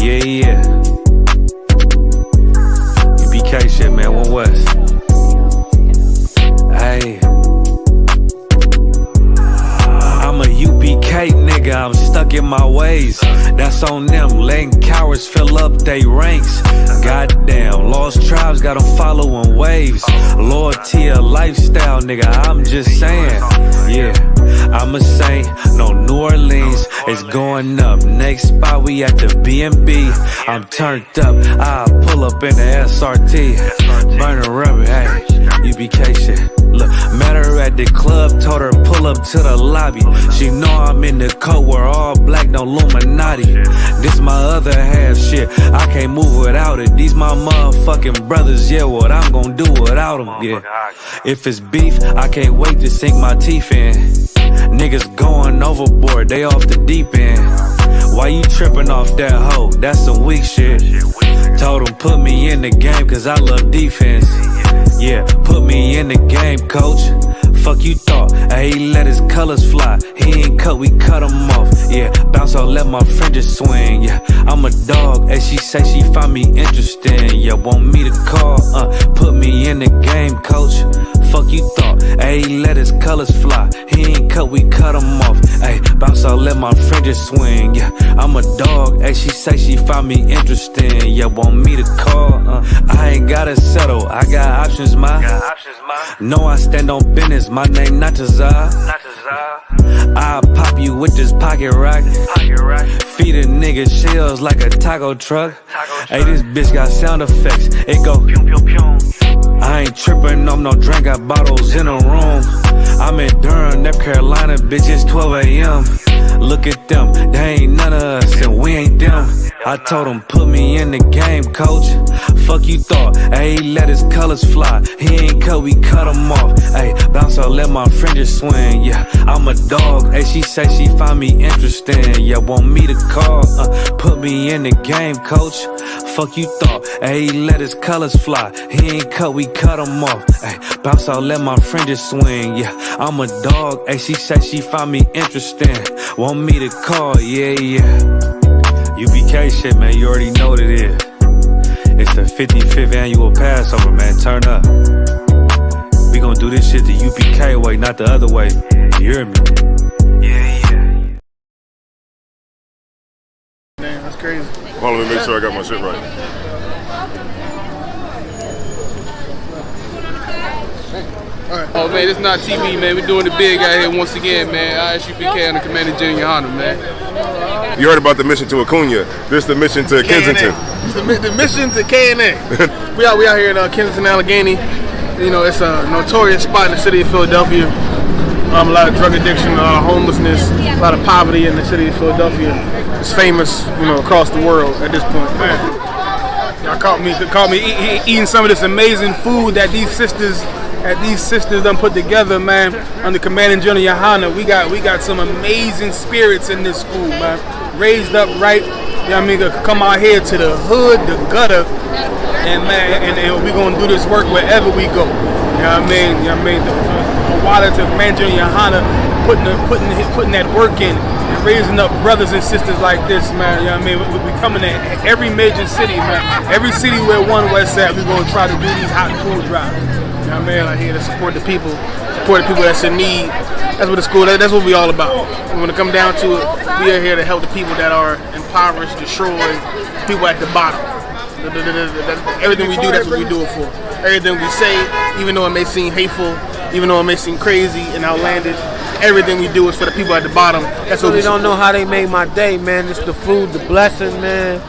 Yeah. U.P.K shit, man, One West. Hey. I'm a U.P.K nigga, I'm stuck in my ways. That's on them, letting cowards fill up they ranks. Goddamn, lost tribes got them following waves. Loyalty a lifestyle, nigga, I'm just saying. Yeah, I'm a saint, no New Orleans, it's going up. Next spot, we at the B&B. I'm turned up, I'll pull up in the SRT. Burning rubber, hey, U.P.K shit. Look, met her at the club, told her pull up to the lobby. She know I'm in the coat, we're all black, no Illuminati. This my other half shit, I can't move without it. These my motherfucking brothers, yeah, what I'm gonna do without them, yeah. If it's beef, I can't wait to sink my teeth in. Niggas going overboard, they off the deep end. Why you tripping off that hoe? That's some weak shit. Told him put me in the game cause I love defense. Yeah, put me in the game, coach. Fuck you thought, he let his colors fly. He ain't cut, we cut him off. Yeah, bounce out, let my fringes swing. Yeah, I'm a dog, and she say she find me interesting. Yeah, want me to call, put me in the game, coach. Fuck you thought, he let his colors fly. He ain't cut, we cut him off. Hey, bounce out, let my fringes swing. Yeah, I'm a dog, and she say she find me interesting. Yeah, want me to call, I ain't gotta settle, I got options, ma. No, I stand on business, my name not Tazar. I'll pop you with this pocket rock. Feed a nigga shells like a taco truck. Hey, this bitch got sound effects, it go pew pew pew. I ain't tripping on no drink, got bottles in a room. I'm in Durham, North Carolina, bitch, it's 12 a.m. Look at them, they ain't none of us and we ain't them. I told him put me in the game, coach. Fuck you thought, he let his colors fly. He ain't cut, we cut him off. Hey, bounce out, let my fringes swing. Yeah, I'm a dog, hey, she say she find me interesting. Yeah, want me to call, put me in the game, coach. Fuck you thought, he let his colors fly. He ain't cut, we cut him off. Hey, bounce out, let my fringes swing. Yeah, I'm a dog, hey, she say she find me interesting. Want me to call, yeah. U.P.K shit, man, you already know what it is. It's the 55th annual Passover, man, turn up. We gon' do this shit the U.P.K way, not the other way. You hear me? Yeah. Man, that's crazy. Hold on, let me make sure I got my shit right. Alright. Oh man, it's not TV, man. We're doing it big out here once again, man. I.S.U.P.K and the Commander General Yahanna, man. You heard about the mission to Acuna. This is the mission to Kensington. The mission to K&A. we out here in Kensington, Allegheny. You know, it's a notorious spot in the city of Philadelphia. A lot of drug addiction, homelessness, a lot of poverty in the city of Philadelphia. It's famous, you know, across the world at this point. Man, y'all caught me eating some of this amazing food that these sisters done put together, man. Under Commanding General Yahanna, we got some amazing spirits in this school, man. Raised up right, you know what I mean, to come out here to the hood, the gutter, and man, and we gonna do this work wherever we go. You know what I mean? The water to Commanding General Yahanna, putting that work in and raising up brothers and sisters like this, man. You know what I mean? We coming to every major city, man. Every city where One West at, we're gonna try to do these hot food drives. You know what I mean? Like here to support the people that's in need. That's what the school, that's what we all about. When it come down to it, we are here to help the people that are impoverished, destroyed, people at the bottom. Everything we do, that's what we do it for. Everything we say, even though it may seem hateful, even though it may seem crazy and outlandish, everything we do is for the people at the bottom. That's what we don't know how they made my day, man. It's the food, the blessing, man.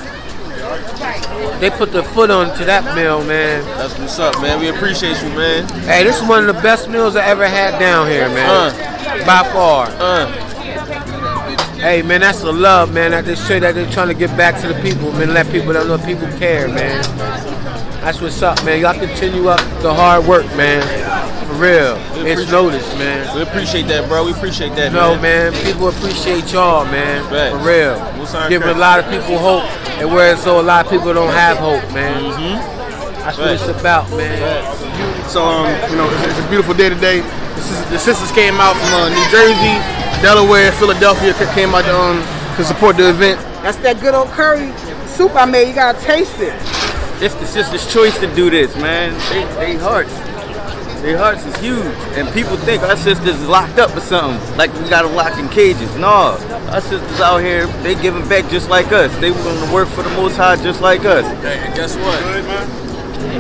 They put their foot onto that meal, man. That's what's up, man. We appreciate you, man. Hey, this is one of the best meals I ever had down here, man. By far. Hey, man, that's the love, man. That they say that they're trying to get back to the people, man. Let people know people care, man. That's what's up, man. Y'all continue up the hard work, man. For real. It's noticed, man. We appreciate that, bro. We appreciate that, man. People appreciate y'all, man. For real. Giving a lot of people hope, and whereas so a lot of people don't have hope, man. That's what it's about, man. So, you know, it's a beautiful day today. The sisters came out from New Jersey, Delaware, Philadelphia, came out to support the event. That's that good old curry. soup I made. You gotta taste it. It's the sister's choice to do this, man. Their hearts is huge. And people think our sisters is locked up or something, like we got them locked in cages. No, our sisters out here, they giving back just like us. They willing to work for the Most High just like us. Hey, and guess what?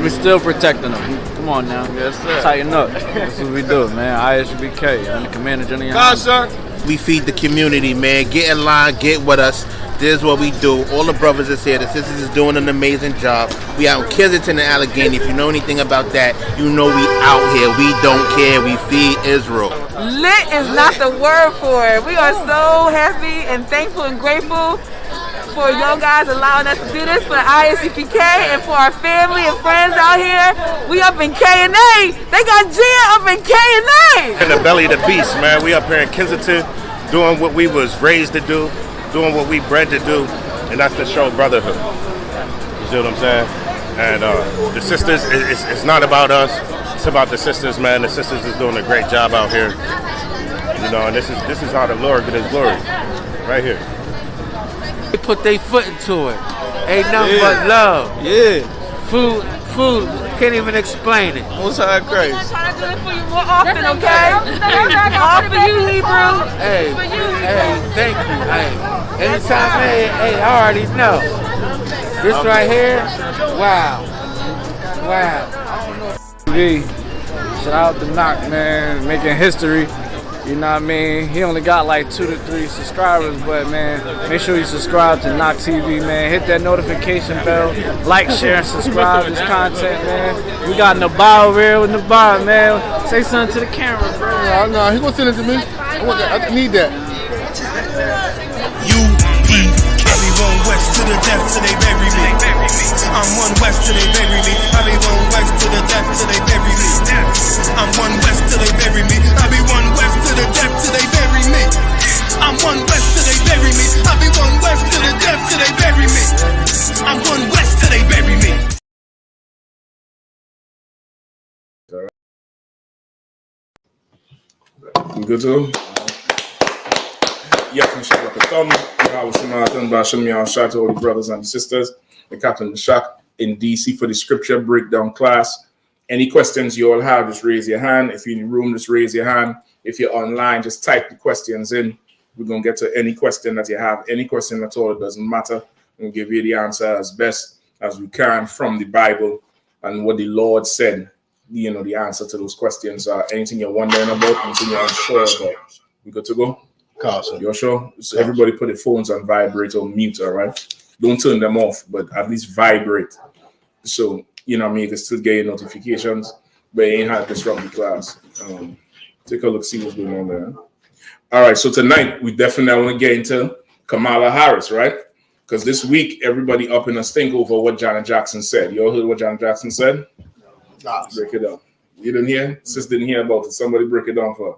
We're still protecting them. Come on now. Yes, sir. Tighten up. That's what we do, man. I.S.U.P.K. I'm the commander general. God, sir. We feed the community, man. Get in line, get with us. This is what we do. All the brothers is here. The sisters is doing an amazing job. We out in Kensington and Allegheny. If you know anything about that, you know we out here. We don't care. We feed Israel. Lit is not the word for it. We are so happy and thankful and grateful for y'all guys allowing us to do this for the I.S.U.P.K. and for our family and friends out here. We up in K&A. They got Gia up in K&A. In the belly of the beast, man. We up here in Kensington doing what we was raised to do, doing what we bred to do, and that's to show brotherhood. You see what I'm saying? And the sisters, it's not about us. It's about the sisters, man. The sisters is doing a great job out here. You know, and this is how the Lord get His glory, right here. They put their foot into it. Ain't nothing but love. Yeah. Food, can't even explain it. Most High Christ. I'm trying to do it for you more often, okay? All for you, Hebrew. Hey, For you, thank you. Hey, anytime, hey, I already know. This right here, wow. Shout out to Knock, man, making history. You know what I mean? He only got like 2 to 3 subscribers, but man, make sure you subscribe to Knock TV, man. Hit that notification bell, like, share, and subscribe to this content, man. We got Nabar real with Nabar, man. Say something to the camera, bro. No, he gonna send it to me. I need that. U.P.K. One west to the death till they bury me. I'm one west till they bury me. I be one west to the death till they bury me. I'm one west till they bury me. I be one west to the death till they bury me. I'm one west till they bury me. I be one west to the death till they bury me. I'm one west till they bury me. You good to go? Yahanna, shout out to all the brothers and sisters, the Captain Meshach in DC for the scripture breakdown class. Any questions you all have, just raise your hand. If you're in the room, just raise your hand. If you're online, just type the questions in. We're going to get to any question that you have. Any question at all, it doesn't matter. We'll give you the answer as best as we can from the Bible and what the Lord said. You know, the answer to those questions are anything you're wondering about, anything you're unsure about. We good to go? Carson. You're sure? So everybody put their phones on vibrate or mute, all right? Don't turn them off, but at least vibrate. So, you know what I mean? You can still get your notifications, but it ain't hard to disrupt the class. Take a look, see what's going on there. All right, so tonight, we definitely want to get into Kamala Harris, right? Because this week, everybody up in a stink over what Janet Jackson said. You all heard what Janet Jackson said? Break it down. You didn't hear? Sis didn't hear about it. Somebody break it down for her.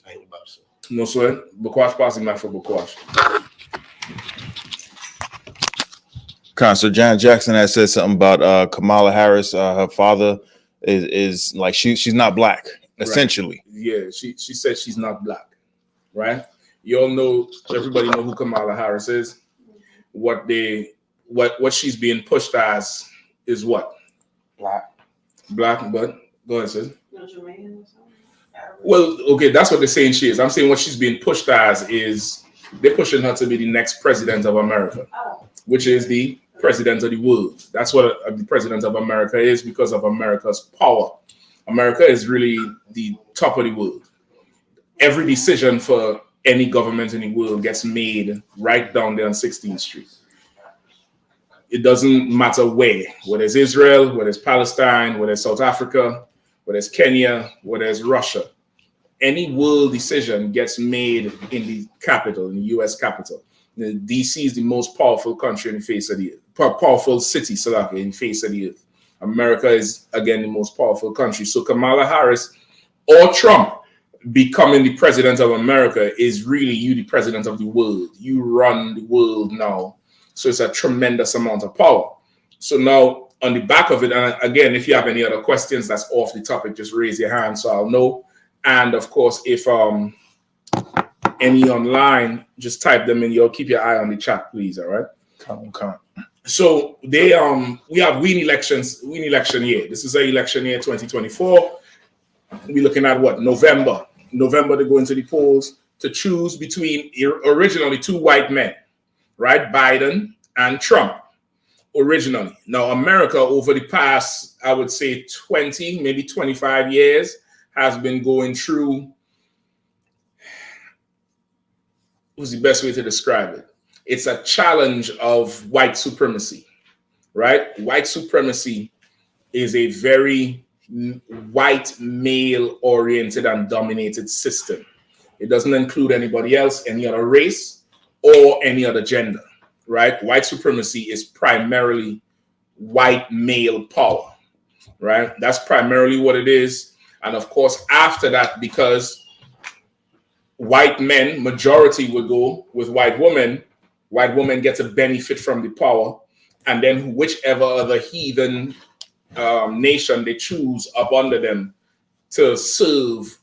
I ain't about to. No sweat. Bukwash passing back for Bukwash. So Janet Jackson has said something about Kamala Harris. Her father is like she's not black, essentially. Right. Yeah, she said she's not black, right? You all know, everybody know who Kamala Harris is. What she's being pushed as is what? Black, but go ahead, sis. Well, okay, that's what they're saying she is. I'm saying what she's being pushed as is they're pushing her to be the next president of America, which is the president of the world. That's what the president of America is because of America's power. America is really the top of the world. Every decision for any government in the world gets made right down there on 16th Street. It doesn't matter whether it's Israel, whether it's Palestine, whether it's South Africa, whether it's Kenya, whether it's Russia. Any world decision gets made in the capital, in the U.S. capital. The DC is the most powerful country in the face of the earth, powerful city, in the face of the earth. America is, again, the most powerful country. So Kamala Harris or Trump becoming the president of America is really you, the president of the world. You run the world now. So it's a tremendous amount of power. So now on the back of it, and again, if you have any other questions that's off the topic, just raise your hand so I'll know. And of course, if any online, just type them in. You'll keep your eye on the chat, please. All right. So they we have win election year. This is an election year 2024. We're looking at what? November to go into the polls to choose between originally two white men, right? Biden and Trump. Originally. Now, America over the past, I would say 20, maybe 25 years has been going through, what's the best way to describe it? It's a challenge of white supremacy, right? White supremacy is a very white male oriented and dominated system. It doesn't include anybody else, any other race or any other gender. Right? White supremacy is primarily white male power, right? That's primarily what it is. And of course, after that, because white men, majority would go with white women get a benefit from the power. And then whichever other heathen nation they choose up under them to serve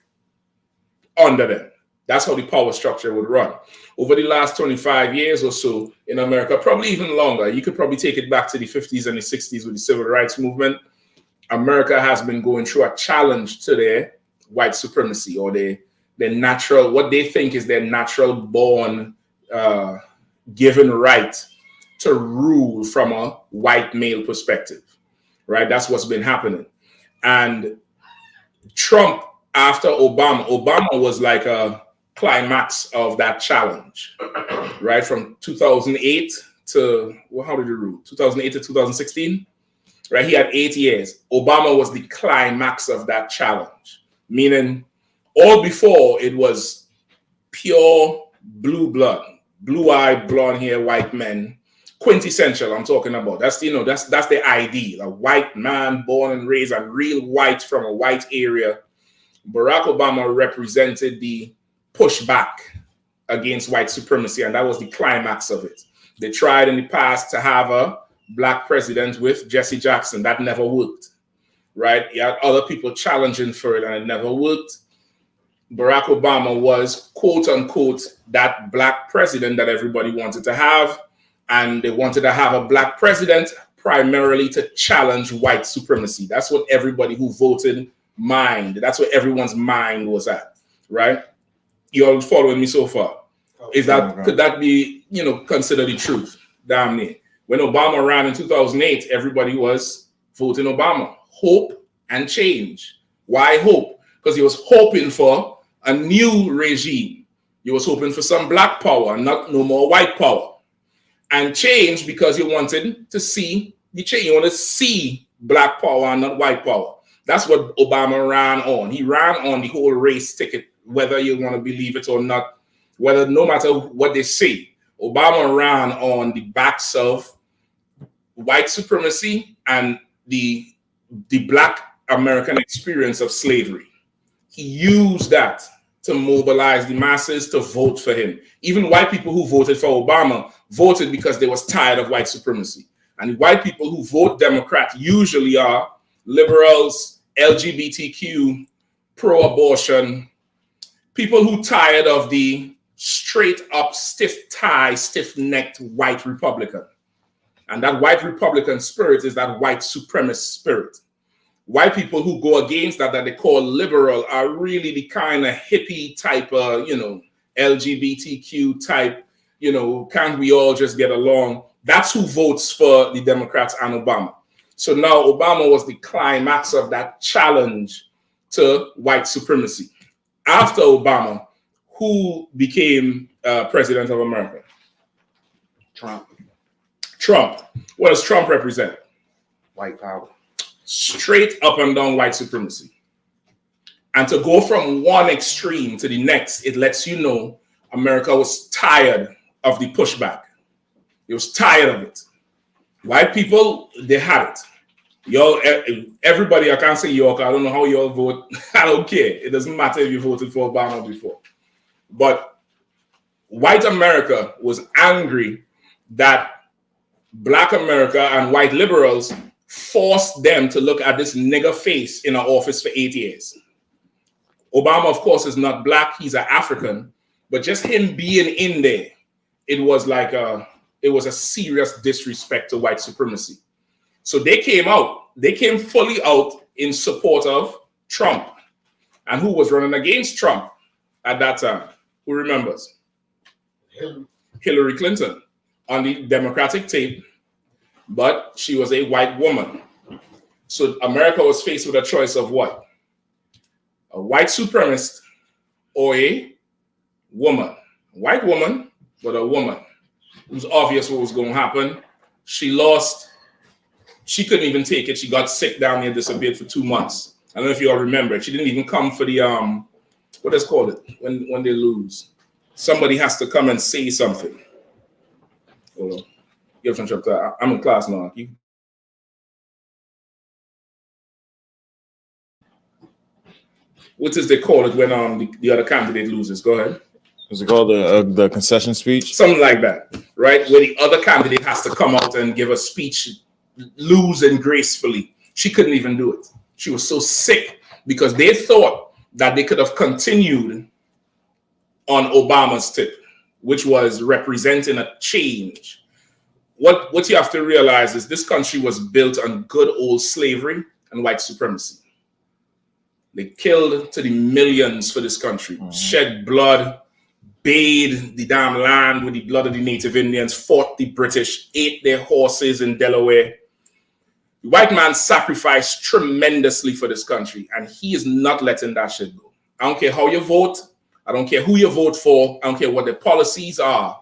under them. That's how the power structure would run. Over the last 25 years or so in America, probably even longer, you could probably take it back to the 50s and the 60s with the civil rights movement. America has been going through a challenge to their white supremacy or their natural, what they think is their natural born given right to rule from a white male perspective, right? That's what's been happening. And Trump, after Obama was like a climax of that challenge, right? From 2008 to, well, how did he rule? 2008 to 2016, right? He had 8 years. Obama was the climax of that challenge, meaning all before it was pure blue blood, blue-eyed, blonde hair, white men, quintessential. I'm talking about. That's that's the ideal, a white man born and raised, a real white from a white area. Barack Obama represented the pushback against white supremacy, and that was the climax of it. They tried in the past to have a black president with Jesse Jackson. That never worked, right? You had other people challenging for it, and it never worked. Barack Obama was, quote unquote, that black president that everybody wanted to have, and they wanted to have a black president primarily to challenge white supremacy. That's what everybody who voted that's what everyone's mind was at, right? You all following me so far? Could that be, considered the truth? Damn near. When Obama ran in 2008, everybody was voting Obama. Hope and change. Why hope? Because he was hoping for a new regime. He was hoping for some black power, no more white power. And change because he wanted to see the change. You want to see black power and not white power. That's what Obama ran on. He ran on the whole race ticket, whether you want to believe it or not, no matter what they say. Obama ran on the backs of white supremacy and the black American experience of slavery. He used that to mobilize the masses to vote for him. Even white people who voted for Obama voted because they was tired of white supremacy. And white people who vote Democrat usually are liberals, LGBTQ, pro-abortion, people who tired of the straight up, stiff-necked white Republican. And that white Republican spirit is that white supremacist spirit. White people who go against that they call liberal are really the kind of hippie type of, LGBTQ type, can't we all just get along? That's who votes for the Democrats and Obama. So now Obama was the climax of that challenge to white supremacy. After Obama, who became president of America? Trump. What does Trump represent? White power. Straight up and down white supremacy. And to go from one extreme to the next, it lets you know America was tired of the pushback. It was tired of it. White people, they had it. Y'all, everybody, I can't say y'all, I don't know how y'all vote. I don't care. It doesn't matter if you voted for Obama before. But white America was angry that black America and white liberals forced them to look at this nigger face in our office for 8 years. Obama, of course, is not black. He's an African. But just him being in there, it was like it was a serious disrespect to white supremacy. So they came fully out in support of Trump. And who was running against Trump at that time? Who remembers? Hillary Clinton on the Democratic tape, but she was a white woman. So America was faced with a choice of what? A white supremacist or a woman. A white woman, but a woman. It was obvious what was going to happen. She lost. She couldn't even take it. She got sick down here, disappeared for 2 months. I don't know if you all remember. She didn't even come for the, what is called it, when they lose. Somebody has to come and say something. Hold on. I'm in class now. What is they call it when the other candidate loses? Go ahead. Is it called the concession speech? Something like that, right? Where the other candidate has to come out and give a speech, losing gracefully. She couldn't even do it. She was so sick because they thought that they could have continued on Obama's tip, which was representing a change. What you have to realize is this country was built on good old slavery and white supremacy. They killed to the millions for this country, shed blood, bathed the damn land with the blood of the native Indians, fought the British, ate their horses in Delaware. The white man sacrificed tremendously for this country, and he is not letting that shit go. I don't care how you vote. I don't care who you vote for. I don't care what the policies are.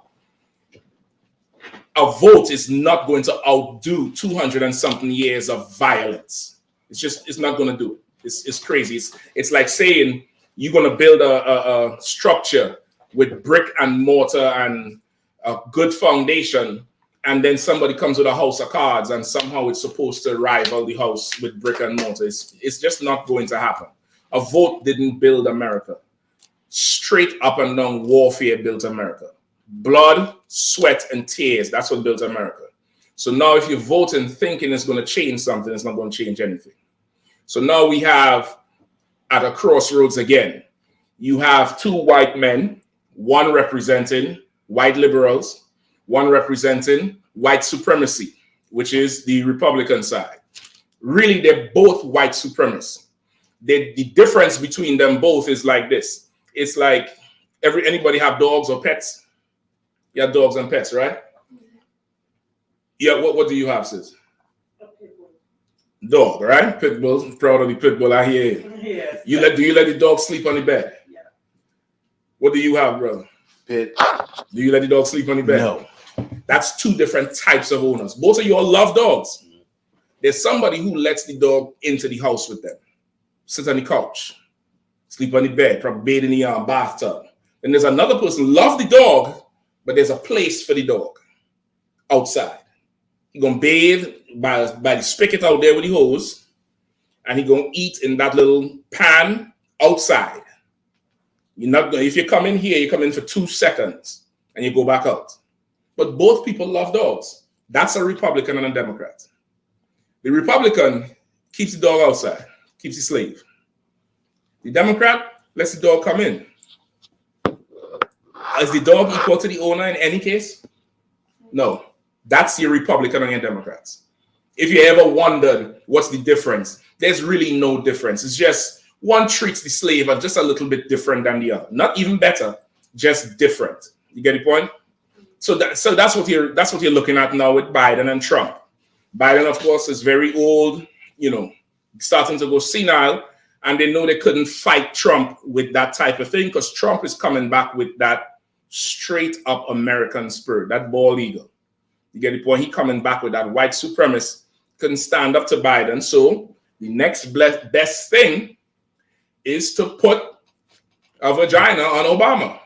A vote is not going to outdo 200 and something years of violence. It's not going to do it. It's crazy. It's like saying you're going to build a structure with brick and mortar and a good foundation, and then somebody comes with a house of cards and somehow it's supposed to rival the house with brick and mortar. It's just not going to happen. A vote didn't build America. Straight up and down warfare built America. Blood, sweat, and tears. That's what built America. So now if you vote and thinking it's going to change something, it's not going to change anything. So now we have at a crossroads again. You have two white men, one representing white liberals, one representing white supremacy, which is the Republican side. Really, they're both white supremacists. The difference between them both is like this. It's like anybody have dogs or pets? You have dogs and pets, right? Yeah, what do you have, sis? Dog, right? Pit bull. Proud of the pit bull. I hear you. Yes. Do you let the dog sleep on the bed? Yeah. What do you have, brother? Pit. Do you let the dog sleep on the bed? No. That's two different types of owners. Both of you all love dogs. There's somebody who lets the dog into the house with them, sit on the couch, sleep on the bed, probably bathe in the bathtub. And there's another person who loves the dog, but there's a place for the dog outside. He's gonna bathe by the spigot out there with the hose, and he's gonna eat in that little pan outside. You're not gonna, if you come in here, you come in for 2 seconds and you go back out. But both people love dogs. That's a Republican and a Democrat. The Republican keeps the dog outside, keeps the slave. The Democrat lets the dog come in. Is the dog equal to the owner in any case? No. That's your Republican and your Democrats. If you ever wondered what's the difference, there's really no difference. It's just one treats the slave as just a little bit different than the other. Not even better, just different. You get the point? So that's what you're looking at now with Biden and Trump. Biden, of course, is very old, starting to go senile, and they know they couldn't fight Trump with that type of thing because Trump is coming back with that straight up American spirit, that bald eagle. You get the point? He coming back with that white supremacist, couldn't stand up to Biden. So the next best thing is to put a vagina on Obama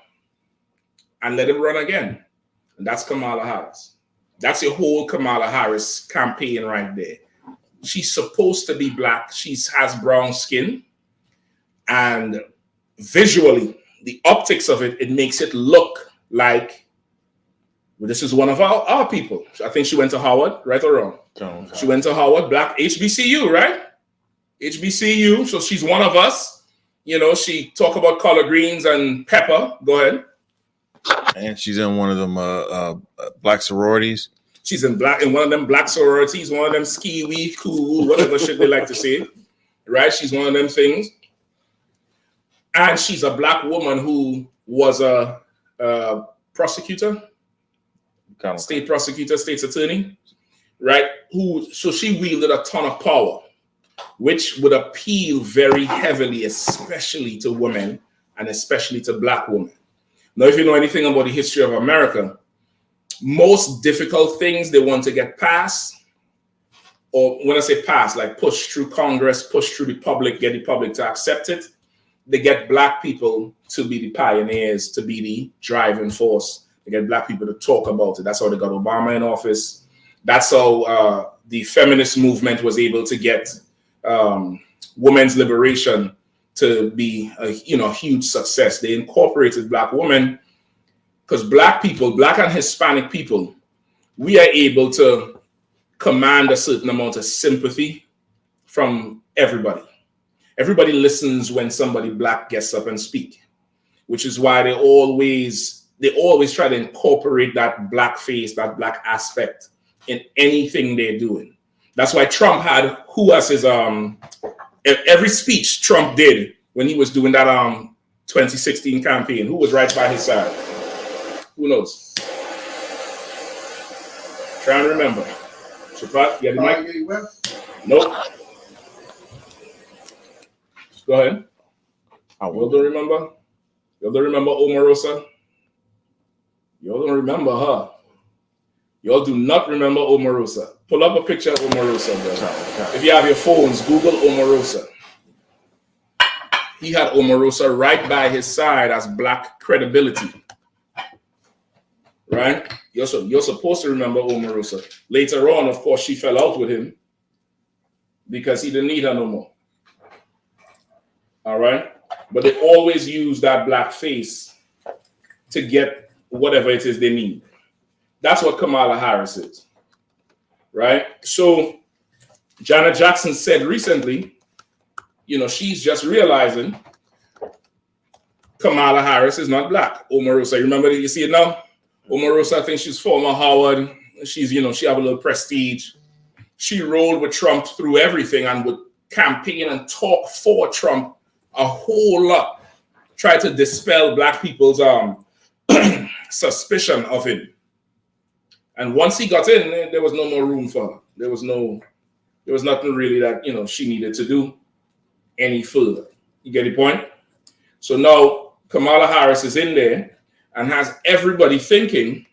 and let him run again. And that's Kamala Harris. That's your whole Kamala Harris campaign right there. She's supposed to be black. She has brown skin. And visually, the optics of it, it makes it look like this is one of our people. I think she went to Howard, right or wrong? Okay. She went to Howard, black, HBCU, right? HBCU, so she's one of us. She talk about collard greens and pepper. Go ahead. And she's in one of them black sororities. She's in one of them black sororities, one of them ski-wee, cool, whatever shit they like to say. Right? She's one of them things. And she's a black woman who was a prosecutor, state prosecutor, state's attorney, right? So she wielded a ton of power, which would appeal very heavily, especially to women and especially to black women. Now, if you know anything about the history of America, most difficult things they want to get passed, or when I say pass, like push through Congress, push through the public, get the public to accept it, they get black people to be the pioneers, to be the driving force. They get black people to talk about it. That's how they got Obama in office. That's how the feminist movement was able to get women's liberation to be a huge success. They incorporated black women because black people, black and Hispanic people, we are able to command a certain amount of sympathy from everybody. Everybody listens when somebody black gets up and speak, which is why they always try to incorporate that black face, that black aspect in anything they're doing. That's why Trump had who as his every speech Trump did when he was doing that 2016 campaign. Who was right by his side? Who knows? Trying to remember. Shapat, you got the mic? Nope. Go ahead. Y'all don't remember? Y'all don't remember Omarosa? Y'all don't remember her. Y'all do not remember Omarosa. Pull up a picture of Omarosa, bro. If you have your phones, Google Omarosa. He had Omarosa right by his side as black credibility. Right? You're supposed to remember Omarosa. Later on, of course, she fell out with him because he didn't need her no more. All right? But they always use that black face to get whatever it is they need. That's what Kamala Harris is. Right? So Janet Jackson said recently, she's just realizing Kamala Harris is not black. Omarosa, you remember that? You see it now? Omarosa, I think she's former Howard. She's, she have a little prestige. She rolled with Trump through everything and would campaign and talk for Trump a whole lot. Try to dispel black people's suspicion of him. And once he got in, there was no more room for her. There was nothing really that, she needed to do any further. You get the point? So now Kamala Harris is in there and has everybody thinking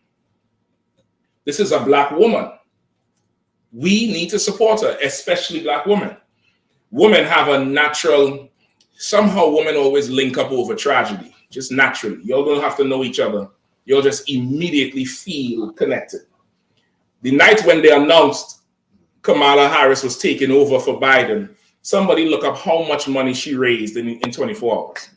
this is a black woman. We need to support her, especially black women. Women have a natural, somehow women always link up over tragedy, just naturally. Y'all don't have to know each other. You'll just immediately feel connected. The night when they announced Kamala Harris was taking over for Biden, somebody look up how much money she raised in 24 hours.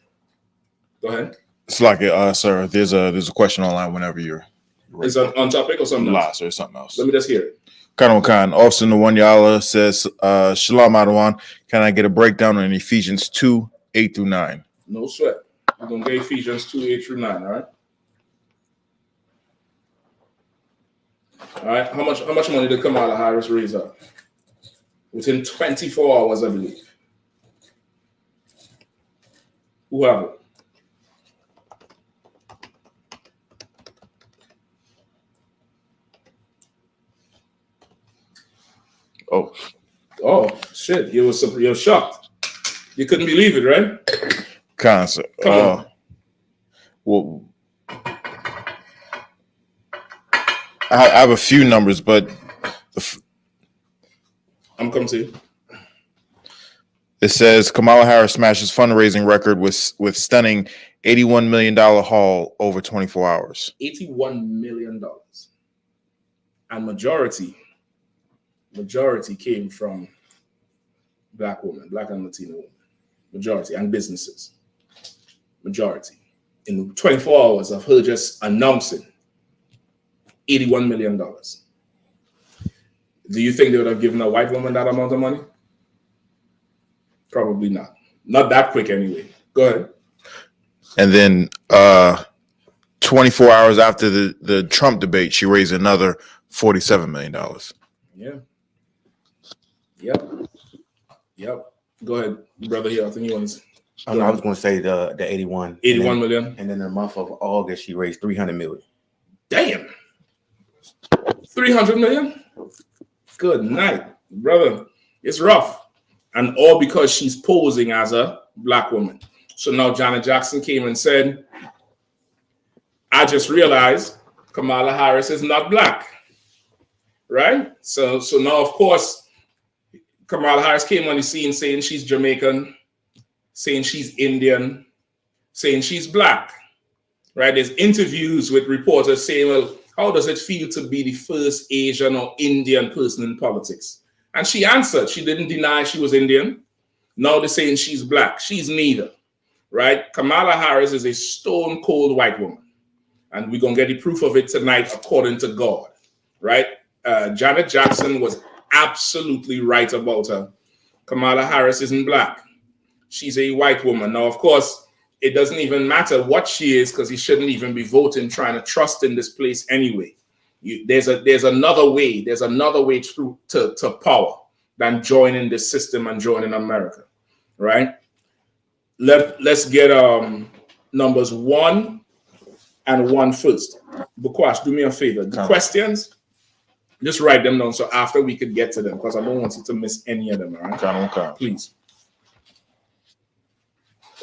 Go ahead. It's like, sir, there's a question online whenever you're ready. Is it on topic or something else? Or something else. Let me just hear it. Khan, Austin Nwanyala says, Shalom Adawan, can I get a breakdown on Ephesians 2, 8 through 9? No sweat. We're going to get Ephesians 2, 8 through 9, all right? All right, how much money did Kamala Harris raise up? Within 24 hours, I believe. Who have it? Oh, shit! You're shocked. You couldn't believe it, right? Concept. Come on. Well, I have a few numbers, but I'm coming to you. It says Kamala Harris smashes fundraising record with stunning $81 million haul over 24 hours. $81 million. And majority came from black women, black and Latino women. Majority, and businesses. Majority. In 24 hours of her just announcing $81 million. Do you think they would have given a white woman that amount of money? Probably not. Not that quick anyway. Go ahead. And then 24 hours after the Trump debate, she raised another $47 million. Yeah. Yep. Go ahead, brother. Here, I think you want to. I was going to say the 81. 81 million. And then in the month of August, she raised 300 million. Damn. 300 million? Good night, brother. It's rough. And all because she's posing as a black woman. So now Janet Jackson came and said, I just realized Kamala Harris is not black. Right? So now, of course, Kamala Harris came on the scene saying she's Jamaican, saying she's Indian, saying she's black. Right? There's interviews with reporters saying, well, how does it feel to be the first Asian or Indian person in politics? And she answered. She didn't deny she was Indian. Now they're saying she's black. She's neither. Right? Kamala Harris is a stone cold white woman. And we're going to get the proof of it tonight according to God. Right? Janet Jackson was absolutely right about her. Kamala Harris isn't black. She's a white woman. Now, of course, it doesn't even matter what she is because he shouldn't even be voting, trying to trust in this place anyway. There's another way. There's another way through to power than joining the system and joining America, right? Let's get numbers 1 and 1 first. Bukwash, do me a favor. The questions, just write them down so after we could get to them because I don't want you to miss any of them, all right? Okay. Please.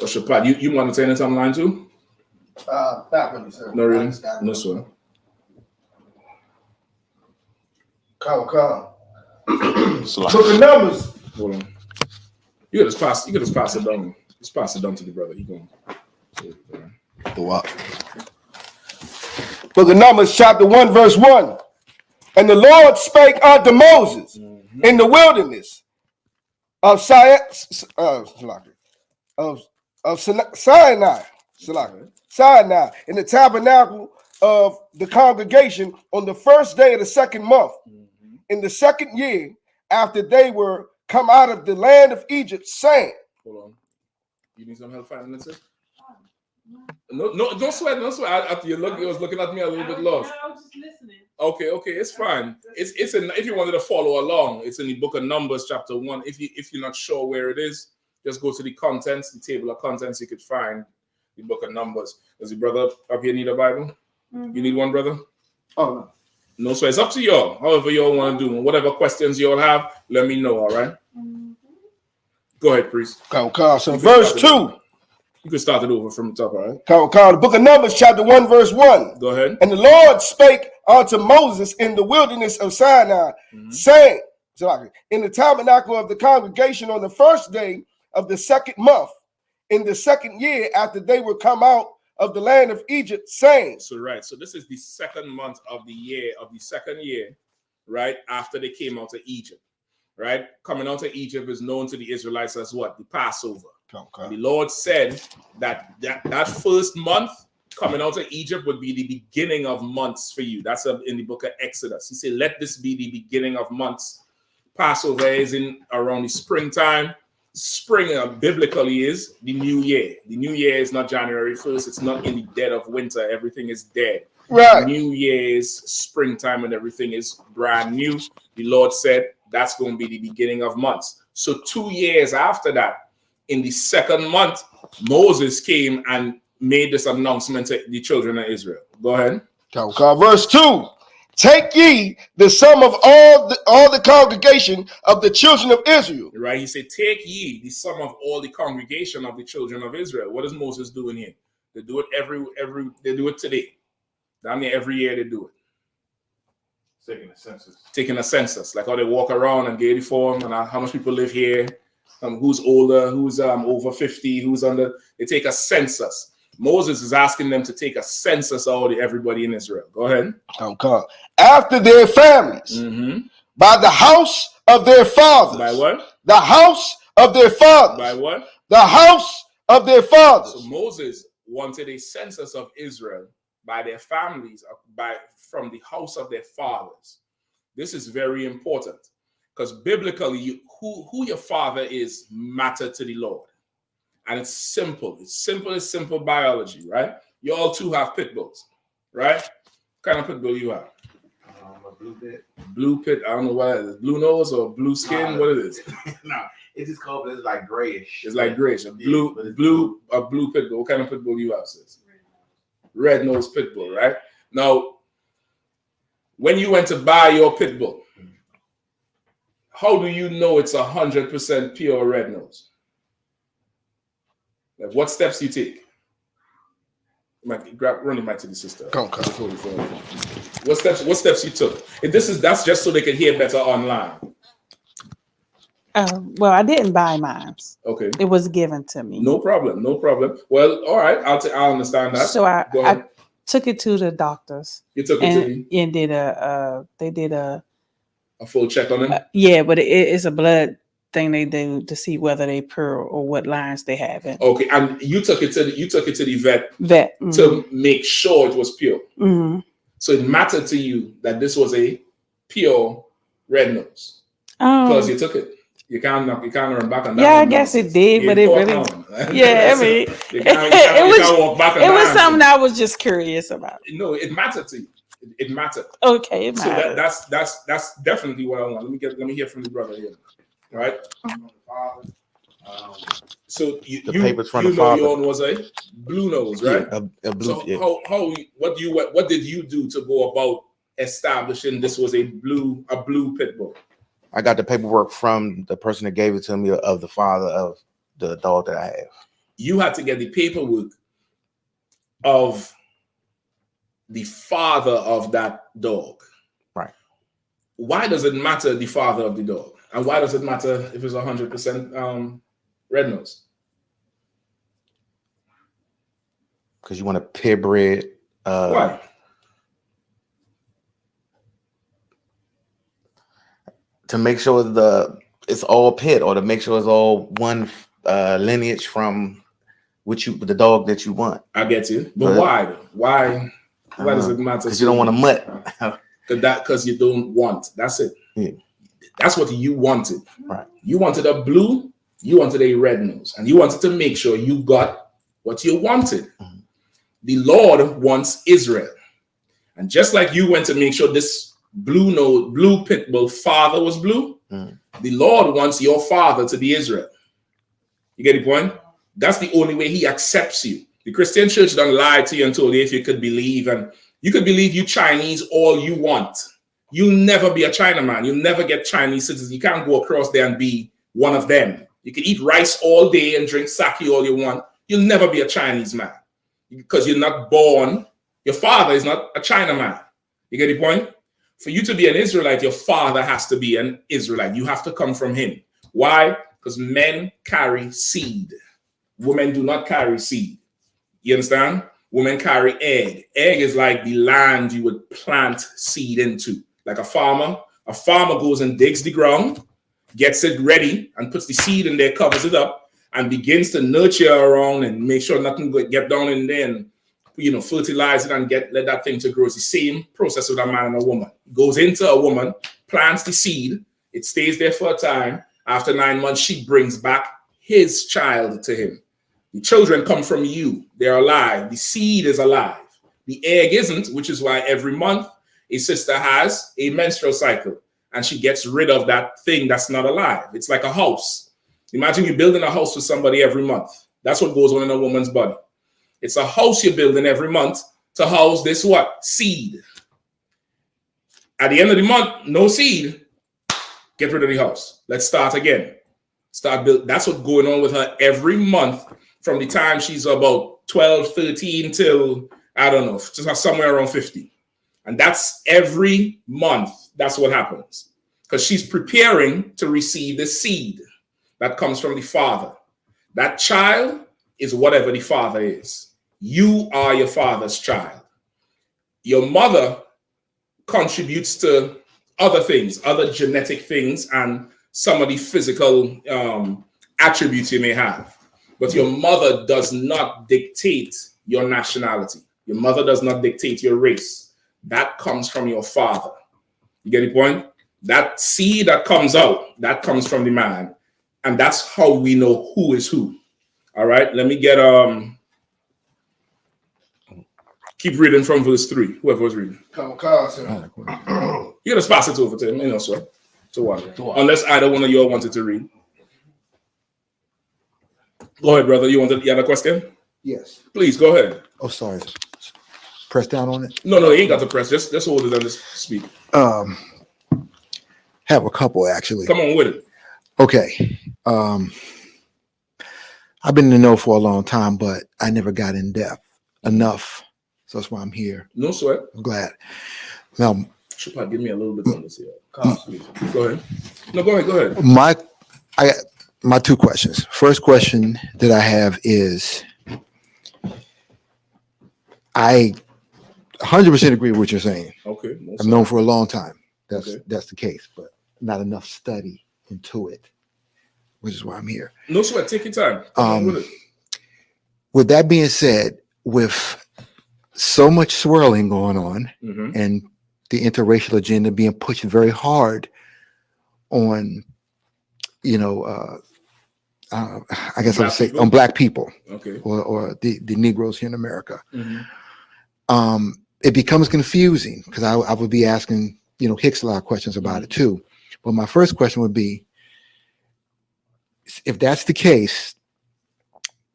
Or Shapad, you want to say anything on line too? Not really, sir. No, really? No, sir. Book of Numbers. Hold on. You could just pass it down. Just pass it down to the brother. He going. The what? Book of Numbers, chapter 1, verse 1. And the Lord spake unto Moses in the wilderness of Sinai, in the tabernacle of the congregation on the first day of the second month, in the second year after they were come out of the land of Egypt, saying, Hold on. You need some help finding it? No, don't sweat. Don't sweat. You was looking at me a little bit lost. I was just listening. Okay, it's fine. It's in. If you wanted to follow along, it's in the book of Numbers, chapter 1. If you're not sure where it is, just go to the contents, the table of contents. You could find the book of Numbers. Does the brother up here need a Bible? You need one, brother? Oh no. No, so it's up to y'all. However y'all want to do. Whatever questions y'all have, let me know. All right. Go ahead, priest. So verse 2. You can start it over from the top, all right? The book of Numbers, chapter 1, verse 1. Go ahead. And the Lord spake unto Moses in the wilderness of Sinai, saying, in the tabernacle of the congregation on the first day of the second month, in the second year after they were come out of the land of Egypt, saying. So this is the second month of the second year, right? After they came out of Egypt, right? Coming out of Egypt is known to the Israelites as what? The Passover. Okay. The Lord said that first month coming out of Egypt would be the beginning of months for you. That's in the book of Exodus. He said, let this be the beginning of months. Passover is in around the springtime. Spring biblically is the new year. The new year is not January 1st. It's not in the dead of winter. Everything is dead. Right. New year is springtime and everything is brand new. The Lord said that's going to be the beginning of months. So 2 years after that, in the second month, Moses came and made this announcement to the children of Israel. Go ahead. Verse 2. Take ye the sum of all the congregation of the children of Israel. Right. He said, take ye the sum of all the congregation of the children of Israel. What is Moses doing here? They do it they do it today. Down there every year they do it. Taking a census. Like how they walk around and get the form and how much people live here. Who's older, who's over 50, who's under. They take a census. Moses is asking them to take a census of everybody in Israel. Go ahead. After their families, by the house of their fathers. By what? The house of their fathers. By what? The house of their fathers. So Moses wanted a census of Israel by their families, from the house of their fathers. This is very important. Because biblically, who your father is matter to the Lord. And it's simple. It's simple biology, right? You all two have pit bulls, right? What kind of pit bull you have? A blue pit. Blue pit. I don't know what it is. Blue nose or blue skin? What it is? No, it's just called. It's like grayish. It's like grayish. A blue pit bull. What kind of pit bull you have, sis? Red nose pit bull, right? Now, when you went to buy your pit bull, how do you know it's 100% pure red nose? Like, what steps you take? Run the mic to the sister. Come. What steps you took? That's just so they can hear better online. Well, I didn't buy mine. Okay. It was given to me. No problem. Well, all right. I'll understand that. So I took it to the doctors. You took it to me? And they did a full check on them? Yeah, but it's a blood thing they do to see whether they pure or what lines they have in. Okay, and you took it to the vet mm-hmm. to make sure it was pure. Mm-hmm. So it mattered to you that this was a pure red nose because you took it. You can't run back on that. Yeah, I guess it did, but it really. Yeah, I mean, you can't walk back on it was something I was just curious about. No, it mattered to you. It mattered. Okay, it mattered. So that's definitely what I want. Let me hear from the brother here. All right. So the papers from the father. Your own was a blue nose, right? Yeah, a blue. So what did you do to go about establishing this was a blue pit bull? I got the paperwork from the person that gave it to me of the father of the dog that I have. You had to get the paperwork of the father of that dog. Right. Why does it matter the father of the dog? And why does it matter if it's 100% red nose? Because you want a purebred. Why? To make sure it's all pit, or to make sure it's all one lineage from the dog that you want. I get you, but why? Why does it matter? Because you don't want a mutt. Because you don't want. That's it. Yeah. That's what you wanted. Right. You wanted a blue. You wanted a red nose, and you wanted to make sure you got what you wanted. Mm-hmm. The Lord wants Israel, and just like you went to make sure this blue pit bull father was blue, the Lord wants your father to be Israel. You get the point? That's the only way he accepts you. The Christian church done lie to you and told you if you could believe, and you could believe you Chinese all you want. You'll never be a Chinaman. You'll never get Chinese citizens. You can't go across there and be one of them. You can eat rice all day and drink sake all you want. You'll never be a Chinese man because you're not born. Your father is not a Chinaman. You get the point? For you to be an Israelite, your father has to be an Israelite. You have to come from him. Why? Because men carry seed. Women do not carry seed. You understand? Women carry egg. Egg is like the land you would plant seed into. Like a farmer goes and digs the ground, gets it ready, and puts the seed in there, covers it up, and begins to nurture around and make sure nothing get down in there and fertilize it and let that thing to grow. It's the same process with a man and a woman. It goes into a woman, plants the seed, it stays there for a time. After 9 months, she brings back his child to him. The children come from you. They're alive. The seed is alive. The egg isn't, which is why every month a sister has a menstrual cycle and she gets rid of that thing that's not alive. It's like a house. Imagine you're building a house for somebody every month. That's what goes on in a woman's body. It's a house you're building every month to house this what? Seed. At the end of the month, no seed. Get rid of the house. Let's start again. Start build. That's what's going on with her every month from the time she's about 12, 13 till, I don't know, just somewhere around 50. And that's every month. That's what happens. Because she's preparing to receive the seed that comes from the father. That child is whatever the father is. You are your father's child. Your mother contributes to other things, other genetic things, and some of the physical attributes you may have. But your mother does not dictate your nationality. Your mother does not dictate your race. That comes from your father. You get the point? That seed that comes out, that comes from the man. And that's how we know who is who. All right, let me get Keep reading from verse 3. Whoever was reading. Carl, sir. You just pass it over to him, so to one. Unless either one of you all wanted to read. Go ahead, brother. You had a question? Yes. Please go ahead. Oh, sorry. Press down on it. No, you ain't got to press. Just hold it and just speak. Have a couple actually. Come on with it. Okay. I've been in the know for a long time, but I never got in depth enough. So that's why I'm here. No sweat. I'm glad. Now, should probably give me a little bit on this here. Go ahead. No, go ahead. My two questions. First question that I have is, I 100% agree with what you're saying. Okay. I've known for a long time that's the case, but not enough study into it, which is why I'm here. No sweat. Take your time. Come on with it. With that being said, with so much swirling going on and the interracial agenda being pushed very hard on, I guess I would say on Black people, or the Negroes here in America, it becomes confusing because I would be asking, Hicks a lot of questions about it too. But my first question would be, if that's the case,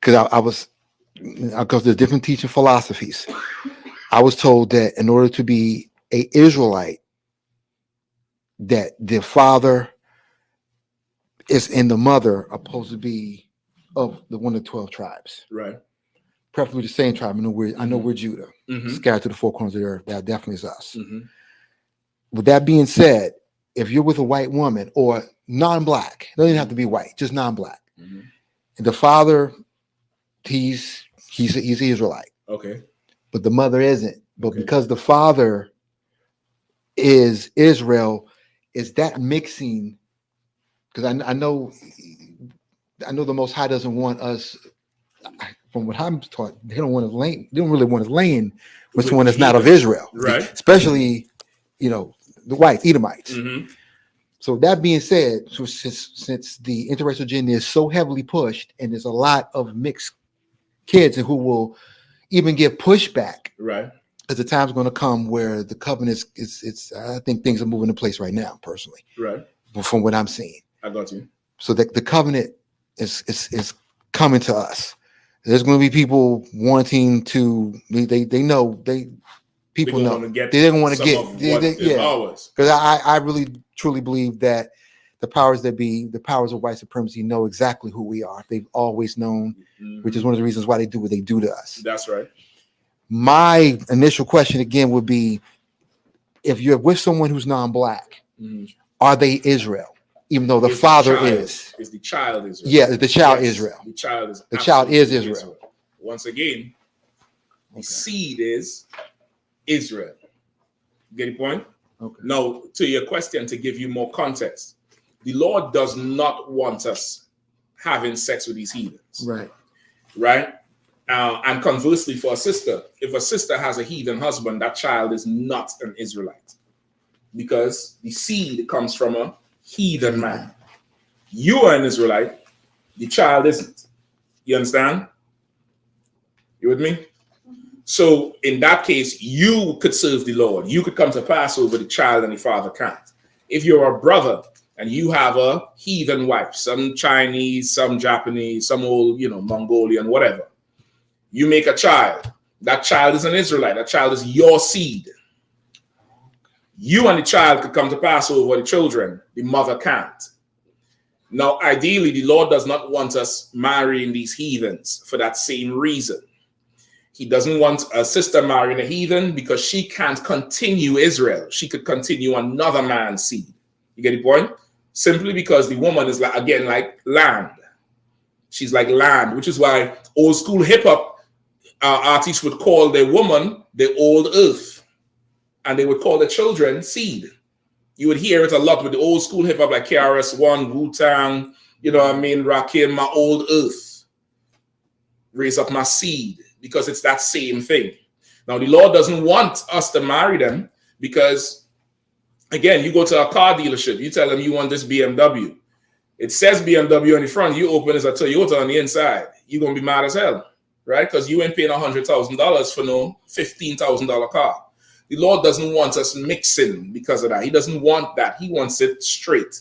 because there's different teaching philosophies. I was told that in order to be an Israelite, that the father is in the mother are supposed to be of one of the 12 tribes. Right. Preferably the same tribe. I know we're Judah, scattered to the four corners of the earth. That definitely is us. With that being said, if you're with a white woman or non-Black, it doesn't have to be white, just non-Black. The father, he's an Israelite. Okay. But the mother isn't. But because the father is Israel, is that mixing? Because I know the Most High doesn't want us. From what I'm taught, they don't want us laying. They don't really want us laying with someone that's not of Israel, right? Especially, the whites, Edomites. So that being said, since the interracial agenda is so heavily pushed, and there's a lot of mixed kids who will even get pushback, right? Because the time's going to come where the covenant is. I think things are moving in place right now, personally, right? From what I'm seeing, I got you. So the covenant is coming to us. There's going to be people wanting to. They know. People know. They didn't want to get. Because I really truly believe that the powers that be, the powers of white supremacy, know exactly who we are. They've always known, which is one of the reasons why they do what they do to us. That's right. My initial question again would be, if you're with someone who's non-Black, are they Israel? Even though the father is the child Israel. Yeah, the child Israel. The child is Israel. Once again, the seed is Israel. Get the point? Okay. Now, to your question, to give you more context, the Lord does not want us having sex with these heathens. Right? And conversely, for a sister, if a sister has a heathen husband, that child is not an Israelite, because the seed comes from a heathen man. You are an Israelite, the child isn't. You understand? You with me? So in that case, you could serve the Lord. You could come to Passover, the child and the father can't. If you're a brother and you have a heathen wife, some Chinese, some Japanese, some old, Mongolian, whatever, you make a child. That child is an Israelite. That child is your seed. You and the child could come to Passover, the children. The mother can't. Now, ideally, the Lord does not want us marrying these heathens for that same reason. He doesn't want a sister marrying a heathen because she can't continue Israel. She could continue another man's seed. You get the point? Simply because the woman is like land. She's like land, which is why old school hip hop artists would call their woman the old earth, and they would call their children seed. You would hear it a lot with the old school hip hop like KRS-One, Wu-Tang, Rakim, my old earth. Raise up my seed, because it's that same thing. Now, the Lord doesn't want us to marry them because, again, you go to a car dealership, you tell them you want this BMW. It says BMW on the front, you open as a Toyota on the inside. You're going to be mad as hell. right? Because you ain't paying $100,000 for no $15,000 car. The Lord doesn't want us mixing because of that. He doesn't want that. He wants it straight.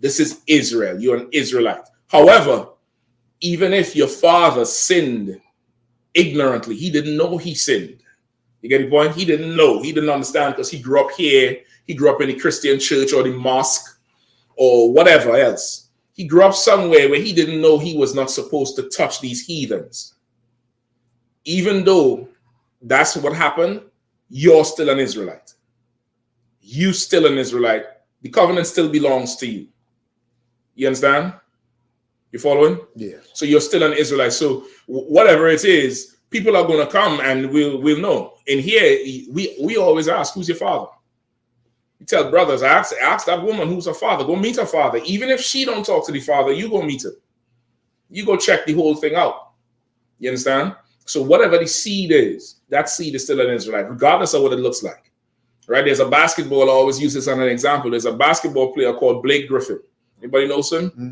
This is Israel. You're an Israelite. However, even if your father sinned ignorantly, he didn't know he sinned. You get the point? He didn't know. He didn't understand because he grew up here. He grew up in the Christian church or the mosque or whatever else. He grew up somewhere where he didn't know he was not supposed to touch these heathens. Even though that's what happened, you're still an Israelite. You still an Israelite. The covenant still belongs to you. You understand? You following? Yeah. So you're still an Israelite. So whatever it is, people are going to come and we'll know. In here, we always ask, who's your father? You tell brothers, ask that woman who's her father. Go meet her father. Even if she don't talk to the father, you go meet her. You go check the whole thing out. You understand? So whatever the seed is, that seed is still an Israelite, regardless of what it looks like. Right? There's a basketball, I always use this as an example. There's a basketball player called Blake Griffin. Anybody knows him? Mm-hmm.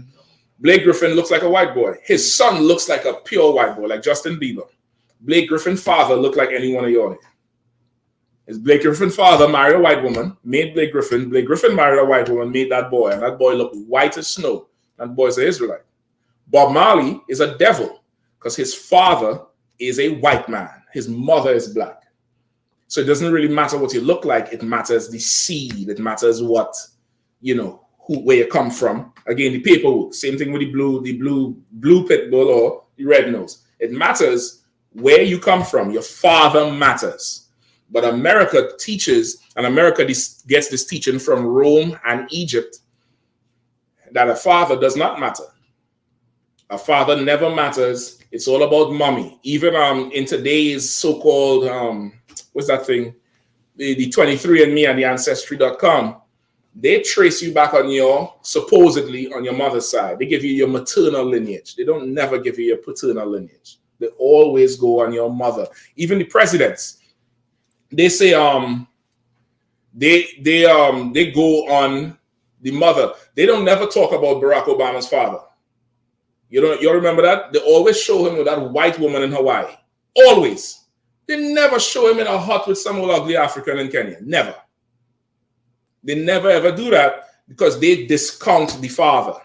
Blake Griffin looks like a white boy. His son looks like a pure white boy, like Justin Bieber. Blake Griffin's father looked like any one of y'all here. His Blake Griffin's father married a white woman, made Blake Griffin. Blake Griffin married a white woman, made that boy, and that boy looked white as snow. That boy's an Israelite. Bob Marley is a devil because his father is a white man. His mother is black. So it doesn't really matter what you look like. It matters the seed. It matters what, where you come from. Again, the paperwork. Same thing with the blue pit bull or the red nose. It matters where you come from. Your father matters. But America teaches, and America gets this teaching from Rome and Egypt, that a father does not matter. A father never matters. It's all about mommy. Even in today's so-called, what's that thing? The 23andMe and the Ancestry.com, they trace you back on supposedly on your mother's side. They give you your maternal lineage. They don't never give you your paternal lineage. They always go on your mother. Even the presidents, they say they go on the mother. They don't never talk about Barack Obama's father. You remember that? They always show him with that white woman in Hawaii. Always. They never show him in a hut with some old ugly African in Kenya. Never. They never ever do that because they discount the father.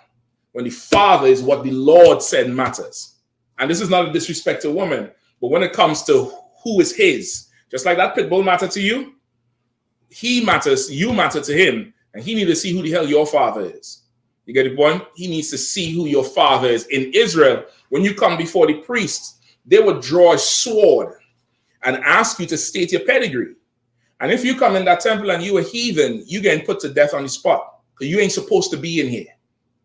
When the father is what the Lord said matters. And this is not a disrespect to women, but when it comes to who is his, just like that pit bull matter to you, he matters, you matter to him, and he needs to see who the hell your father is. You get the point? He needs to see who your father is. In Israel, when you come before the priest, they would draw a sword and ask you to state your pedigree. And if you come in that temple and you a heathen, you getting put to death on the spot because you ain't supposed to be in here.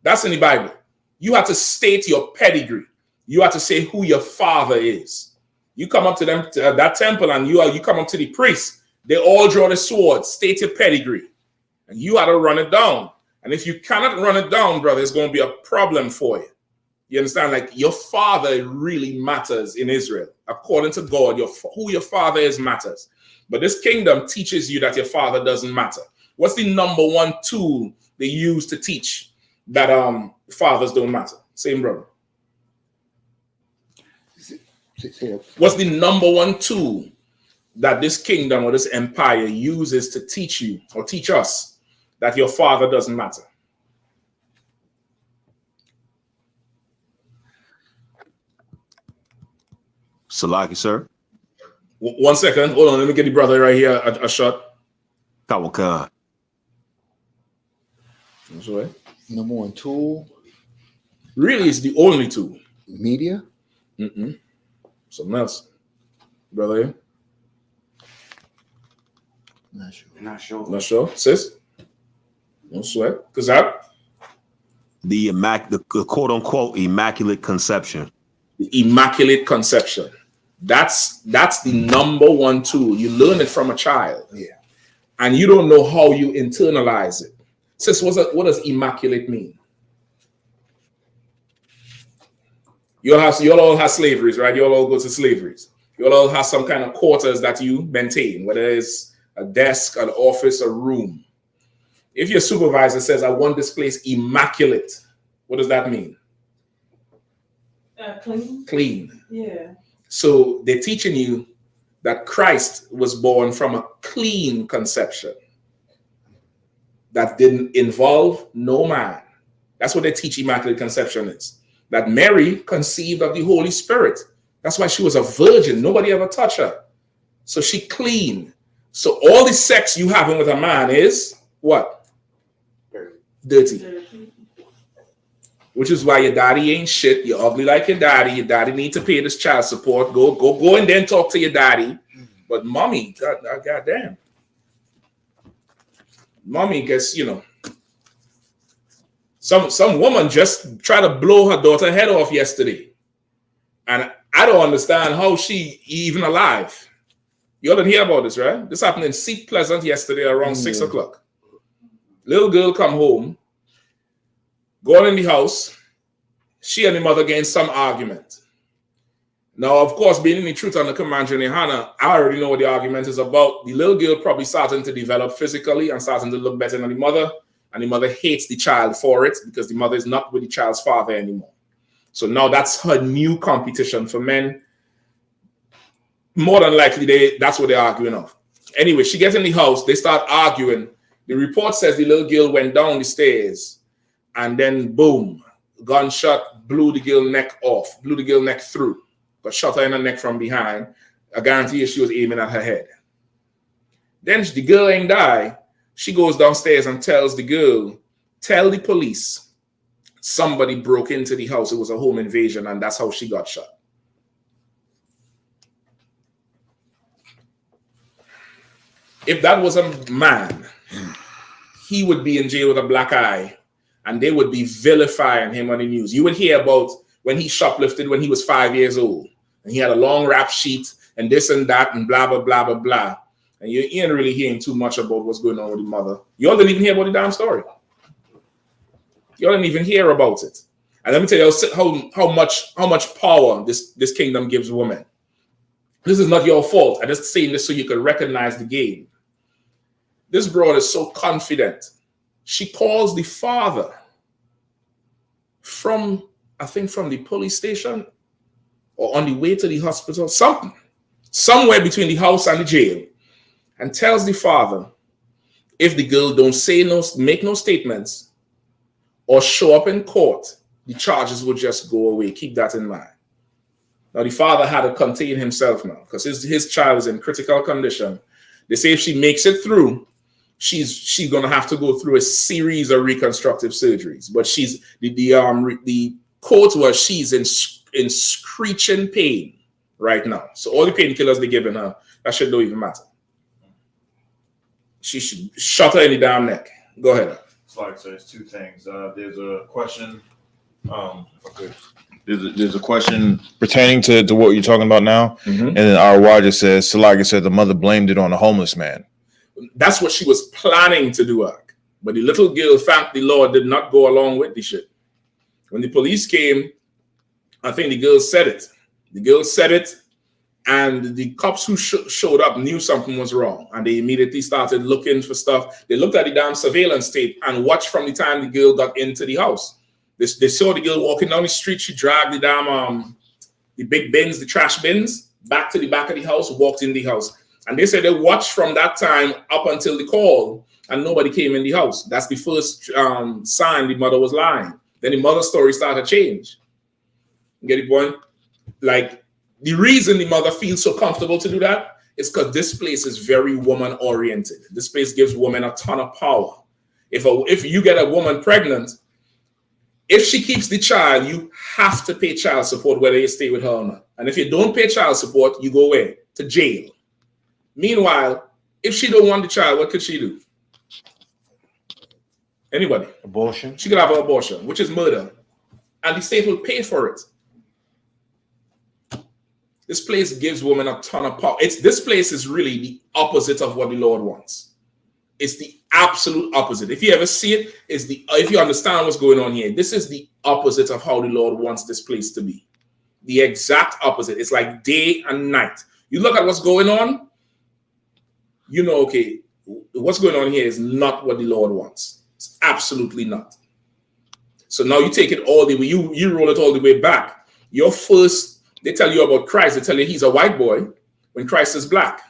That's in the Bible. You have to state your pedigree. You have to say who your father is. You come up to them to that temple and you come up to the priest. They all draw the sword, state your pedigree, and you have to run it down. And if you cannot run it down, brother, it's going to be a problem for you. You understand? Like your father really matters in Israel. According to God, who your father is matters. But this kingdom teaches you that your father doesn't matter. What's the number one tool they use to teach that fathers don't matter? Same brother. What's the number one tool that this kingdom or this empire uses to teach you or teach us that your father doesn't matter? Salaki, sir. 1 second. Hold on. Let me get the brother right here a shot. Kawaka. That's right. Number one tool. Really, it's the only tool. Media? Mm-mm. Something else. Brother. Not sure. Not sure. Sis? No sweat. Because that? The quote unquote immaculate conception. The immaculate conception. That's the number one tool. You learn it from a child. Yeah. And you don't know how you internalize it. Sis, what does immaculate mean? You all have slaveries, right? You all go to slaveries. You all have some kind of quarters that you maintain, whether it's a desk, an office, a room. If your supervisor says, I want this place immaculate, what does that mean? Clean. Clean. Yeah. So they're teaching you that Christ was born from a clean conception that didn't involve no man. That's what they teach Immaculate Conception is. That Mary conceived of the Holy Spirit. That's why she was a virgin. Nobody ever touched her. So she clean. So all the sex you having with a man is what? Dirty. Which is why your daddy ain't shit. You're ugly like your daddy. Your daddy need to pay this child support. Go and then talk to your daddy. But mommy, goddamn. Mommy gets, some woman just tried to blow her daughter head off yesterday. And I don't understand how she even alive. You all didn't hear about this, right? This happened in Seat Pleasant yesterday around 6 o'clock. Little girl come home, going in the house. She and the mother getting some argument. Now, of course, being in the Truth and the Commander in Yahanna, I already know what the argument is about. The little girl probably starting to develop physically and starting to look better than the mother. And the mother hates the child for it because the mother is not with the child's father anymore. So now that's her new competition for men. More than likely, that's what they're arguing of. Anyway, she gets in the house. They start arguing. The report says the little girl went down the stairs and then boom, gunshot blew the girl neck off, blew the girl neck through, but shot her in the neck from behind. I guarantee you she was aiming at her head. Then the girl ain't die. She goes downstairs and tells the girl, tell the police somebody broke into the house. It was a home invasion, and that's how she got shot. If that was a man, he would be in jail with a black eye, and they would be vilifying him on the news. You would hear about when he shoplifted when he was 5 years old, and he had a long rap sheet, and this and that, and blah, blah, blah, blah, blah. And you ain't really hearing too much about what's going on with the mother. You all didn't even hear about the damn story. You all didn't even hear about it. And let me tell you how much power this kingdom gives women. This is not your fault. I'm just saying this so you can recognize the game. This broad is so confident. She calls the father from the police station or on the way to the hospital, somewhere between the house and the jail, and tells the father, if the girl don't make no statements or show up in court, the charges will just go away. Keep that in mind. Now, the father had to contain himself now because his child is in critical condition. They say if she makes it through, she's going to have to go through a series of reconstructive surgeries. But the quote was she's in screeching pain right now. So all the painkillers they're giving her, that shit don't even matter. She should shot her in the damn neck. Go ahead. It's like, so it's two things. There's a question. There's a question pertaining to what you're talking about now. Mm-hmm. And then our just says, Salagi said the mother blamed it on a homeless man. That's what she was planning to do. But the little girl, thank the Lord, did not go along with the shit. When the police came, I think the girl said it. The girl said it. And the cops who showed up knew something was wrong. And they immediately started looking for stuff. They looked at the damn surveillance tape and watched from the time the girl got into the house. They saw the girl walking down the street. She dragged the damn, the big bins, the trash bins, back to the back of the house, walked in the house. And they said they watched from that time up until the call, and nobody came in the house. That's the first sign the mother was lying. Then the mother's story started to change. You get the point? Like, the reason the mother feels so comfortable to do that is because this place is very woman-oriented. This place gives women a ton of power. If you get a woman pregnant, if she keeps the child, you have to pay child support whether you stay with her or not. And if you don't pay child support, you go where? To jail. Meanwhile, if she don't want the child, what could she do? Anybody? Abortion. She could have an abortion, which is murder. And the state will pay for it. This place gives women a ton of power. This place is really the opposite of what the Lord wants. It's the absolute opposite. If you ever see it, if you understand what's going on here, this is the opposite of how the Lord wants this place to be. The exact opposite. It's like day and night. You look at what's going on, you know, okay, what's going on here is not what the Lord wants. It's absolutely not. So now you take it all the way, you roll it all the way back. Your first They tell you about Christ. They tell you he's a white boy when Christ is black.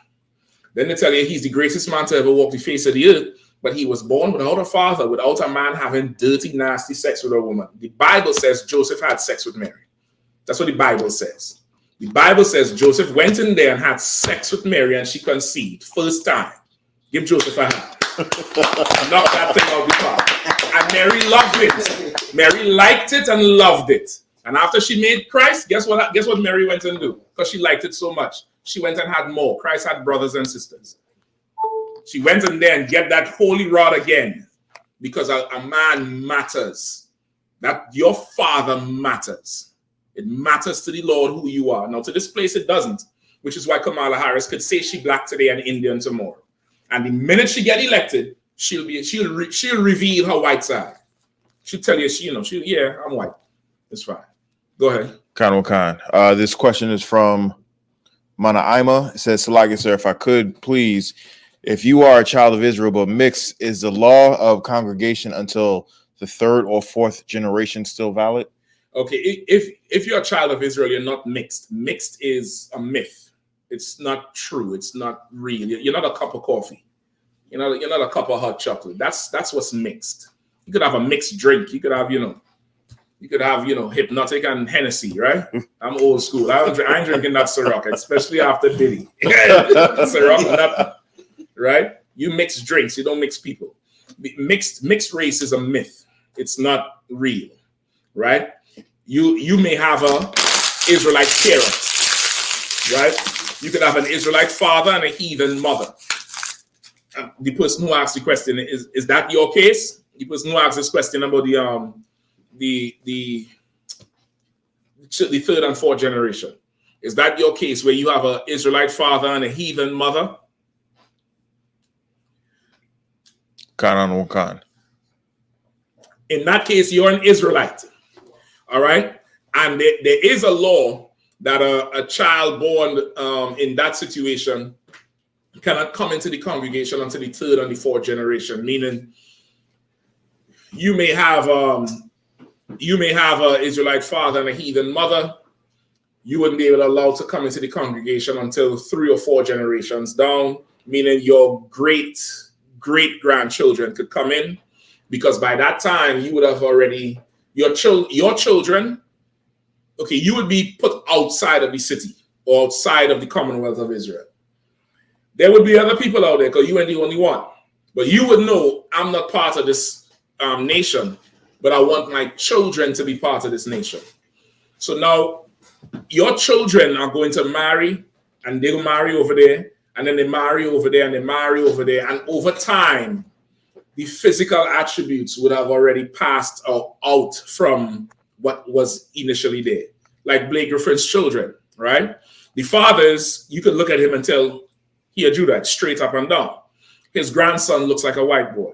Then they tell you he's the greatest man to ever walk the face of the earth, but he was born without a father, without a man having dirty, nasty sex with a woman. The Bible says Joseph had sex with Mary. That's what the Bible says. The Bible says Joseph went in there and had sex with Mary and she conceived. First time. Give Joseph a hand. Knock that thing out the park. And Mary loved it. Mary liked it and loved it. And after she made Christ, guess what Mary went and do? Because she liked it so much. She went and had more. Christ had brothers and sisters. She went in there and get that holy rod again. Because a man matters. That your father matters. It matters to the Lord who you are. Now, to this place, it doesn't, which is why Kamala Harris could say she black today and Indian tomorrow. And the minute she get elected, she'll reveal her white side. She'll tell you, yeah, I'm white. It's fine. Go ahead. Khan. This question is from Mana Ima. It says, Salagi, sir, if I could, please, if you are a child of Israel but mixed, is the law of congregation until the third or fourth generation still valid? Okay, if you're a child of Israel, you're not mixed. Mixed is a myth. It's not true. It's not real. You're not a cup of coffee. You're not a cup of hot chocolate. That's what's mixed. You could have a mixed drink. You could have, Hypnotic and Hennessy, right? I'm old school. I ain't drinking that Ciroc, especially after Diddy. Ciroc, right? You mix drinks. You don't mix people. Mixed race is a myth. It's not real, right? You may have a Israelite parent, right? You could have an Israelite father and a heathen mother. The person who asked the question, is that your case? The person who asked this question about the third and fourth generation. Is that your case where you have an Israelite father and a heathen mother? Khan. In that case, you're an Israelite. All right. And there is a law that a child born in that situation cannot come into the congregation until the third and the fourth generation, meaning you may have an Israelite father and a heathen mother. You wouldn't be allowed to come into the congregation until 3 or 4 generations down, meaning your great grandchildren could come in, because by that time you would have already your children. Okay, you would be put outside of the city or outside of the Commonwealth of Israel. There would be other people out there because you ain't the only one. But you would know, I'm not part of this nation, but I want my children to be part of this nation. So now your children are going to marry, and they'll marry over there, and then they marry over there, and they marry over there. And over time, the physical attributes would have already passed out from what was initially there. Like Blake Griffin's children, right? The fathers, you could look at him and tell he a Judite, straight up and down. His grandson looks like a white boy.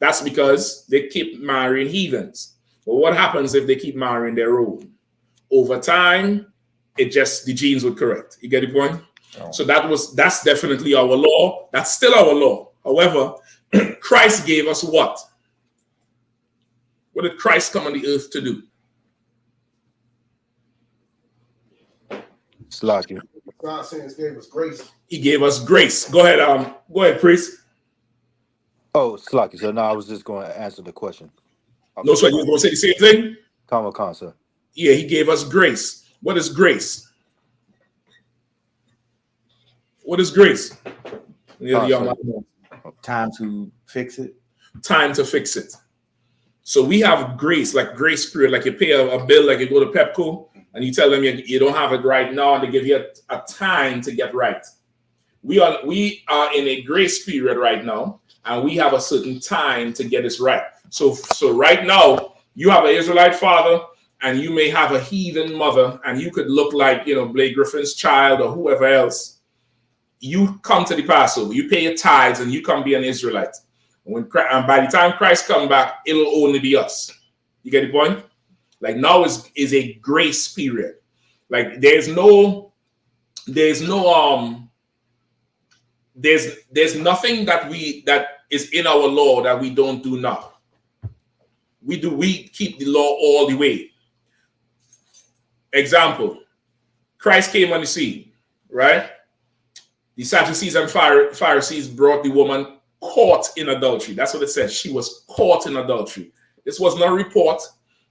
That's because they keep marrying heathens. But what happens if they keep marrying their own? Over time, the genes would correct. You get the point? Oh. So that's definitely our law. That's still our law. However, Christ gave us what? What did Christ come on the earth to do? Slack. God says gave us grace. He gave us grace. Go ahead, priest. Oh, Slack. So now I was just going to answer the question. No, so you were going to say the same thing? Khan, sir. Yeah, he gave us grace. What is grace? What is grace? Time to fix it. Time to fix it. So we have grace, like grace period, like you pay a bill, like you go to Pepco and you tell them you don't have it right now, and they give you a time to get right. We are in a grace period right now, and we have a certain time to get this right. So right now, you have an Israelite father, and you may have a heathen mother, and you could look like, Blake Griffin's child or whoever else. You come to the Passover, you pay your tithes, and you come be an Israelite. And by the time Christ comes back, it'll only be us. You get the point? Like now is a grace period. Like there's nothing that is in our law that we don't do now. We keep the law all the way. Example, Christ came on the scene, right? The Sadducees and Pharisees brought the woman caught in adultery. That's what it says. She was caught in adultery. This was not a report.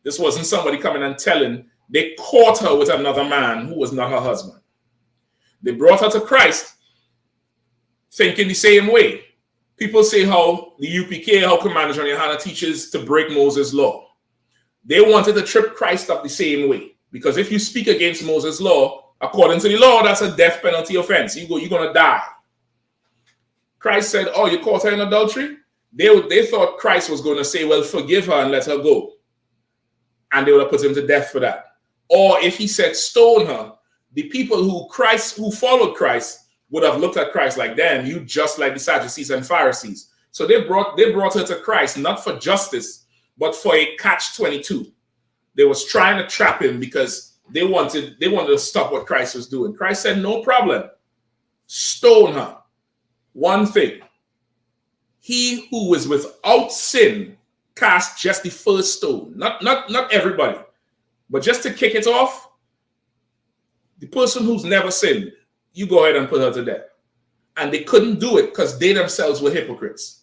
This wasn't somebody coming and telling. They caught her with another man who was not her husband. They brought her to Christ thinking the same way. People say how the UPK, how Commander John Yahanna teaches to break Moses' law. They wanted to trip Christ up the same way. Because if you speak against Moses' law, according to the law, that's a death penalty offense. You're going to die. Christ said, oh, you caught her in adultery? They thought Christ was going to say, well, forgive her and let her go. And they would have put him to death for that. Or if he said stone her, the people who followed Christ would have looked at Christ like, damn, you just like the Sadducees and Pharisees. So they brought her to Christ, not for justice, but for a catch-22. They was trying to trap him because they wanted to stop what Christ was doing. Christ said, no problem. Stone her. One thing. He who is without sin cast just the first stone. Not everybody. But just to kick it off, the person who's never sinned, you go ahead and put her to death. And they couldn't do it because they themselves were hypocrites.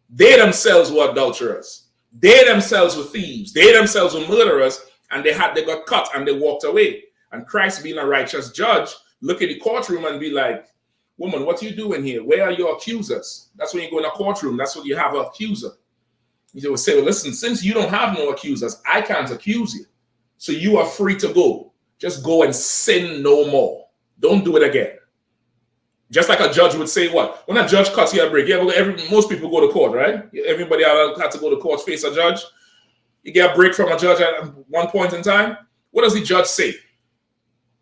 They themselves were adulterers. They themselves were thieves. They themselves were murderers. And they got cut and they walked away. And Christ, being a righteous judge, look in the courtroom and be like, woman, what are you doing here? Where are your accusers? That's when you go in a courtroom. That's when you have an accuser. You will say, well, listen, since you don't have no accusers, I can't accuse you. So you are free to go. Just go and sin no more. Don't do it again. Just like a judge would say what? When a judge cuts you a break, most people go to court, right? Everybody had to go to court, face a judge. You get a break from a judge at one point in time. What does the judge say?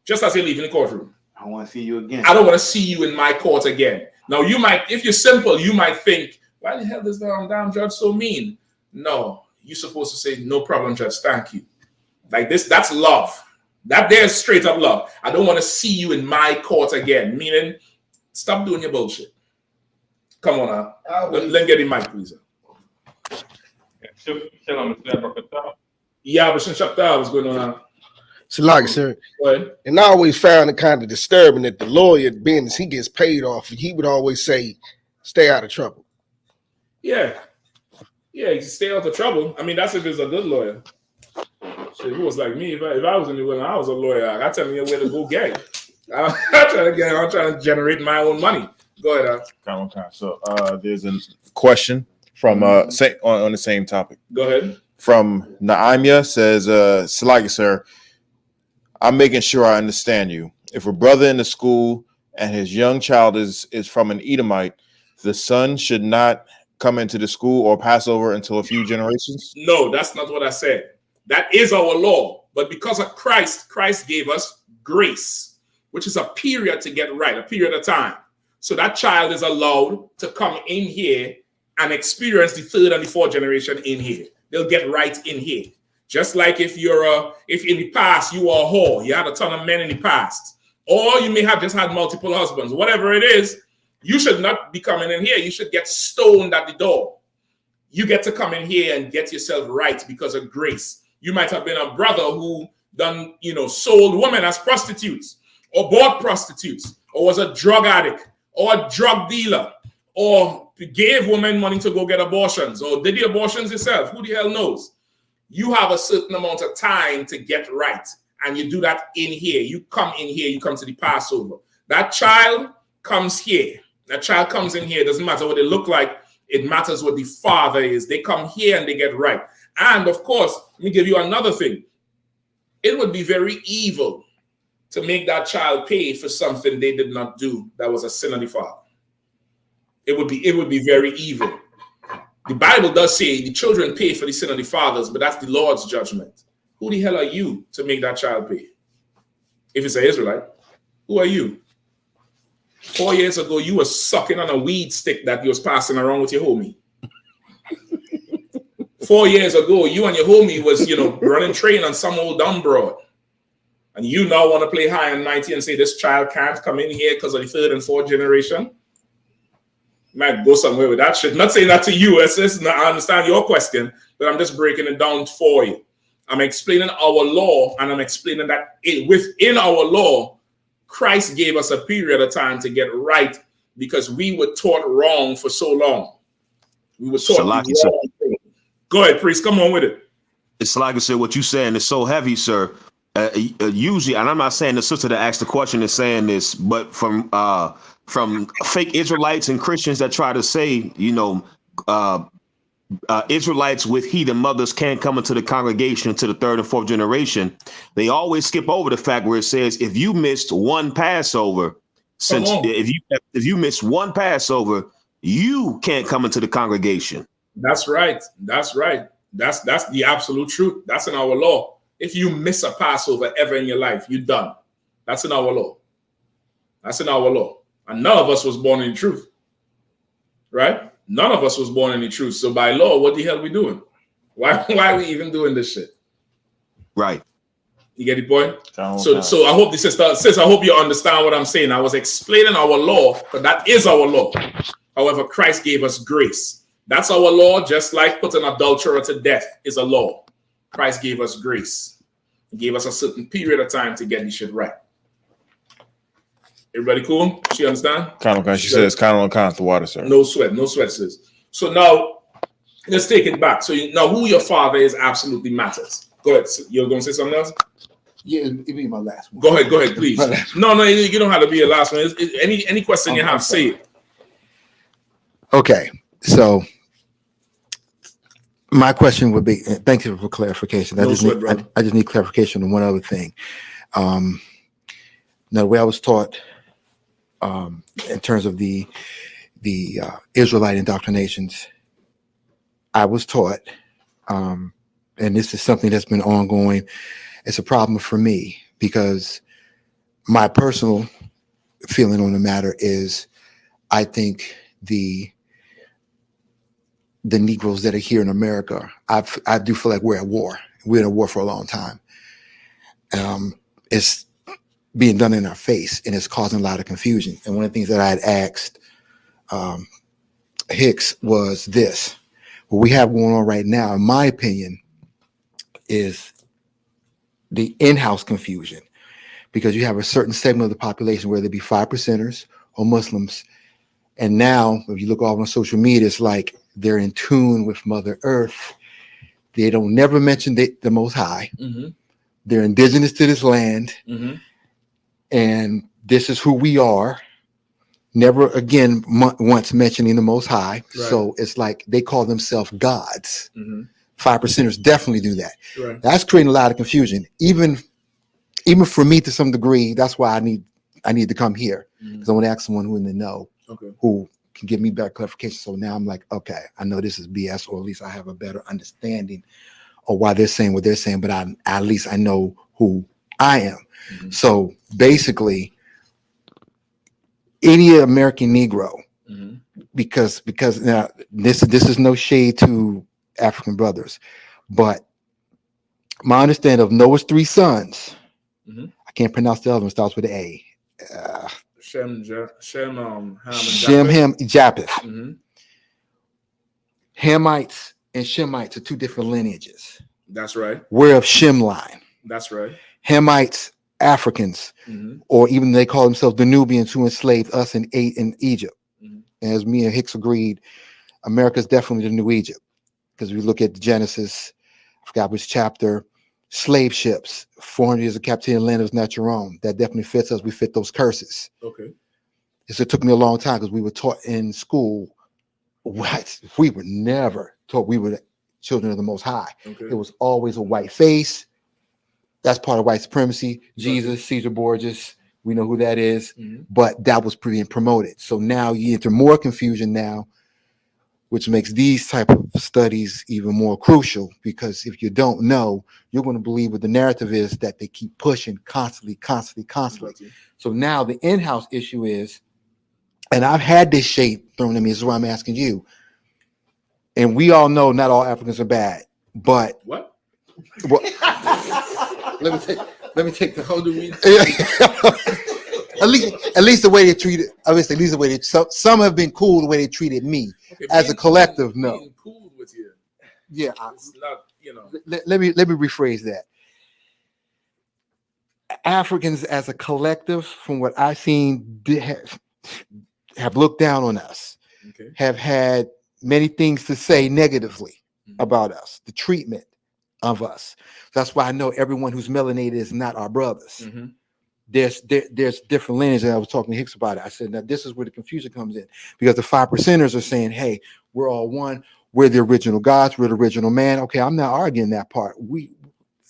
Just as you leave in the courtroom. I want to see you again. I don't want to see you in my court again. Now, you might, if you're simple, you might think, why the hell is that damn judge so mean? No, you're supposed to say, no problem, judge, thank you. Like this, that's love. That there's straight up love. I don't want to see you in my court again. Meaning, stop doing your bullshit. Come on now. Let me get the mic, please. Yeah, but since what's going on now? Salaki, sir. And I always found it kind of disturbing that the lawyer, being as he gets paid off, he would always say, stay out of trouble. Yeah. Yeah, you stay out of trouble. I mean, that's if it's a good lawyer. Shit, who was like me? If I was in the world, I was a lawyer. I tell you where to go get it. I'm trying to generate my own money. Go ahead. So there's a question from on the same topic. Go ahead. From Naimia says, Salaki, sir, I'm making sure I understand you. If a brother in the school and his young child is from an Edomite, the son should not come into the school or pass over until a few generations? No, that's not what I said. That is our law. But because of Christ, Christ gave us grace, which is a period to get right, a period of time. So that child is allowed to come in here and experience the third and the fourth generation in here. They'll get right in here. Just like if in the past you were a whore, you had a ton of men in the past, or you may have just had multiple husbands, whatever it is, you should not be coming in here. You should get stoned at the door. You get to come in here and get yourself right because of grace. You might have been a brother who done, sold women as prostitutes, or bought prostitutes, or was a drug addict, or a drug dealer, or gave women money to go get abortions, or did the abortions yourself. Who the hell knows? You have a certain amount of time to get right, and you do that in here. You come in here, you come to the Passover. That child comes here. That child comes in here. It doesn't matter what they look like. It matters what the father is. They come here and they get right. And of course, let me give you another thing. It would be very evil to make that child pay for something they did not do that was a sin of the father. It would be very evil. The Bible does say the children pay for the sin of the fathers, but that's the Lord's judgment. Who the hell are you to make that child pay? If it's an Israelite, who are you? 4 years ago, you were sucking on a weed stick that you was passing around with your homie. 4 years ago, you and your homie was, running train on some old dumb broad. And you now want to play high and mighty and say this child can't come in here because of the third and fourth generation? You might go somewhere with that shit. Not saying that to you. I understand your question, but I'm just breaking it down for you. I'm explaining our law, and I'm explaining that within our law, Christ gave us a period of time to get right because we were taught wrong for so long. We were taught Salaki, the wrong thing. Go ahead, priest. Come on with it. It's like I said, what you saying is so heavy, sir. Usually, and I'm not saying the sister that asked the question is saying this, but from fake Israelites and Christians that try to say, Israelites with heathen mothers can't come into the congregation to the third and fourth generation. They always skip over the fact where it says if you missed one Passover, if you missed one Passover, you can't come into the congregation. That's right. That's right. That's the absolute truth. That's in our law. If you miss a Passover ever in your life, you're done. That's in our law. That's in our law. And none of us was born in truth. Right? None of us was born in the truth. So by law, what the hell are we doing? Why are we even doing this shit? Right. You get the point? So I hope the sister, sis, I hope you understand what I'm saying. I was explaining our law, but that is our law. However, Christ gave us grace. That's our law, just like putting an adulterer to death is a law. Christ gave us grace. He gave us a certain period of time to get this shit right. Everybody cool? She understand? She says, kind of on the water, sir. No sweat, sis. So now, let's take it back. So now who your father is absolutely matters. Go ahead. You're going to say something else? Yeah, it'll be my last one. Go ahead, please. No, you don't have to be your last one. Any question you have, say it. Okay, so my question would be, thank you for clarification. I just need clarification on one other thing. Now, the way I was taught in terms of the Israelite indoctrinations, I was taught, and this is something that's been ongoing. It's a problem for me because my personal feeling on the matter is I think the Negroes that are here in America, I do feel like we're at war. We're in a war for a long time. It's being done in our face, and it's causing a lot of confusion. And one of the things that I had asked Hicks was this: what we have going on right now, in my opinion, is the in-house confusion, because you have a certain segment of the population, whether it be 5%ers or Muslims, and now if you look all on social media, it's like they're in tune with Mother Earth. They don't never mention the Most High. Mm-hmm. They're indigenous to this land. Mm-hmm. And this is who we are. Never again once mentioning the Most High. Right. So it's like they call themselves gods. Mm-hmm. 5%ers definitely do that. Right. That's creating a lot of confusion. Even for me to some degree, that's why I need to come here. Because I want to ask someone who in the know, who can give me better clarification. So now I'm like, okay, I know this is BS, or at least I have a better understanding of why they're saying what they're saying, but at least I know who I am. Mm-hmm. So basically, any American Negro, mm-hmm. because now this is no shade to African brothers, but my understanding of Noah's 3 sons, mm-hmm. I can't pronounce the other one, starts with an A. Shem, Ham, Japheth. Mm-hmm. Hamites and Shemites are 2 different lineages. That's right. We're of Shem line. That's right. Hamites, Africans, mm-hmm. or even they call themselves the Nubians who enslaved us in Egypt. Mm-hmm. As me and Hicks agreed, America's definitely the new Egypt. Because if you look at Genesis, I forgot which chapter, slave ships, 400 years of captivity in the land was not your own. That definitely fits us. We fit those curses. Okay. So it took me a long time because we were taught in school, we were never taught we were the children of the Most High. Okay. It was always a white face. That's part of white supremacy. Jesus, Caesar Borgia, we know who that is. Mm-hmm. But that was being promoted. So now you enter more confusion now, which makes these type of studies even more crucial, because if you don't know, you're going to believe what the narrative is that they keep pushing constantly. Mm-hmm. So now the in-house issue is, and I've had this shade thrown at me, this is why I'm asking you, and we all know not all Africans are bad, but what? let me take the whole at least the way they treated. Obviously, at least the way they. Some have been cool the way they treated me. Okay, as a collective. No. Being cool with you. Yeah. It's not, Let me rephrase that. Africans as a collective, from what I've seen, have looked down on us, have had many things to say negatively about us, the treatment of us. That's why I know everyone who's melanated is not our brothers. There's different lineages, and I was talking to Hicks about it. I said, now this is where the confusion comes in, because the 5%ers are saying, hey, we're all one, we're the original gods, we're the original man. Okay, I'm not arguing that part.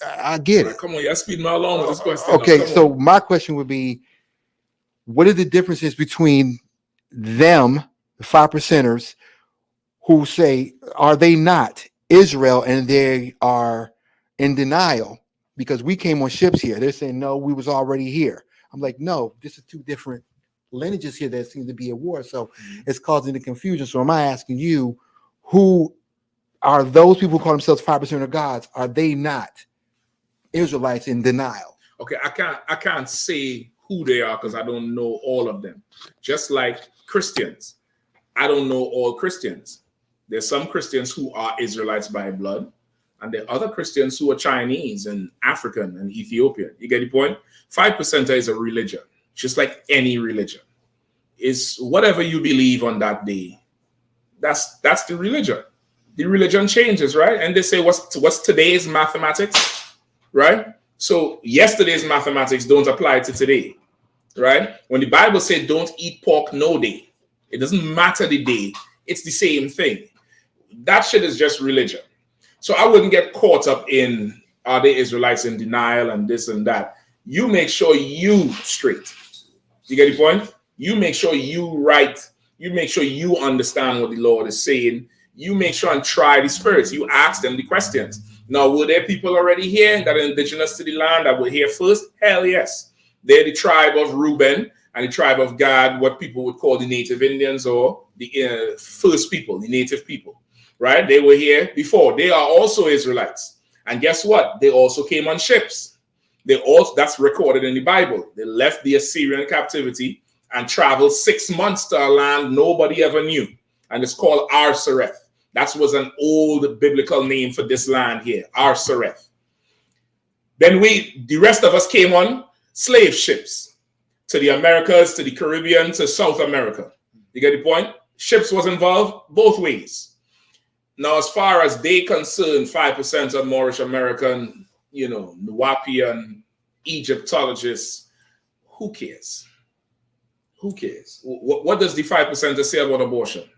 I get it. Come on, y'all speed me along with this question. Okay, so my question would be, what are the differences between them, the 5%ers, who say, are they not Israel, and they are in denial because we came on ships here? They're saying, no, we was already here. I'm like, no, this is two different lineages here that seem to be at war. So it's causing the confusion. So am I asking you, who are those people who call themselves 5% gods? Are they not Israelites in denial? Okay, I can't say who they are because I don't know all of them. Just like Christians, I don't know all Christians. There's some Christians who are Israelites by blood, and there are other Christians who are Chinese and African and Ethiopian. You get the point? 5% is a religion, just like any religion. It's whatever you believe on that day. That's the religion. The religion changes, right? And they say, what's today's mathematics, right? So yesterday's mathematics don't apply to today, right? When the Bible said don't eat pork no day, it doesn't matter the day. It's the same thing. That shit is just religion. So I wouldn't get caught up in, are they Israelites in denial and this and that. You make sure you straight. You get the point? You make sure you right. You make sure you understand what the Lord is saying. You make sure and try the spirits. You ask them the questions. Now, were there people already here that are indigenous to the land that were here first? Hell yes. They're the tribe of Reuben and the tribe of Gad, what people would call the native Indians, or the first people, the native people, right? They were here before. They are also Israelites. And guess what? They also came on ships. That's recorded in the Bible. They left the Assyrian captivity and traveled 6 months to a land nobody ever knew. And it's called Ar-Sareth. That was an old biblical name for this land here, Ar-Sareth. Then the rest of us came on slave ships to the Americas, to the Caribbean, to South America. You get the point? Ships was involved both ways. Now, as far as they concerned, 5% of Moorish American, Nuwapian, Egyptologists, who cares? Who cares? What does the 5% say about abortion?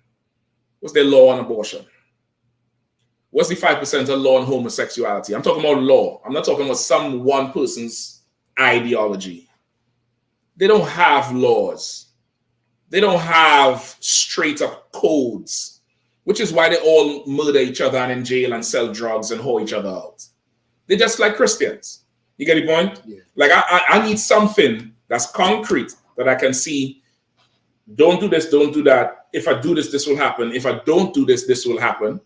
What's their law on abortion? What's the 5% law on homosexuality? I'm talking about law. I'm not talking about some one person's ideology. They don't have laws. They don't have straight up codes, which is why they all murder each other and in jail and sell drugs and hoe each other out. They're just like Christians. You get the point? Yeah. Like I need something that's concrete that I can see. Don't do this, don't do that. If I do this, this will happen. If I don't do this, this will happen.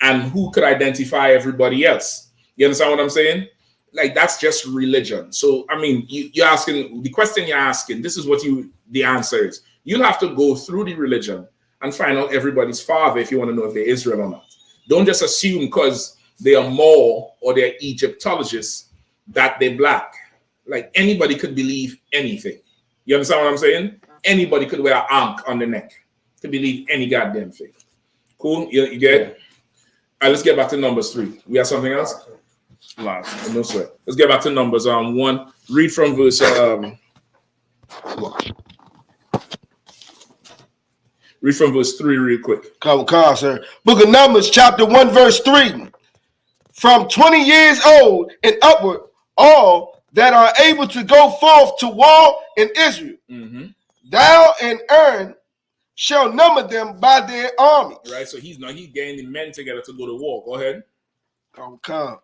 And who could identify everybody else? You understand what I'm saying? Like, that's just religion. So, I mean, you're asking, the question you're asking, this is what the answer is. You'll have to go through the religion and find out everybody's father if you want to know if they're Israel or not. Don't just assume because they are Moor or they're Egyptologists that they're black. Like, anybody could believe anything. You understand what I'm saying? Anybody could wear an ankh on the neck to believe any goddamn thing. Cool? You get it? All right, let's get back to Numbers 3. We have something else? Last. No sweat. Let's get back to Numbers 1. Read from verse read from verse 3 real quick. Come, sir. Book of Numbers, chapter 1, verse 3. From 20 years old and upward, all that are able to go forth to war in Israel, thou and Aaron shall number them by their armies. Right, so he's getting the men together to go to war. Go ahead. Come.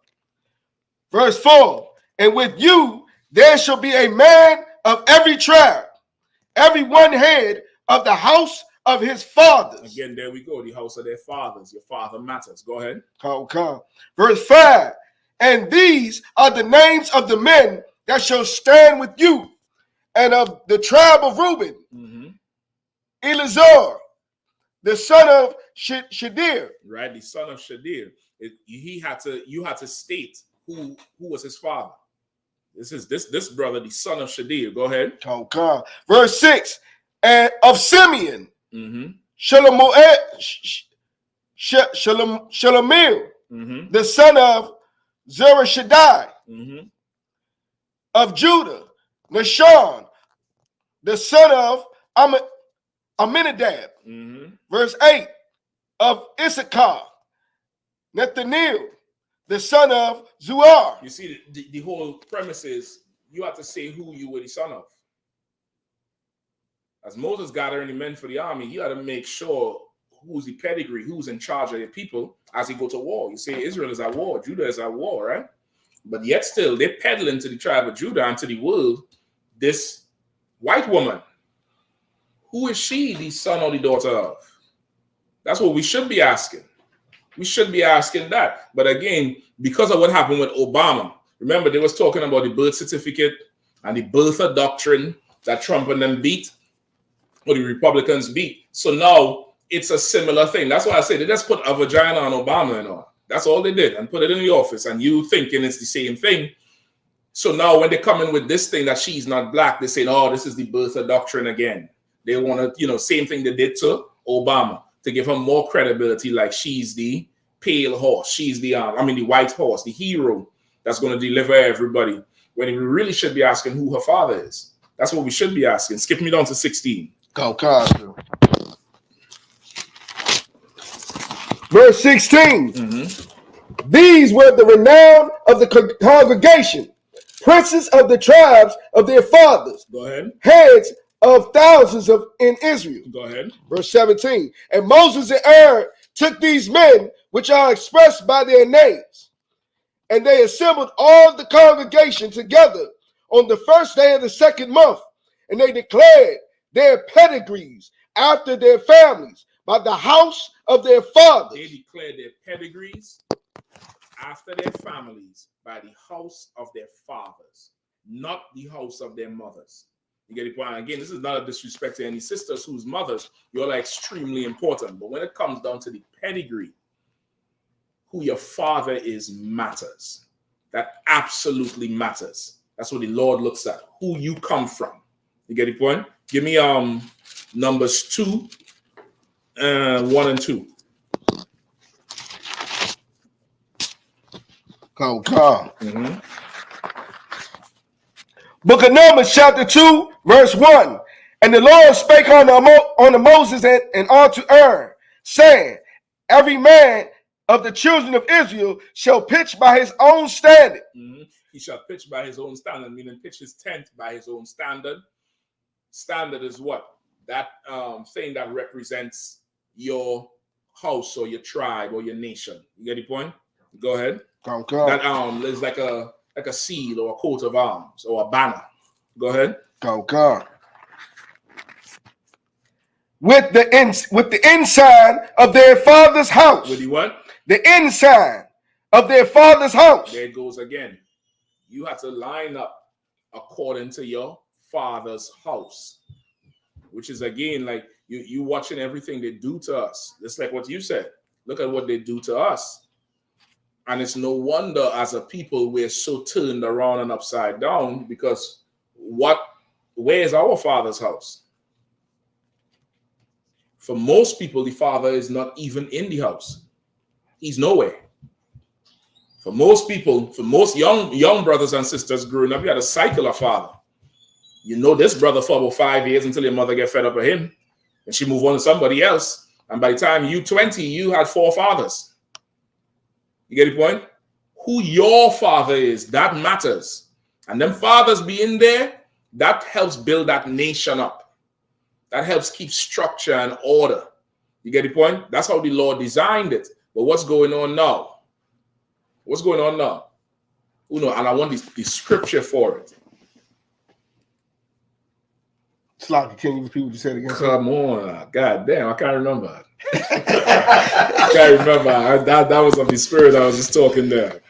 Verse 4. And with you there shall be a man of every tribe, every one head of the house of his fathers. Again, there we go. The house of their fathers. Your father matters. Go ahead. Come. Verse 5. And these are the names of the men that shall stand with you, and of the tribe of Reuben, Elazar, the son of Shadir. Right, the son of Shadir. You had to state who was his father. This brother, the son of Shadir. Go ahead. Oh God. Verse 6. And of Simeon, Mm-hmm. Shalamiel, Mm-hmm. the son of Zerashadai, Mm-hmm. of Judah, Nashon, the son of Aminadab. Mm-hmm. Verse 8. Of Issachar, Nathaniel, the son of Zuar. You see, the whole premise is you have to say who you were the son of. As Moses gathering the men for the army, you got to make sure who's the pedigree, who's in charge of the people as he go to war. You say Israel is at war, Judah is at war, right? But yet still, they're peddling to the tribe of Judah and to the world this white woman. Who is she, the son or the daughter of? That's what we should be asking. We should be asking that. But again, because of what happened with Obama, remember they was talking about the birth certificate and the birther doctrine that Trump and them beat, or the Republicans beat. So now it's a similar thing. That's why I say they just put a vagina on Obama and all. That's all they did, and put it in the office, and you thinking it's the same thing. So now when they come in with this thing that she's not black, they say, oh, this is the birther doctrine again. They want to, same thing they did to Obama, to give her more credibility, like she's the pale horse, she's the white horse, the hero that's going to deliver everybody, when we really should be asking who her father is. That's what we should be asking. Skip me down to 16. Go, Verse 16. Mm-hmm. These were the renown of the congregation, princes of the tribes of their fathers. Go ahead. Heads of thousands in Israel. Go ahead. Verse 17. And Moses and Aaron took these men, which are expressed by their names, and they assembled all the congregation together on the first day of the second month, and they declared their pedigrees after their families by the house of their fathers. They declared their pedigrees after their families by the house of their fathers, not the house of their mothers. You get the point? Again, this is not a disrespect to any sisters whose mothers, you're like extremely important. But when it comes down to the pedigree, who your father is matters. That absolutely matters. That's what the Lord looks at. Who you come from. You get the point? Give me Numbers 2, 1 and 2. Come. Mm-hmm. Book of Numbers, chapter 2, verse 1. And the Lord spake unto Moses and unto Aaron, saying, every man of the children of Israel shall pitch by his own standard. Mm-hmm. He shall pitch by his own standard, meaning pitch his tent by his own standard. Standard is what? That thing that represents your house or your tribe or your nation. You get the point? Go ahead. Come. That is like a seal or a coat of arms or a banner. Go ahead. Come. With the ensign of their father's house. With the what? The ensign of their father's house. There it goes again. You have to line up according to your father's house, which is again like you watching everything they do to us. Just like what you said. Look at what they do to us. And it's no wonder as a people we're so turned around and upside down, because where is our father's house? For most people, the father is not even in the house. He's nowhere. For most people, for most young brothers and sisters growing up, you had a cycle of father. You know this brother for about 5 years until your mother get fed up with him, and she move on to somebody else. And by the time you 20, you had 4 fathers. You get the point? Who your father is, that matters. And them fathers being there, that helps build that nation up. That helps keep structure and order. You get the point? That's how the Lord designed it. But what's going on now? What's going on now? And I want the scripture for it. Slocky, can you repeat what you said again? Come on. God damn, I can't remember. I can't remember. That was of the spirit I was just talking there.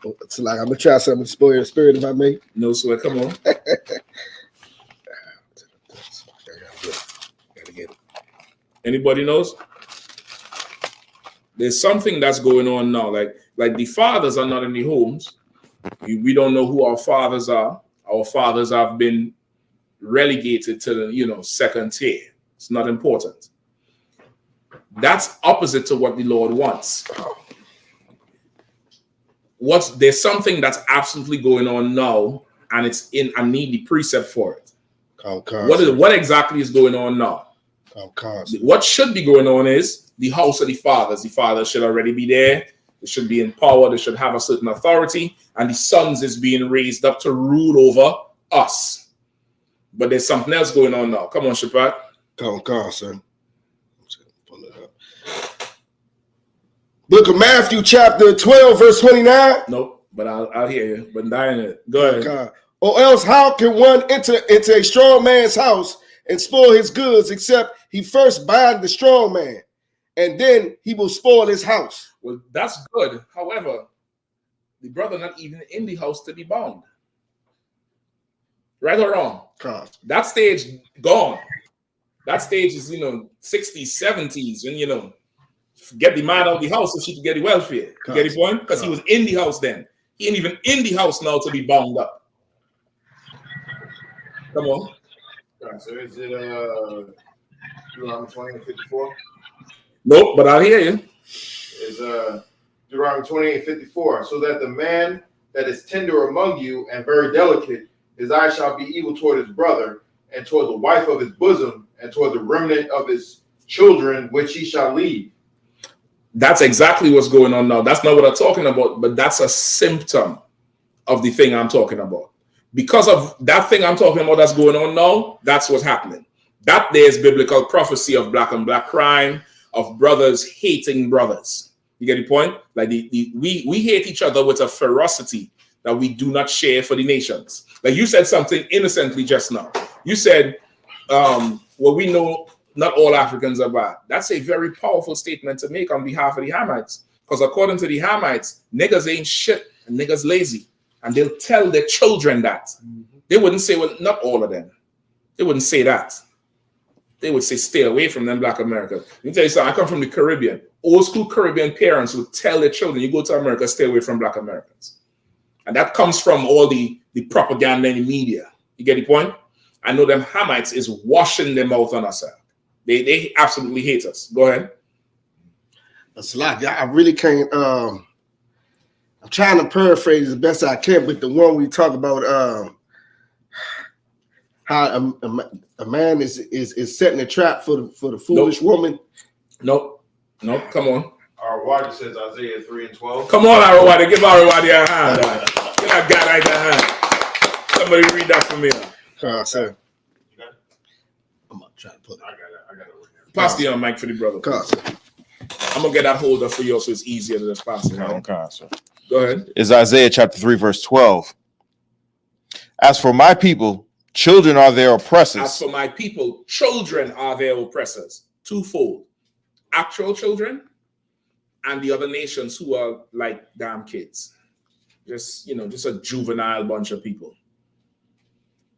It's like I'm gonna try something to spoil your spirit if I may. No sweat. Come on. Gotta get it. Anybody knows? There's something that's going on now. Like the fathers are not in the homes, We don't know who our fathers are. Our fathers have been relegated to the second tier. It's not important. That's opposite to what the Lord wants. There's something that's absolutely going on now, and I need the precept for it. What exactly is going on now? What should be going on is the house of the fathers. The fathers should already be there. They should be in power. They should have a certain authority, and the sons is being raised up to rule over us. But there's something else going on now. Come on, Shabbat. Come on, sir. Pull it up. Book of Matthew, chapter 12, verse 29. Nope, but I'll hear you. But go ahead. Or else how can one enter into a strong man's house and spoil his goods, except he first bind the strong man, and then he will spoil his house? Well, that's good. However, the brother not even in the house to be bound. Right or wrong? That stage gone. That stage is 60s, 70s, and get the man out of the house so she can get the welfare. You get the point? Because he was in the house then. He ain't even in the house now to be bound up. Come on. So is it Deuteronomy 20 and 54? Nope, but I'll hear you. Is Deuteronomy 20 and 54. So that the man that is tender among you and very delicate, his eye shall be evil toward his brother, and toward the wife of his bosom, and toward the remnant of his children, which he shall leave. That's exactly what's going on now. That's not what I'm talking about, but that's a symptom of the thing I'm talking about. Because of that thing I'm talking about that's going on now, that's what's happening. That there's biblical prophecy of black and black crime, of brothers hating brothers. You get the point? Like we hate each other with a ferocity that we do not share for the nations. Like you said something innocently just now. You said, well, we know not all Africans are bad. That's a very powerful statement to make on behalf of the Hamites. Because according to the Hamites, niggas ain't shit and niggas lazy. And they'll tell their children that. They wouldn't say, well, not all of them. They wouldn't say that. They would say, stay away from them black Americans. Let me tell you something. I come from the Caribbean. Old school Caribbean parents would tell their children, you go to America, stay away from black Americans. And that comes from all the propaganda in the media. You get the point? I know them Hamites is washing their mouth on us. They absolutely hate us. Go ahead. That's a lot. I really can't. I'm trying to paraphrase as best I can, but the one we talk about how a man is setting a trap for the foolish woman. Nope. Come on. Our water says Isaiah 3 and 12. Come on, Arawadi. Give Arawadi a hand. Give that guy right a hand. Somebody read that for me. Sir. I'm gonna try to put it. I got it. Pass the mic for the brother. I'm gonna get that holder for you so it's easier to just pass it. Okay, sir. Go ahead. Is Isaiah chapter 3, verse 12. As for my people, children are their oppressors. As for my people, children are their oppressors. Twofold. Actual children and the other nations who are like damn kids. Just a juvenile bunch of people.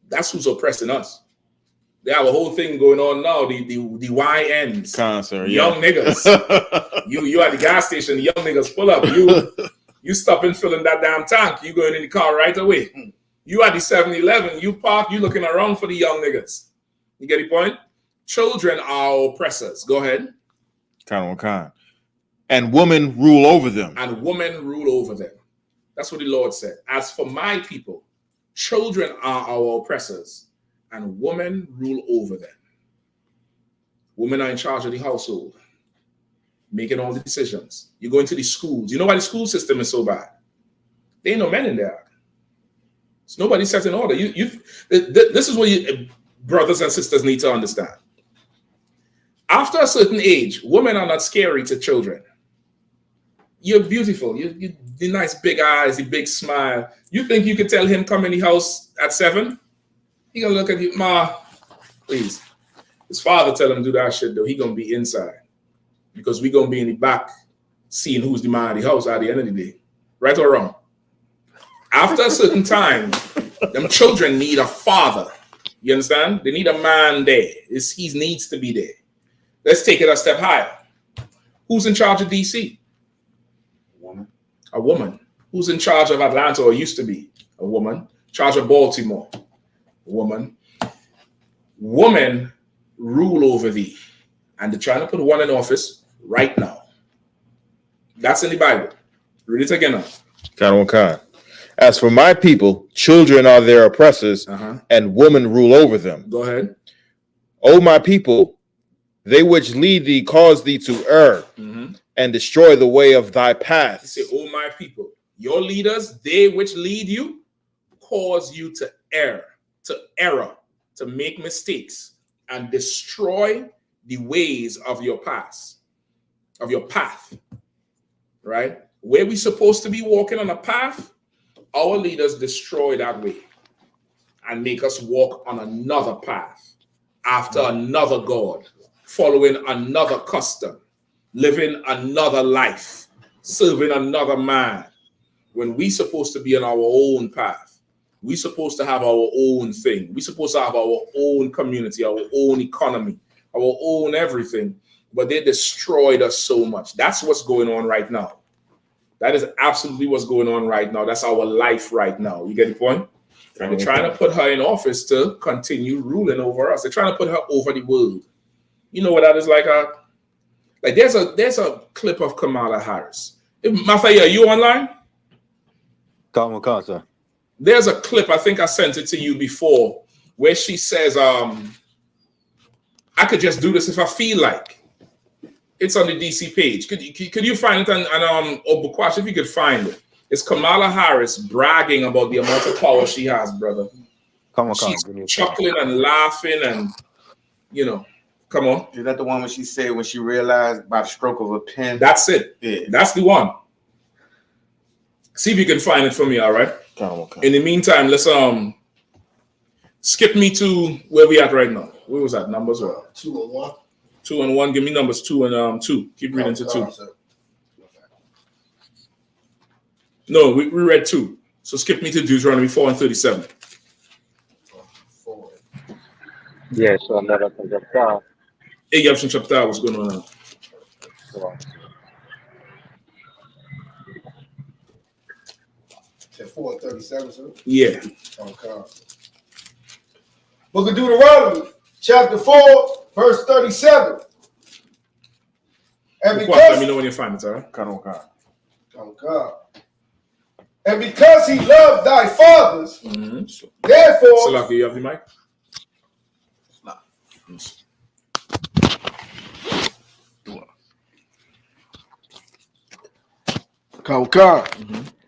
That's who's oppressing us. They have a whole thing going on now. The YNs, young niggas. You at the gas station, the young niggas pull up. You stop and fill in that damn tank. You going in the car right away. You at the 7-Eleven, you park, you looking around for the young niggas. You get the point? Children are oppressors. Go ahead. And women rule over them. And women rule over them. That's what the Lord said. As for my people, children are our oppressors, and women rule over them. Women are in charge of the household, making all the decisions. You go into the schools. You know why the school system is so bad? There ain't no men in there. It's nobody set in order. This is what you brothers and sisters need to understand. After a certain age, women are not scary to children. You're beautiful. You the nice big eyes, the big smile. You think you could tell him come in the house at 7? He gonna look at you, Ma, please. His father tell him do that shit though. He gonna be inside because we gonna be in the back seeing who's the man of the house at the end of the day. Right or wrong? After a certain time, them children need a father. You understand? They need a man there. He needs to be there. Let's take it a step higher. Who's in charge of DC? A woman. Who's in charge of Atlanta or used to be? A woman. In charge of Baltimore? A woman. Women rule over thee. And they're trying to put one in office right now. That's in the Bible. Read it again now. Kind. As for my people, children are their oppressors, and women rule over them. Go ahead. O my people, they which lead thee cause thee to err, and destroy the way of thy paths. You say, oh my people, your leaders, they which lead you, cause you to err, to make mistakes, and destroy the ways of your path, right? Where we supposed to be walking on a path, our leaders destroy that way and make us walk on another path, after another God, following another custom, living another life, serving another man, when we supposed to be on our own path. We supposed to have our own thing. We supposed to have our own community, our own economy, our own everything. But they destroyed us so much. That's what's going on right now. That is absolutely what's going on right now. That's our life right now. You get the point? And they're trying to put her in office to continue ruling over us. They're trying to put her over the world. You know what that is like? Like there's a clip of Kamala Harris. Mafia, are you online? Come on, sir. There's a clip, I think I sent it to you before, where she says, I could just do this if I feel like. It's on the DC page. Could you find it on Obukwash, if you could find it? It's Kamala Harris bragging about the amount of power she has, brother. She's chuckling and laughing and, come on. Is that the one when she said when she realized by the stroke of a pen? That's it. Yeah. That's the one. See if you can find it for me, all right? In the meantime, let's skip me to where we at right now. Where was that? Numbers what? 2 and 1. 2 and 1. Give me numbers 2 and 2. Keep reading to 2. No, we read 2. So skip me to Deuteronomy 4 and 37. Yes, so another chapter. Hey, Yabshin chapter, what's going on now? 4 and 37, sir? Yeah. Okay. Book of Deuteronomy, chapter 4, verse 37. And because, let me know when you find it, all right? Okay. And because he loved thy fathers, therefore. Salaki, you have the mic?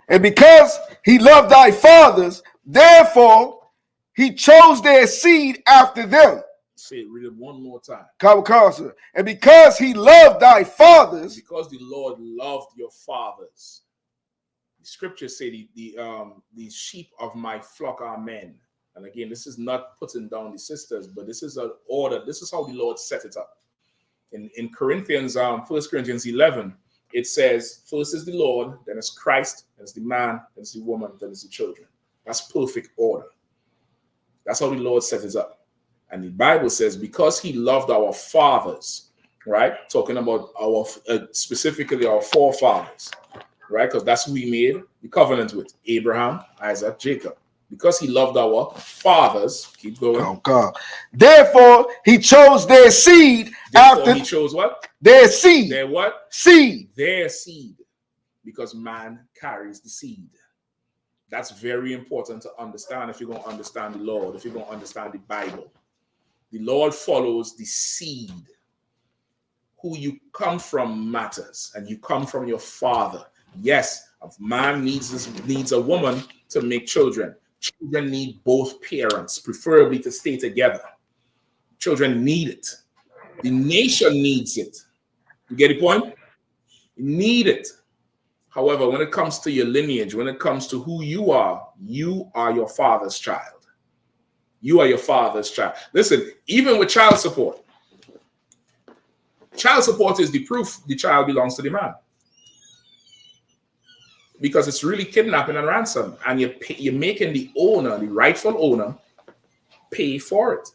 And because he loved thy fathers, therefore he chose their seed after them. Say it, read it one more time. And because he loved thy fathers. Because the Lord loved your fathers. The scriptures say the sheep of my flock are men. And again, this is not putting down the sisters, but this is an order. This is how the Lord set it up. In Corinthians, 1 Corinthians 11, it says, first is the Lord, then it's Christ, then it's the man, then it's the woman, then it's the children. That's perfect order. That's how the Lord set it up. And the Bible says, because he loved our fathers, right? Talking about our specifically our forefathers, right? Because that's who he made the covenant with, Abraham, Isaac, Jacob. Because he loved our fathers, keep going. Therefore, he chose their seed after. He chose what? Their seed. Their what? Seed. Their seed. Because man carries the seed. That's very important to understand if you're going to understand the Lord, if you're going to understand the Bible. The Lord follows the seed. Who you come from matters, and you come from your father. Yes, a man needs a woman to make children. Children need both parents, preferably to stay together. Children need it. The nation needs it. You get the point? You need it. However, when it comes to your lineage, when it comes to who you are your father's child. You are your father's child. Listen, even with child support is the proof the child belongs to the man. Because it's really kidnapping and ransom, and you're making the owner, the rightful owner, pay for it.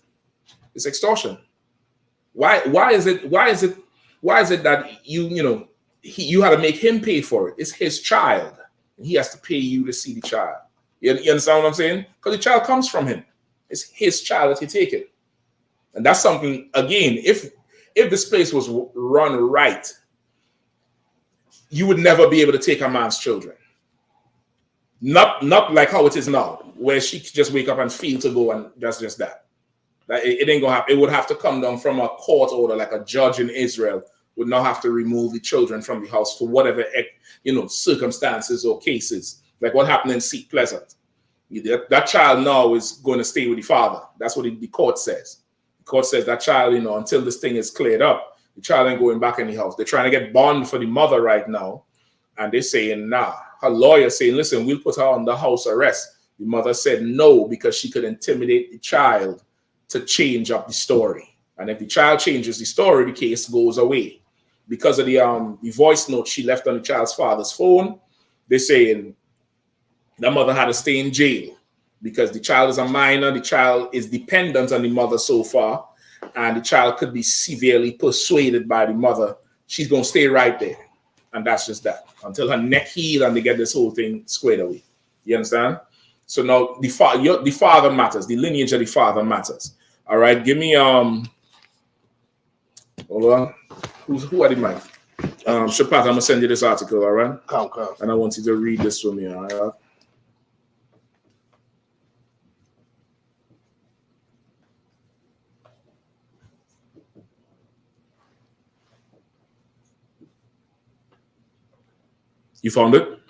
It's extortion. Why is it that you had to make him pay for it? It's his child. and he has to pay you to see the child. You understand what I'm saying? Because the child comes from him. It's his child that he take it. And that's something, again, if this place was run right, you would never be able to take a man's children. Not like how it is now, where she could just wake up and feel to go and just that. Like it ain't gonna happen. It would have to come down from a court order, like a judge in Israel would not have to remove the children from the house for whatever circumstances or cases. Like what happened in Seat Pleasant. That child now is going to stay with the father. That's what the court says. The court says that child, until this thing is cleared up, the child ain't going back in the house. They're trying to get bond for the mother right now, and they're saying nah. Her lawyer saying, listen, we'll put her under house arrest. The mother said no because she could intimidate the child to change up the story. And if the child changes the story, the case goes away. Because of the voice note she left on the child's father's phone, they're saying the mother had to stay in jail because the child is a minor, the child is dependent on the mother so far, and the child could be severely persuaded by the mother. She's going to stay right there. And that's just that. Until her neck healed and they get this whole thing squared away. You understand? So now the father matters. The lineage of the father matters. All right, give me hold on. Who are the mic? Shapat, I'm gonna send you this article, all right? Come. And I want you to read this for me, all right? You found it?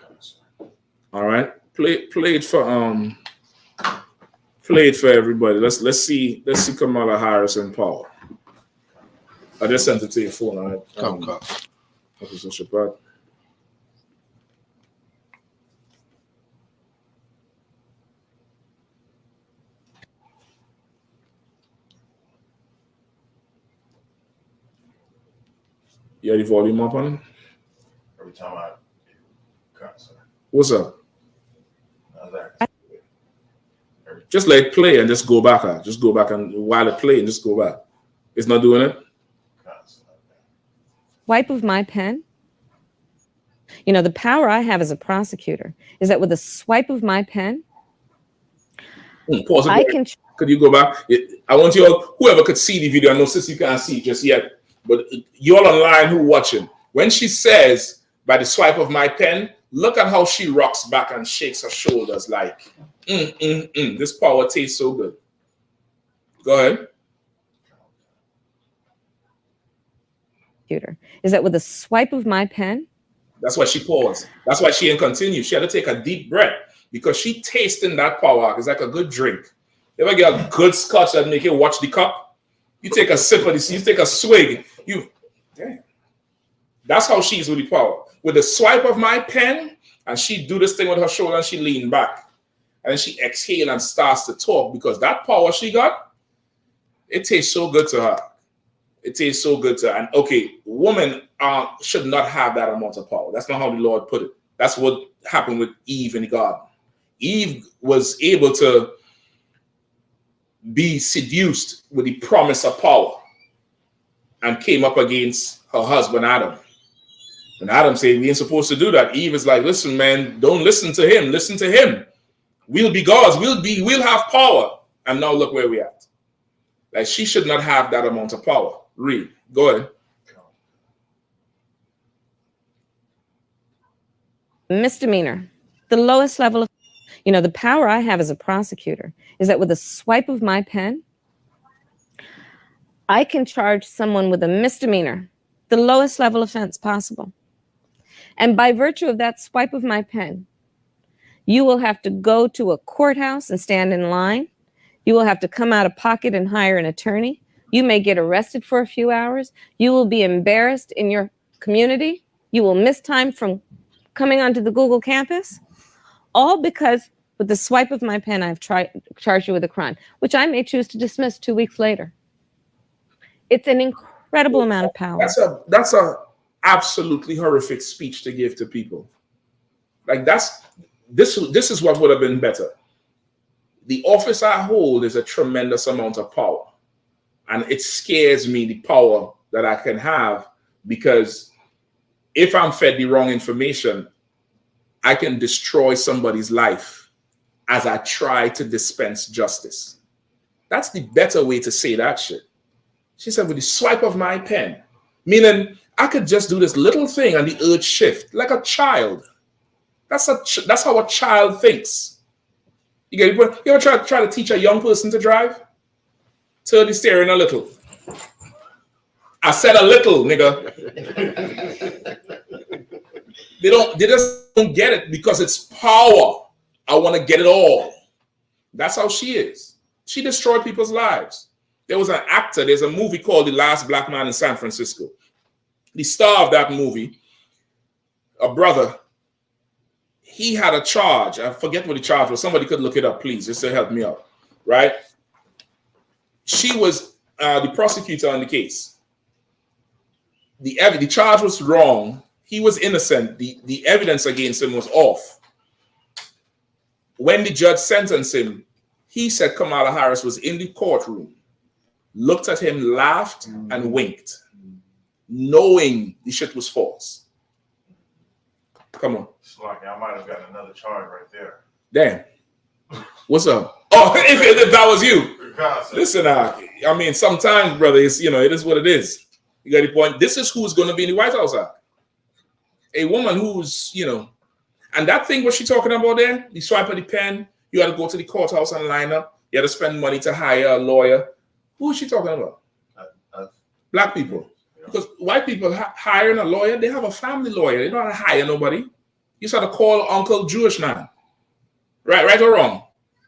All right. Play it for everybody. Let's see Kamala Harris and Paul. I just sent it to your phone, all right? Come. Officer Shapat. You have the volume up on it? Every time I What's up? Just let it play and just go back. Just go back and while it play and just go back. It's not doing it? Swipe of my pen. The power I have as a prosecutor is that with a swipe of my pen, Pause it. Could you go back? I want you all, whoever could see the video, I know since you can't see it just yet, but you all online who watching, when she says, by the swipe of my pen, look at how she rocks back and shakes her shoulders like, this power tastes so good. Go ahead. Is that with a swipe of my pen? That's why she paused. That's why she didn't continue. She had to take a deep breath because she tasting that power. It's like a good drink. You ever get a good scotch that make you watch the cup? You take a sip of this, you take a swig. Damn. That's how she's with the power. With the swipe of my pen, and she do this thing with her shoulder and she lean back. And then she exhale and starts to talk because that power she got, it tastes so good to her. It tastes so good to her. And okay, women should not have that amount of power. That's not how the Lord put it. That's what happened with Eve in the garden. Eve was able to be seduced with the promise of power and came up against her husband Adam. And Adam said, we ain't supposed to do that. Eve is like, listen, man, don't listen to him. Listen to him. We'll be gods. We'll have power. And now look where we're at. Like she should not have that amount of power. Read. Go ahead. Misdemeanor. The lowest level of, the power I have as a prosecutor is that with a swipe of my pen, I can charge someone with a misdemeanor, the lowest level offense possible. And by virtue of that swipe of my pen, you will have to go to a courthouse and stand in line. You will have to come out of pocket and hire an attorney. You may get arrested for a few hours. You will be embarrassed in your community. You will miss time from coming onto the Google campus, all because with the swipe of my pen, I've charged you with a crime, which I may choose to dismiss 2 weeks later. It's an incredible amount of power. That's a absolutely horrific speech to give to people. Like this is what would have been better. The office I hold is a tremendous amount of power. And it scares me, the power that I can have, because if I'm fed the wrong information, I can destroy somebody's life as I try to dispense justice. That's the better way to say that shit. She said, with the swipe of my pen, meaning I could just do this little thing and the urge shift like a child. That's how a child thinks. You ever try to teach a young person to drive? Turn the steering a little. I said a little, nigga. They just don't get it because it's power. I want to get it all. That's how she is. She destroyed people's lives. There was an actor, there's a movie called The Last Black Man in San Francisco. The star of that movie, a brother, he had a charge. I forget what the charge was. Somebody could look it up, please, just to help me out, right? She was the prosecutor on the case. The charge was wrong. He was innocent. The evidence against him was off. When the judge sentenced him, he said Kamala Harris was in the courtroom, looked at him, laughed, and winked, knowing the shit was false. Come on. Like I might have gotten another charge right there. Damn. What's up? Oh, if that was you. Listen, I mean, sometimes, brother, it's, it is what it is. You got the point. This is who's going to be in the White House. A woman who's, and that thing, what she talking about there, the swipe of the pen, you had to go to the courthouse and line up. You had to spend money to hire a lawyer. Who is she talking about? Black people. Because white people hiring a lawyer, they have a family lawyer. They don't have to hire nobody. You just have to call Uncle Jewish man. Right or wrong?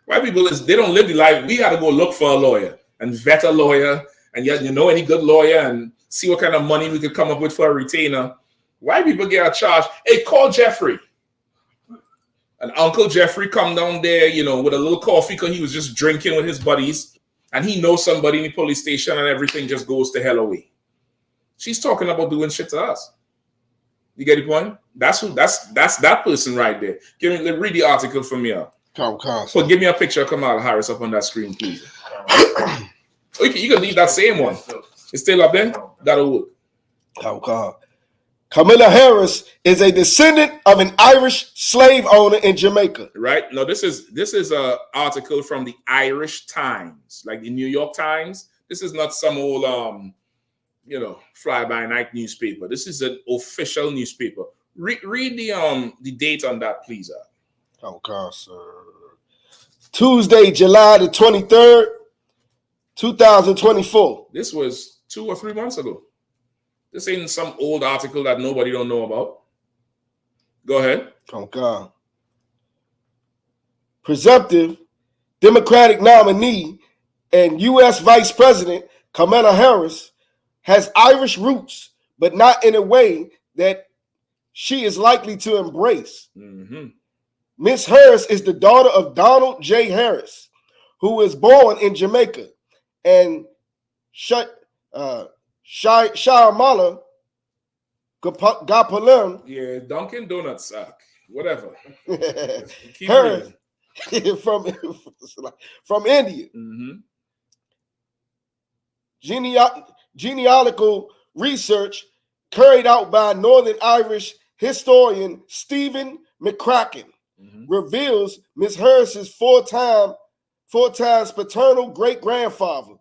White people, they don't live the life. We got to go look for a lawyer and vet a lawyer and any good lawyer and see what kind of money we could come up with for a retainer. White people get a charge. Hey, call Jeffrey. And Uncle Jeffrey come down there, with a little coffee because he was just drinking with his buddies. And he knows somebody in the police station and everything just goes to hell away. She's talking about doing shit to us. You get the point? That's that person right there. Read the article from me. So give me a picture of Kamala Harris up on that screen, please. You can leave that same one. It's still up there? That'll work. Oh, God. Kamala Harris is a descendant of an Irish slave owner in Jamaica. Right? No, this is an article from the Irish Times, like the New York Times. This is not some old fly-by-night newspaper. This is an official newspaper. Read the date on that, please. Oh, God, sir. Tuesday, July the 23rd, 2024. This was 2 or 3 months ago. This ain't some old article that nobody don't know about. Go ahead. Oh, God. Presumptive Democratic nominee and U.S. Vice President Kamala Harris has Irish roots, but not in a way that she is likely to embrace. Miss Harris is the daughter of Donald J. Harris, who was born in Jamaica, and Shamala Gapalam. Yeah, Dunkin' Donuts, whatever. Harris from India. Genealogical research carried out by Northern Irish historian Stephen McCracken reveals Miss Harris's four times paternal great-grandfather.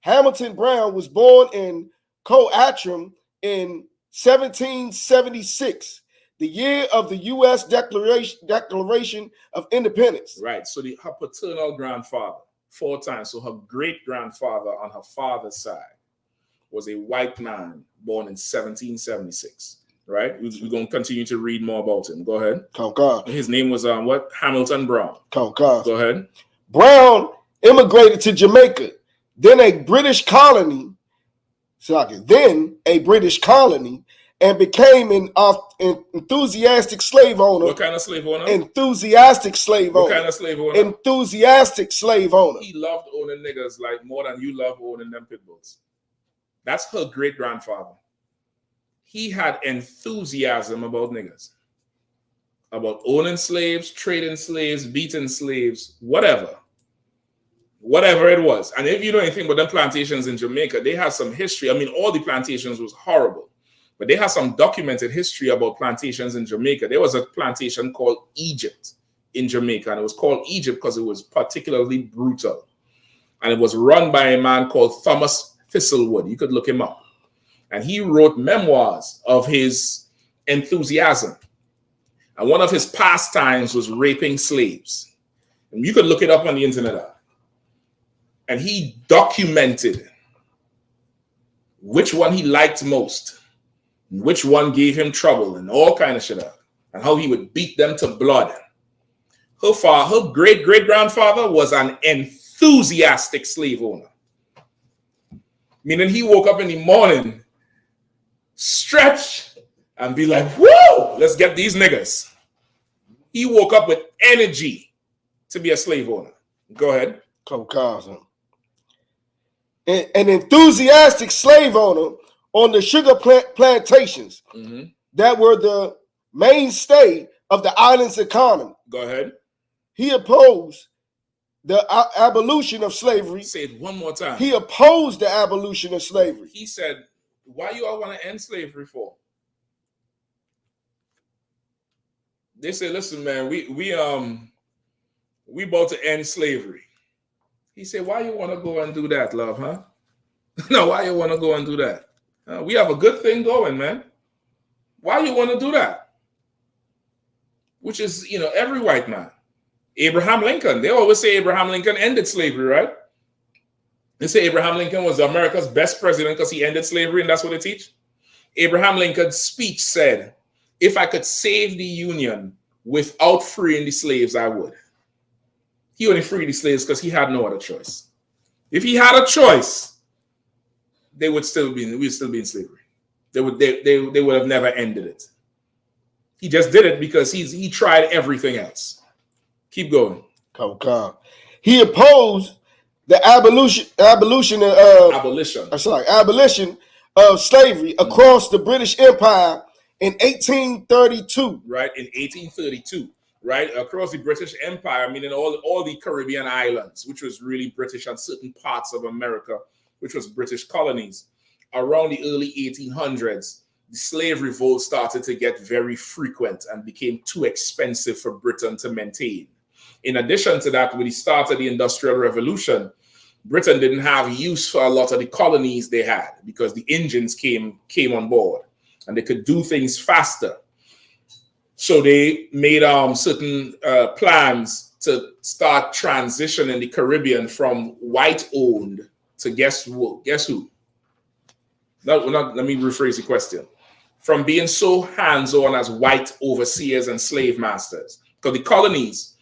Hamilton Brown was born in Coatram in 1776, the year of the U.S. Declaration of Independence. Right. So her paternal grandfather, 4 times. So her great-grandfather on her father's side was a white man born in 1776. Right? We're going to continue to read more about him. Go ahead. His name was Hamilton Brown. Go ahead. Brown immigrated to Jamaica, then a British colony, and became an enthusiastic slave owner. What kind of slave owner? Enthusiastic slave owner. What kind of slave owner? Enthusiastic slave owner. He loved owning niggas like more than you love owning them pit bulls. That's her great-grandfather. He had enthusiasm about niggas, about owning slaves, trading slaves, beating slaves, whatever it was. And if you know anything about them plantations in Jamaica, they have some history. I mean, all the plantations was horrible. but they have some documented history about plantations in Jamaica. There was a plantation called Egypt in Jamaica, and it was called Egypt because it was particularly brutal. And it was run by a man called Thomas Thistlewood. You could look him up. And he wrote memoirs of his enthusiasm. And one of his pastimes was raping slaves. And you could look it up on the internet. And he documented which one he liked most, and which one gave him trouble, and all kind of shit, and how he would beat them to blood. Her great-great-grandfather was an enthusiastic slave owner. Meaning he woke up in the morning, stretch, and be like, whoa, let's get these niggas. He woke up with energy to be a slave owner. Go ahead. An enthusiastic slave owner on the sugar plantations that were the mainstay of the island's economy. Go ahead. He opposed the abolition of slavery. Say it one more time. He opposed the abolition of slavery. He said, why you all want to end slavery for? They say, listen, man, we about to end slavery. He said, why you want to go and do that, love, huh? No, why you want to go and do that? We have a good thing going, man. Why you want to do that? Which is, every white man. Abraham Lincoln. They always say Abraham Lincoln ended slavery, right? They say Abraham Lincoln was America's best president because he ended slavery, and that's what they teach. Abraham Lincoln's speech said, if I could save the Union without freeing the slaves, I would. He only freed the slaves because he had no other choice. If he had a choice, we would still be in slavery. They would have never ended it. He just did it because he tried everything else. Keep going. He opposed the abolition of slavery across the British Empire in 1832. Right, in 1832. Right, across the British Empire, meaning all the Caribbean islands, which was really British, and certain parts of America, which was British colonies. Around the early 1800s, the slave revolt started to get very frequent and became too expensive for Britain to maintain. In addition to that, when the start of the Industrial Revolution, Britain didn't have use for a lot of the colonies they had because the engines came on board and they could do things faster. So they made certain plans to start transitioning the Caribbean from white-owned to guess who? Let me rephrase the question. From being so hands-on as white overseers and slave masters, because the colonies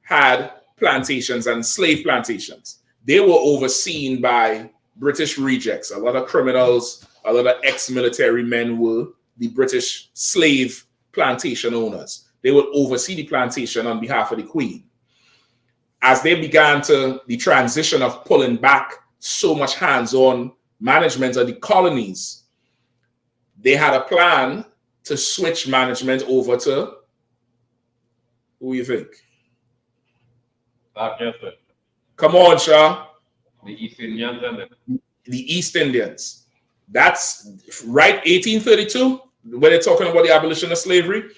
had plantations and slave plantations. They were overseen by British rejects. A lot of criminals, a lot of ex-military men were the British slave plantation owners. They would oversee the plantation on behalf of the Queen. As they began the transition of pulling back so much hands-on management of the colonies, they had a plan to switch management over to, who you think? Come on, Shah. The East Indians. The East Indians. That's right, 1832, when they're talking about the abolition of slavery.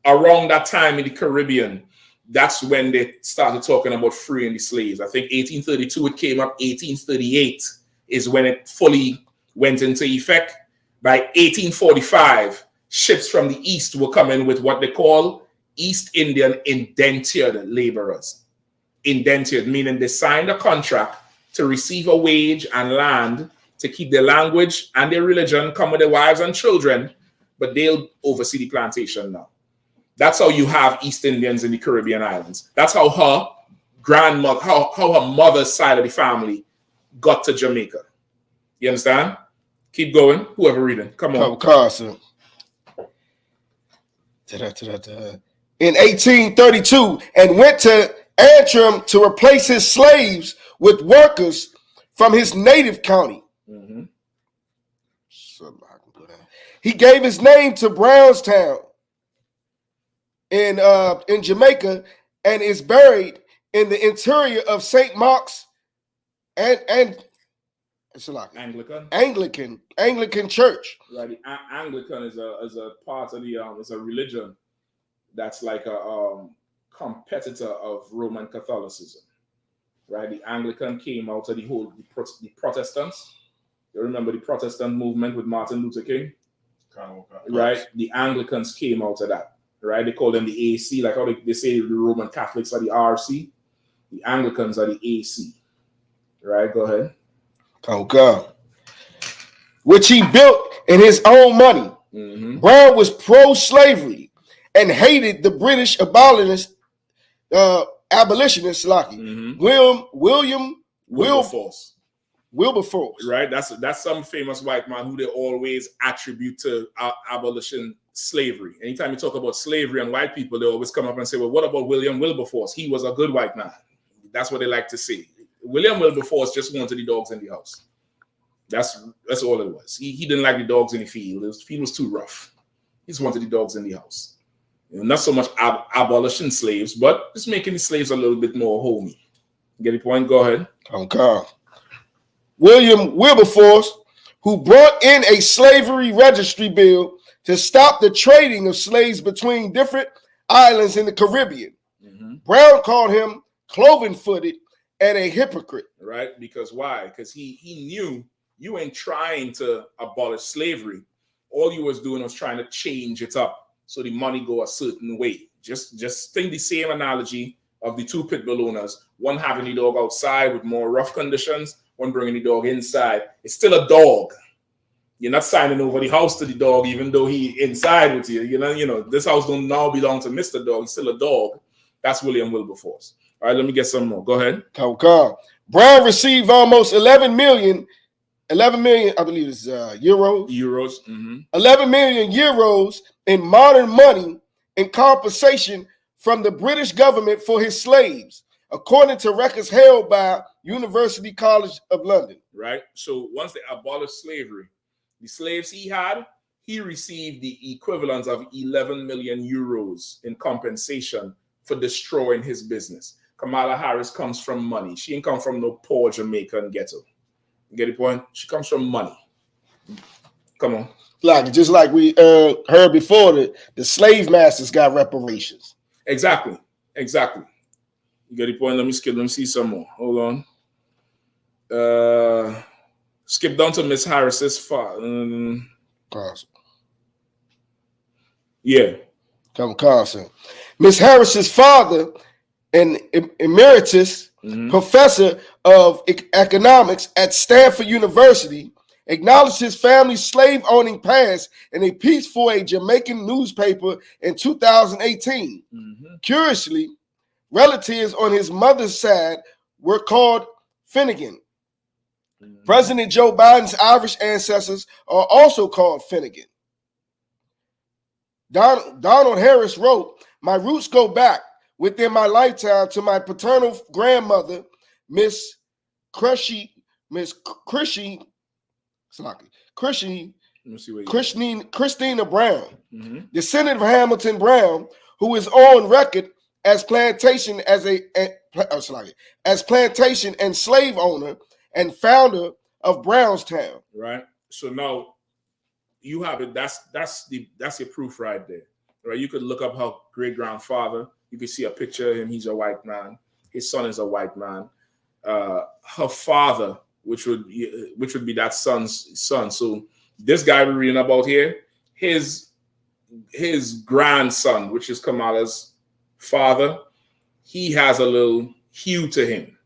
Around that time in the Caribbean, that's when they started talking about freeing the slaves. I think 1832 it came up. 1838 is when it fully went into effect. By 1845, ships from the East were coming with what they call East Indian indentured laborers. Indentured, meaning they signed a contract to receive a wage and land to keep their language and their religion, come with their wives and children, but they'll oversee the plantation now. That's how you have East Indians in the Caribbean islands. That's how her grandmother, how her mother's side of the family got to Jamaica. You understand? Keep going. Whoever reading, come on. Carson. In 1832, and went to Antrim to replace his slaves with workers from his native county. He gave his name to Brownstown in Jamaica and is buried in the interior of St. Mark's and It's like Anglican. Anglican Church. Right. The Anglican is a part of the it's a religion that's like a competitor of Roman Catholicism. Right. The Anglican came out of the Protestants. You remember the Protestant movement with Martin Luther King? Right. The Anglicans came out of that. Right. They call them the AC, like how they say the Roman Catholics are the RC. The Anglicans are the AC. Right. Go ahead. Oh God. Which he built in his own money. Mm-hmm. Brown was pro-slavery and hated the British abolitionists, Mm-hmm. William Wilberforce. Right, that's some famous white man who they always attribute to abolition slavery. Anytime you talk about slavery and white people, they always come up and say, well, what about William Wilberforce? He was a good white man. That's what they like to say. William Wilberforce just wanted the dogs in the house. That's all it was. He didn't like the dogs in the field. The field was too rough. He just wanted the dogs in the house. Not so much abolition slaves, but just making the slaves a little bit more homey. Get the point? Go ahead. Okay. William Wilberforce, who brought in a slavery registry bill to stop the trading of slaves between different islands in the Caribbean. Mm-hmm. Brown called him cloven-footed and a hypocrite. Right? Because why? Because he knew you ain't trying to abolish slavery. All you was doing was trying to change it up so the money go a certain way. Just think the same analogy of the two pit bull owners, one having the dog outside with more rough conditions, one bringing the dog inside. It's still a dog. You're not signing over the house to the dog, even though he inside with you. You know, this house don't now belong to Mr. Dog. He's still a dog. That's William Wilberforce. All right, let me get some more. Go ahead. Okay. Brown received almost 11 million, I believe it's euros. Euros. Mm-hmm. 11 million euros in modern money in compensation from the British government for his slaves, according to records held by University College of London. Right. So once they abolished slavery, the slaves he had, he received the equivalent of 11 million euros in compensation for destroying his business. Kamala Harris comes from money. She ain't come from no poor Jamaican ghetto. You get the point? She comes from money. Come on. Just like we heard before, the slave masters got reparations. Exactly. You get the point? Let me see some more. Hold on. Skip down to Miss Harris's father. Yeah. Carson. Miss Harris's father, an emeritus professor of economics at Stanford University, acknowledged his family's slave-owning past in a piece for a Jamaican newspaper in 2018. Curiously, relatives on his mother's side were called Finnegan. President Joe Biden's Irish ancestors are also called Finnegan. Donald Harris wrote, "My roots go back within my lifetime to my paternal grandmother, Miss Christina Brown, descendant of Hamilton Brown, who is on record as plantation and slave owner and founder of Brownstown." Right. So now you have it. That's your proof right there. Right. You could look up her great grandfather. You can see a picture of him. He's a white man. His son is a white man. Her father, which would be that son's son. So this guy we're reading about here, his grandson, which is Kamala's father, he has a little hue to him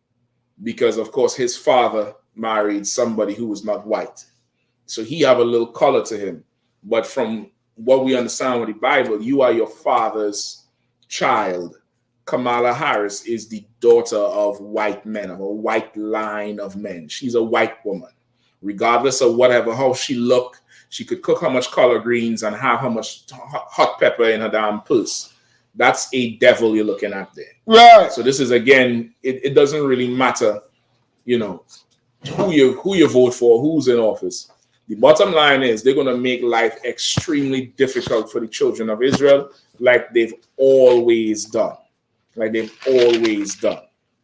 because, of course, his father married somebody who was not white. So he have a little color to him. But from what we understand with the Bible, you are your father's child. Kamala Harris is the daughter of white men, of a white line of men. She's a white woman. Regardless of how she look, she could cook how much collard greens and have how much hot pepper in her damn purse. That's a devil you're looking at there. Right. So this is, again, it doesn't really matter, who you vote for, who's in office. The bottom line is they're going to make life extremely difficult for the children of Israel, like they've always done.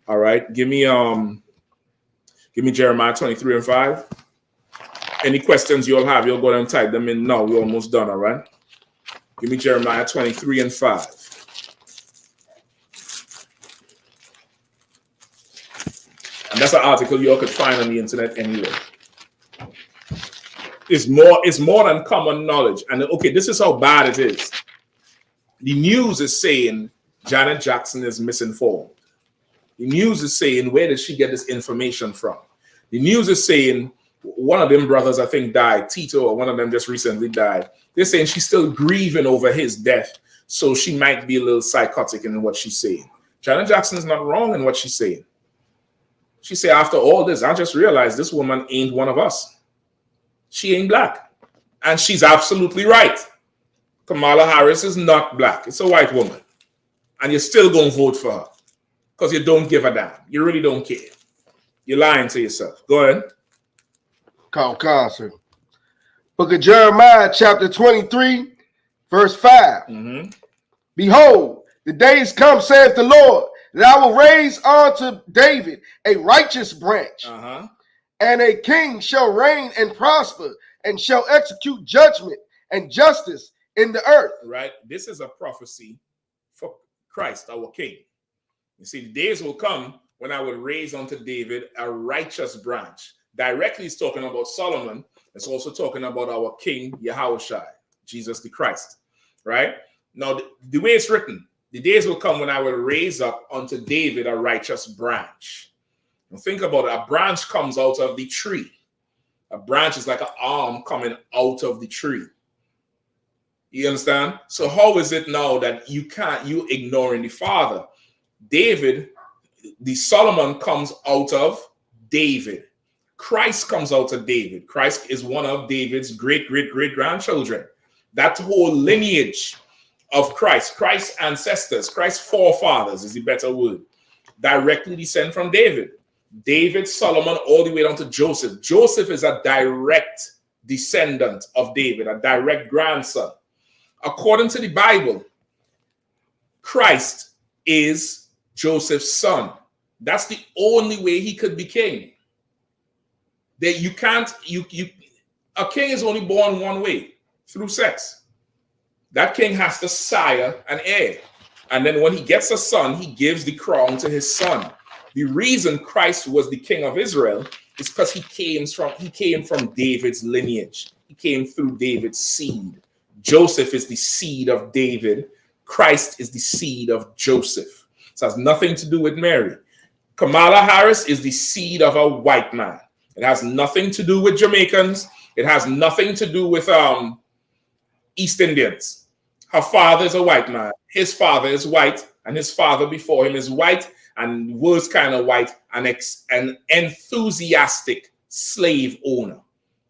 All right. Give me Give me Jeremiah 23 and 5. Any questions you'll have, you'll go ahead and type them in now. We're almost done, all right? Give me Jeremiah 23 and 5. And that's an article you all could find on the internet anyway. It's more than common knowledge. And okay, this is how bad it is. The news is saying Janet Jackson is misinformed. The news is saying, where did she get this information from? The news is saying one of them brothers, I think, died. Tito, or one of them just recently died. They're saying she's still grieving over his death, so she might be a little psychotic in what she's saying. Janet Jackson is not wrong in what she's saying. She said, after all this, I just realized this woman ain't one of us. She ain't black. And she's absolutely right. Kamala Harris is not black. It's a white woman. And you're still going to vote for her because you don't give a damn. You really don't care. You're lying to yourself. Go ahead. Call concert. Book of Jeremiah, chapter 23, verse 5. Behold, the days come, saith the Lord, that I will raise unto David a righteous branch, and a king shall reign and prosper, and shall execute judgment and justice in the earth. Right? This is a prophecy for Christ, our king. You see, the days will come when I will raise unto David a righteous branch. Directly, it's talking about Solomon. It's also talking about our king, Yahushua, Jesus the Christ. Right? Now, the way it's written, the days will come when I will raise up unto David a righteous branch. Now think about it. A branch comes out of the tree. A branch is like an arm coming out of the tree. You understand? So how is it now that you ignoring the father? David, the Solomon comes out of David. Christ comes out of David. Christ is one of David's great-great-great-grandchildren. That whole lineage of Christ, Christ's ancestors, Christ's forefathers is the better word, directly descend from David. David, Solomon, all the way down to Joseph. Joseph is a direct descendant of David, a direct grandson. According to the Bible, Christ is Joseph's son. That's the only way he could be king. That you can't, a king is only born one way, through sex. That king has to sire an heir. And then when he gets a son, he gives the crown to his son. The reason Christ was the king of Israel is because he came from David's lineage. He came through David's seed. Joseph is the seed of David. Christ is the seed of Joseph. So it has nothing to do with Mary. Kamala Harris is the seed of a white man. It has nothing to do with Jamaicans. It has nothing to do with East Indians. Her father is a white man. His father is white, and his father before him is white, and was kind of white, and an enthusiastic slave owner.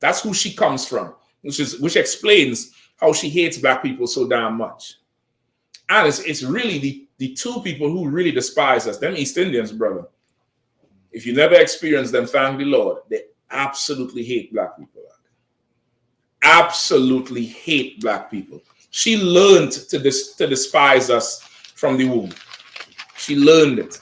That's who she comes from, which explains how she hates black people so damn much. And it's really the two people who really despise us, them East Indians, brother. If you never experienced them, thank the Lord. They absolutely hate black people. Absolutely hate black people. She learned to despise us from the womb. She learned it.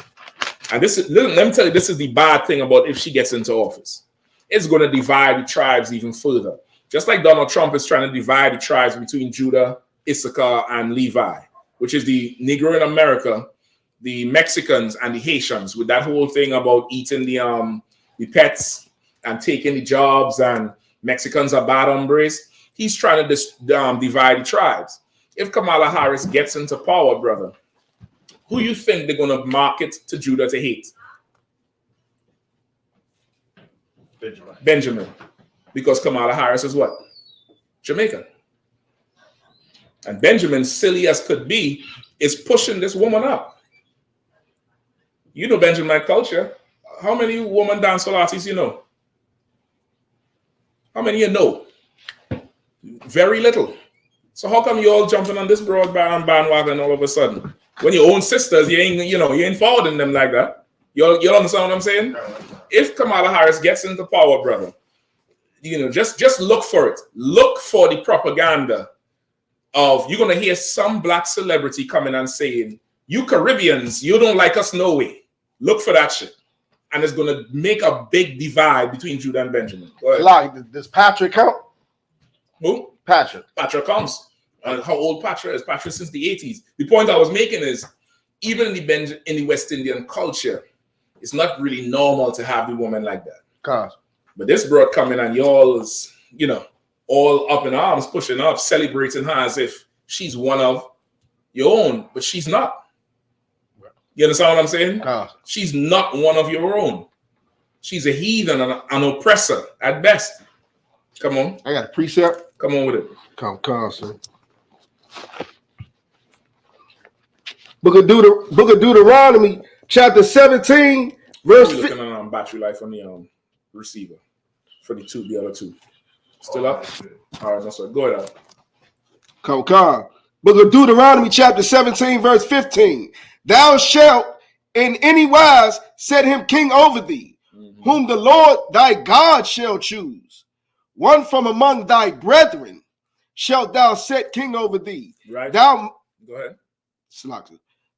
And let me tell you, this is the bad thing about if she gets into office. It's going to divide the tribes even further. Just like Donald Trump is trying to divide the tribes between Judah, Issachar, and Levi, which is the Negro in America, the Mexicans, and the Haitians, with that whole thing about eating the pets and taking the jobs, and Mexicans are bad hombres. He's trying to divide the tribes. If Kamala Harris gets into power, brother, who you think they're going to market to Judah to hate? Benjamin. Because Kamala Harris is what? Jamaican. And Benjamin, silly as could be, is pushing this woman up. You know Benjamin culture. How many woman dancehall artists you know? How many you know? Very little. So how come you all jumping on this broadband bandwagon all of a sudden? When your own sisters, you ain't forwarding them like that. You understand what I'm saying? If Kamala Harris gets into power, brother, just look for it. Look for the propaganda of, you're gonna hear some black celebrity coming and saying, "You Caribbeans, you don't like us no way." Look for that shit. and it's going to make a big divide between Judah and Benjamin. Go ahead. Like, does Patrick count? Who? Patrick. Patrick counts. How old Patrick is? Patrick since the 80s. The point I was making is, even in the West Indian culture, it's not really normal to have the woman like that. But this broad coming and y'all's, you know, all up in arms, pushing up, celebrating her as if she's one of your own, but she's not. You understand what I'm saying? She's not one of your own. She's a heathen and an oppressor at best. Come on. I got a precept. Come on with it. Come, sir. Book of Deuteronomy, chapter 17, verse. We're looking on battery life on the receiver for the other two. Still up? All right, no sir. Go ahead. Come. Book of Deuteronomy, chapter 17, verse 15. Thou shalt in any wise set him king over thee, whom the Lord thy God shall choose. One from among thy brethren shalt thou set king over thee. Right. Go ahead.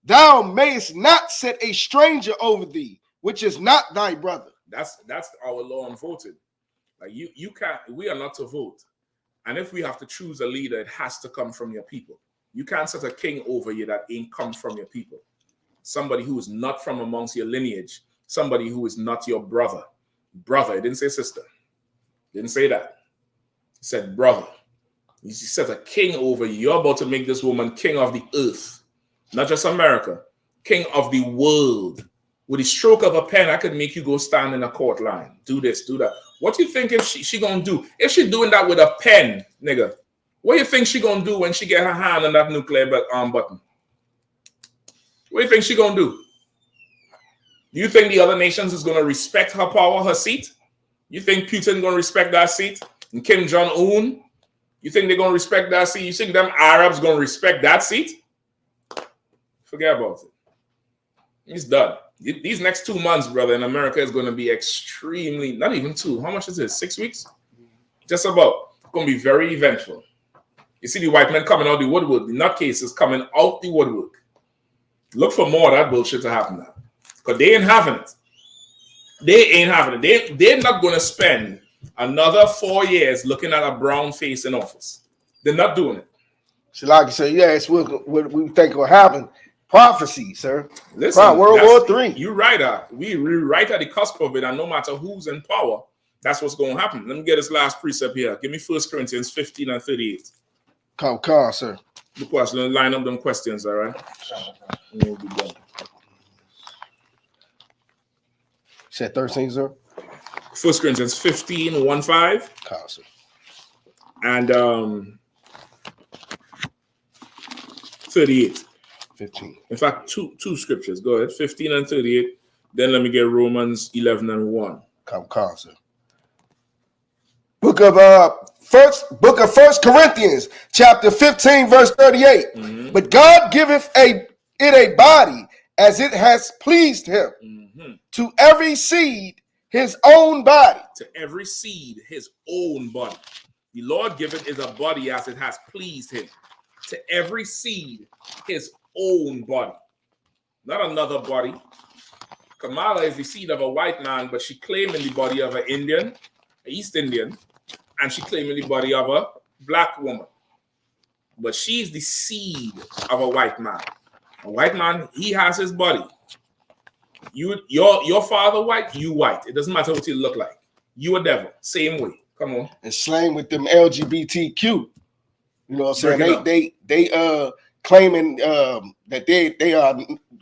Thou mayest not set a stranger over thee, which is not thy brother. That's our law unvoted. Like you can't. We are not to vote, and if we have to choose a leader, it has to come from your people. You can't set a king over you that ain't come from your people. Somebody who is not from amongst your lineage. Somebody who is not your brother. Brother. It didn't say sister. It didn't say that. It said brother. You set a king over you. You're about to make this woman king of the earth. Not just America, king of the world. With the stroke of a pen, I could make you go stand in a court line. Do this, do that. What do you think if she gonna do? If she doing that with a pen, nigga, what do you think she gonna do when she get her hand on that nuclear button? What do you think she gonna do? Do you think the other nations is gonna respect her power, her seat? You think Putin gonna respect that seat? And Kim Jong-un? You think they're gonna respect that seat? You think them Arabs gonna respect that seat? Forget about it. It's done. These next 2 months, brother, in America is going to be extremely, not even 2. How much is it? 6 weeks? Just about. It's going to be very eventful. You see the white men coming out the woodwork. The nutcases coming out the woodwork. Look for more of that bullshit to happen now. Because they ain't having it. They ain't having it. They're not going to spend another 4 years looking at a brown face in office. They're not doing it. So like you say, yes, what we think will happen. Prophecy, sir. Listen, World War III. You're right. We're right at the cusp of it, and no matter who's in power, that's what's going to happen. Let me get this last precept here. Give me 1 Corinthians 15 and 38. Come, sir. The question, line up them questions, all right? We'll be done. Said 13, sir. 1 Corinthians 15, 1-5. Come, sir. And 38. 15. In fact, two scriptures. Go ahead. 15 and 38. Then let me get Romans 11 and 1. Come, sir. Book of 1 Corinthians, chapter 15, verse 38. But God giveth it a body as it has pleased him. To every seed his own body. To every seed his own body. The Lord giveth is a body as it has pleased him. To every seed his own body, not another body. Kamala is the seed of a white man, but she claiming the body of an Indian, an East Indian, and she claiming the body of a black woman. But she's the seed of a white man. A white man, he has his body. Your father white, you white. It doesn't matter what you look like. You a devil, same way. Come on. And slang with them LGBTQ. You know what I'm saying? They claiming that they are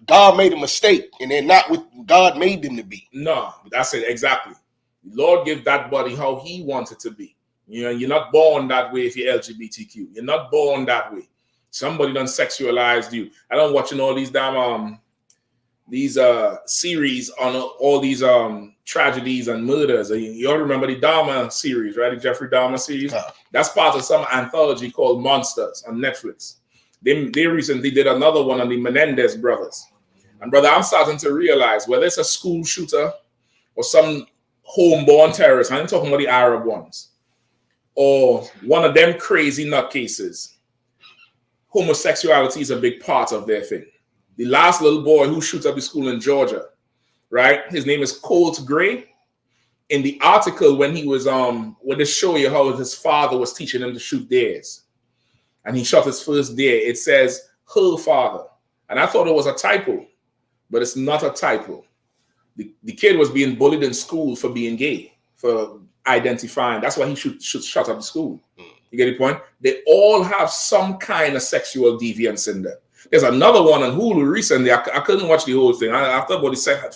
God made a mistake and they're not what God made them to be. No, that's it exactly. The Lord give that body how He wants it to be. You know, you're not born that way if you're LGBTQ. You're not born that way. Somebody done sexualized you. I don't watching all these damn series on all these tragedies and murders. You all remember the Dahmer series, right? The Jeffrey Dahmer series. That's part of some anthology called Monsters on Netflix. They recently did another one on the Menendez brothers. And brother, I'm starting to realize whether it's a school shooter or some homeborn terrorist, I'm talking about the Arab ones, or one of them crazy nutcases, homosexuality is a big part of their thing. The last little boy who shoots up the school in Georgia, right? His name is Colt Gray. In the article, when he was when they show you how his father was teaching him to shoot dares, and he shot his first dare, it says her father, and I thought it was a typo, but it's not a typo. The kid was being bullied in school for being gay, for identifying. That's why he should shut up the school. You get the point? They all have some kind of sexual deviance in them. There's another one on Hulu recently. I couldn't watch the whole thing. After about the second,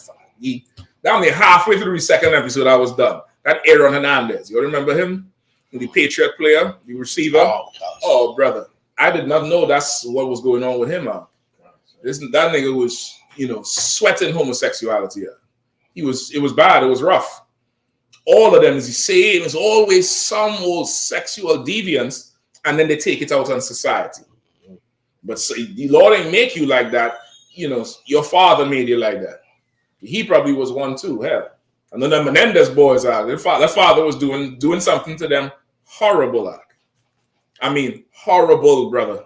down there halfway through the second episode, I was done. That Aaron Hernandez. You remember him? The Patriot player, the receiver. Oh, brother. I did not know that's what was going on with him. That nigga was, sweating homosexuality. It was bad. It was rough. All of them is the same. It's always some old sexual deviance, and then they take it out on society. But the Lord ain't make you like that. Your father made you like that. He probably was one too. Hell, and then the Menendez boys are. Their father was doing something to them horrible. I mean, horrible, brother.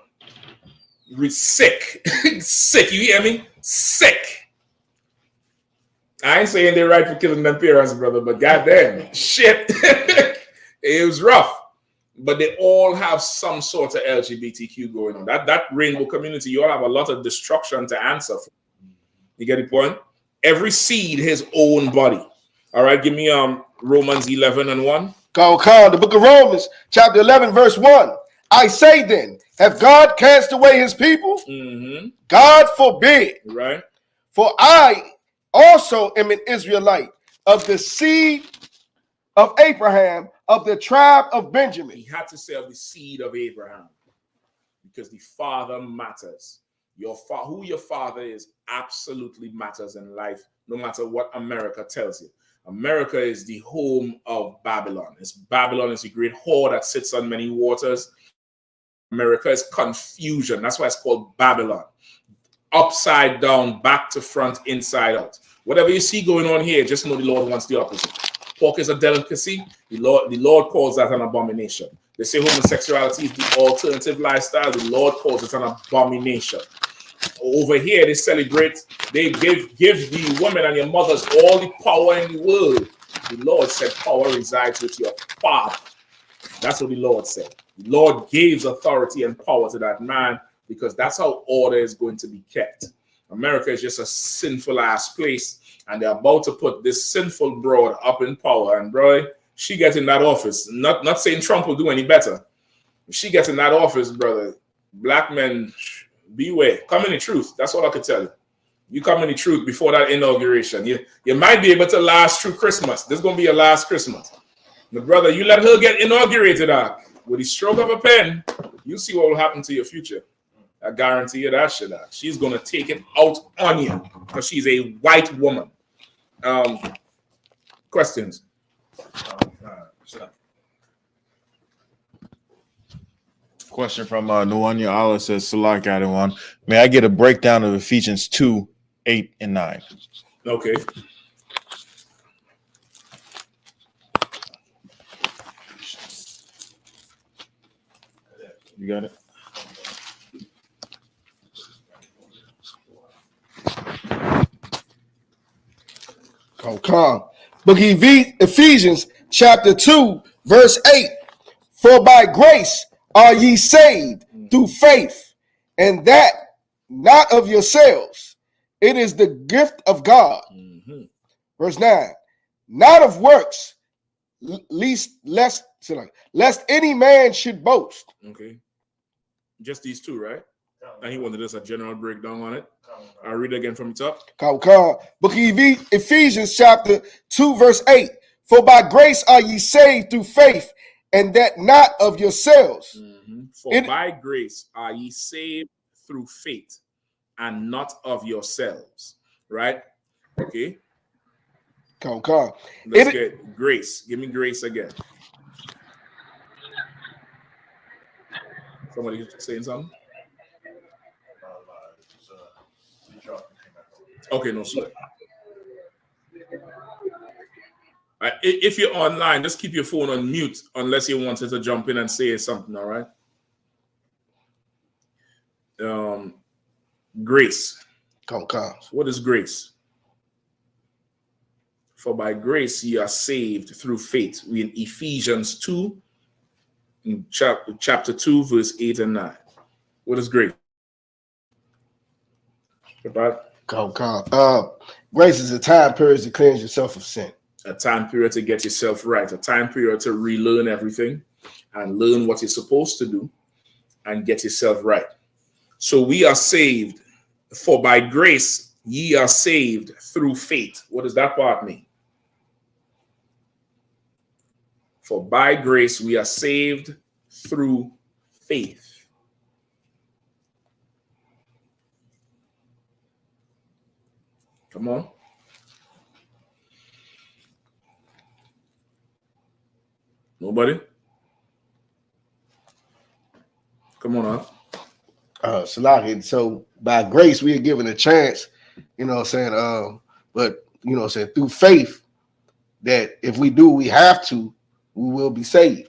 Sick, sick. You hear me? Sick. I ain't saying they're right for killing them parents, brother, but goddamn, shit. It was rough. But they all have some sort of LGBTQ going on. That rainbow community, you all have a lot of destruction to answer for. You get the point? Every seed his own body. All right, give me Romans 11:1. The book of Romans, chapter 11, verse 1. I say then, have God cast away his people? God forbid. Right. For I also am an Israelite of the seed of Abraham, of the tribe of Benjamin. He had to say of the seed of Abraham because the father matters. Who your father is absolutely matters in life, no matter what America tells you. America is the home of Babylon. Babylon is a great whore that sits on many waters. America is confusion. That's why it's called Babylon. Upside down, back to front, inside out. Whatever you see going on here, just know the Lord wants the opposite. Pork is a delicacy. The Lord calls that an abomination. They say homosexuality is the alternative lifestyle. The Lord calls it an abomination. Over here, they celebrate. They give the women and your mothers all the power in the world. The Lord said power resides with your father. That's what the Lord said. The Lord gives authority and power to that man because that's how order is going to be kept. America is just a sinful ass place, and they're about to put this sinful broad up in power. And bro, she gets in that office. Not saying Trump will do any better. If she gets in that office, brother, black men, beware. Come in the truth. That's all I could tell you. You come in the truth before that inauguration. You might be able to last through Christmas. This is going to be your last Christmas. But brother, you let her get inaugurated with the stroke of a pen, you see what will happen to your future. I guarantee you that shit. She's going to take it out on you because she's a white woman. Questions? Question from Nuanya Allah says, Salak got one. May I get a breakdown of Ephesians 2, 8, and 9? Okay. You got it? Book of Ephesians, chapter 2, verse 8. For by grace are ye saved through faith, and that not of yourselves. It is the gift of God. Verse 9. Not of works, lest any man should boast. Okay. Just these two, right? And he wanted us a general breakdown on it. I'll read it again from the top. Book of Ephesians, chapter 2, verse 8. For by grace are ye saved through faith, and that not of yourselves. For by grace are ye saved through faith, and not of yourselves. Right? Okay. Let's get grace. Give me grace again. Somebody saying something? Okay, no sweat. If you're online, just keep your phone on mute unless you wanted to jump in and say something, all right? Grace. What is grace? For by grace ye are saved through faith. We in Ephesians 2, in chapter 2, verse 8 and 9. What is grace? Grace is a time period to cleanse yourself of sin. A time period to get yourself right. A time period to relearn everything and learn what you're supposed to do and get yourself right. So we are saved, for by grace ye are saved through faith. What does that part mean? For by grace we are saved through faith. Come on. Nobody? Come on up. Salaki. So by grace we are given a chance, you know what I'm saying? But you know what I'm saying, through faith, that if we do we have to, we will be saved.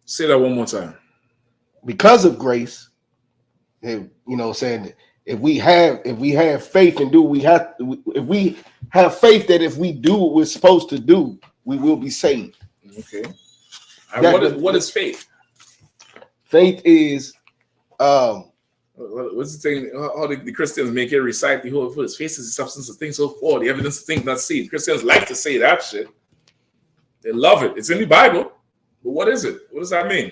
Say that one more time. Because of grace, you know what I'm saying, if we have faith and do we have to, if we have faith that if we do what we're supposed to do, we will be saved. Okay. And what is faith? Faith is what's the thing? How the Christians make it recite the whole verse? Faith is the substance of things hoped for, the evidence of things not seen. Christians like to say that shit. They love it. It's in the Bible. But what is it? What does that mean?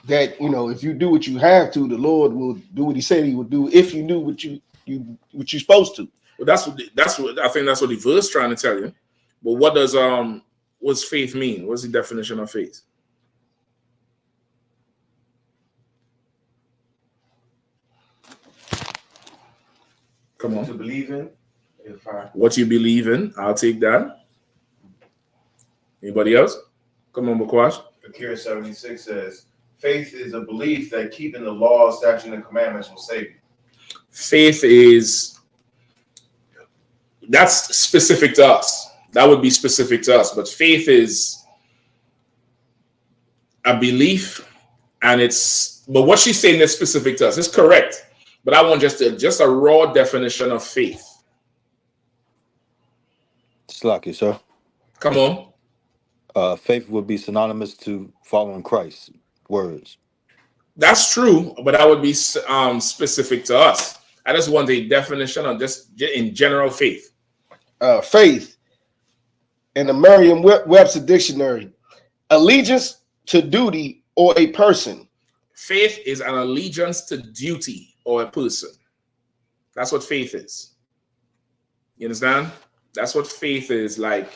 That, you know, if you do what you have to, the Lord will do what He said He would do if you do what you're supposed to. Well, that's what I think. That's what the verse trying to tell you. But what does what's faith mean? What's the definition of faith? Come on. To believe in. What you believe in, I'll take that. Anybody else? Come on, Bakwash. Akira 76 says, faith is a belief that keeping the law, statutes, and commandments will save you. Faith is, that's specific to us. That would be specific to us. But faith is a belief, and but what she's saying is specific to us. It's correct. But I want just a raw definition of faith. Slacky, sir. Come on. Faith would be synonymous to following Christ's words. That's true, but that would be specific to us. I just want a definition of just in general faith. Faith, in the Merriam-Webster dictionary, allegiance to duty or a person. Faith is an allegiance to duty or a person. That's what faith is. You understand? That's what faith is. Like,